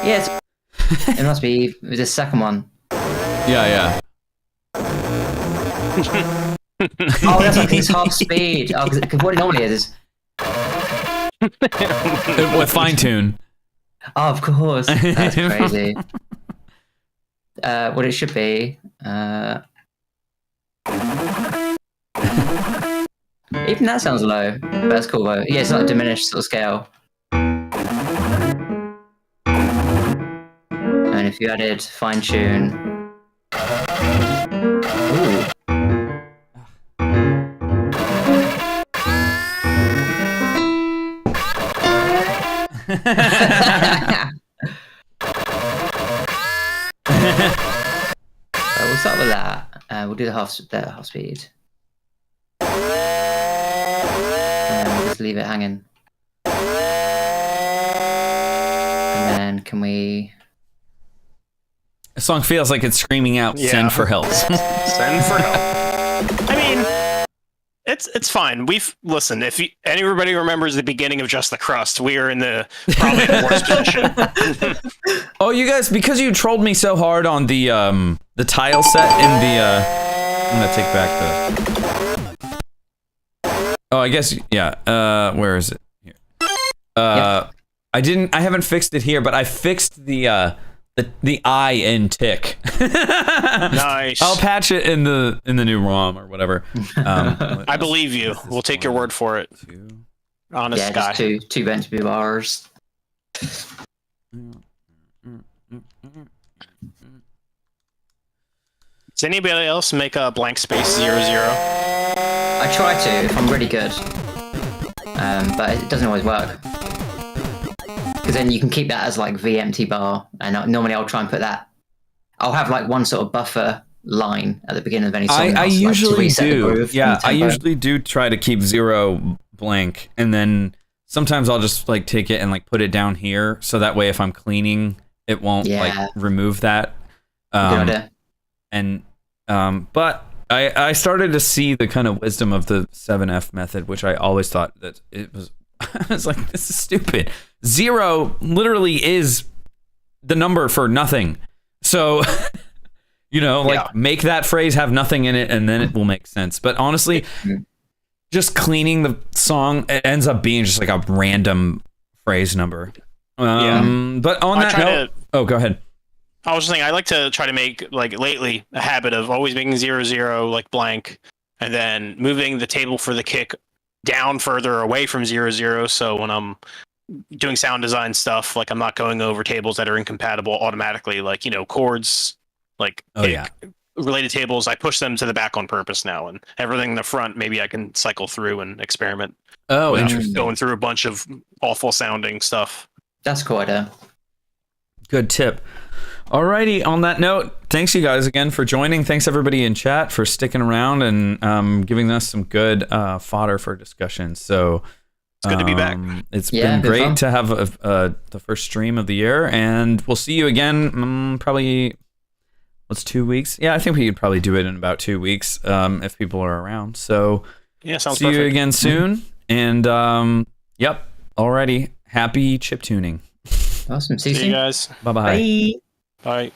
Speaker 3: Yes. It must be the second one.
Speaker 1: Yeah.
Speaker 3: Oh, that's like his half speed. Oh, because what it normally is.
Speaker 1: With fine tune.
Speaker 3: Oh, of course. That's crazy. What it should be. Even that sounds low. But that's cool though. Yeah, it's not a diminished sort of scale. And if you added fine tune. Ooh. We'll start with that. We'll do the half speed. And we'll just leave it hanging. And then can we?
Speaker 1: The song feels like it's screaming out, "Send for help."
Speaker 2: Send for help. I mean, it's fine. Listen. If anybody remembers the beginning of Just the Crust, we are in probably the worst position.
Speaker 1: Oh, you guys, because you trolled me so hard on the tile set in the. I'm gonna take back the. Oh, I guess yeah. Where is it? Here. I haven't fixed it here, but I fixed the eye in tick.
Speaker 2: Nice.
Speaker 1: I'll patch it in the new ROM or whatever.
Speaker 2: I believe you. We'll take your word for it. Honest guy.
Speaker 3: Just two bench bars.
Speaker 2: Does anybody else make a blank space 00?
Speaker 3: I try to if I'm really good, but it doesn't always work. Because then you can keep that as like VMT bar, and normally I'll try and put that. I'll have like one sort of buffer line at the beginning of any song.
Speaker 1: I usually do.
Speaker 3: Yeah,
Speaker 1: I usually do try to keep 0 blank, and then sometimes I'll just like take it and like put it down here, so that way if I'm cleaning, it won't like remove that.
Speaker 3: Good idea.
Speaker 1: And but I started to see the kind of wisdom of the 7F method, which I always thought that it was. I was like, this is stupid. 0 literally is the number for nothing. So, make that phrase have nothing in it, and then it will make sense. But honestly, just cleaning the song, it ends up being just like a random phrase number. But on that note, go ahead.
Speaker 2: I was just saying, I like to try to make, like, lately, a habit of always making 00, like, blank, and then moving the table for the kick down further away from 00, so when I'm doing sound design stuff, like, I'm not going over tables that are incompatible automatically, like, chords, like, related tables, I push them to the back on purpose now, and everything in the front, maybe I can cycle through and experiment.
Speaker 1: Oh, interesting.
Speaker 2: Going through a bunch of awful sounding stuff.
Speaker 3: That's cool idea.
Speaker 1: Good tip. Alrighty, on that note, thanks you guys again for joining. Thanks everybody in chat for sticking around and giving us some good fodder for discussion. So
Speaker 2: it's good to be back.
Speaker 1: It's been great to have the first stream of the year, and we'll see you again probably, what's 2 weeks? Yeah, I think we could probably do it in about 2 weeks if people are around. So
Speaker 2: sounds
Speaker 1: see
Speaker 2: perfect.
Speaker 1: you again soon. And alrighty, happy chip tuning.
Speaker 3: Awesome.
Speaker 2: See you guys.
Speaker 1: Bye-bye.
Speaker 3: Bye.
Speaker 2: Bye.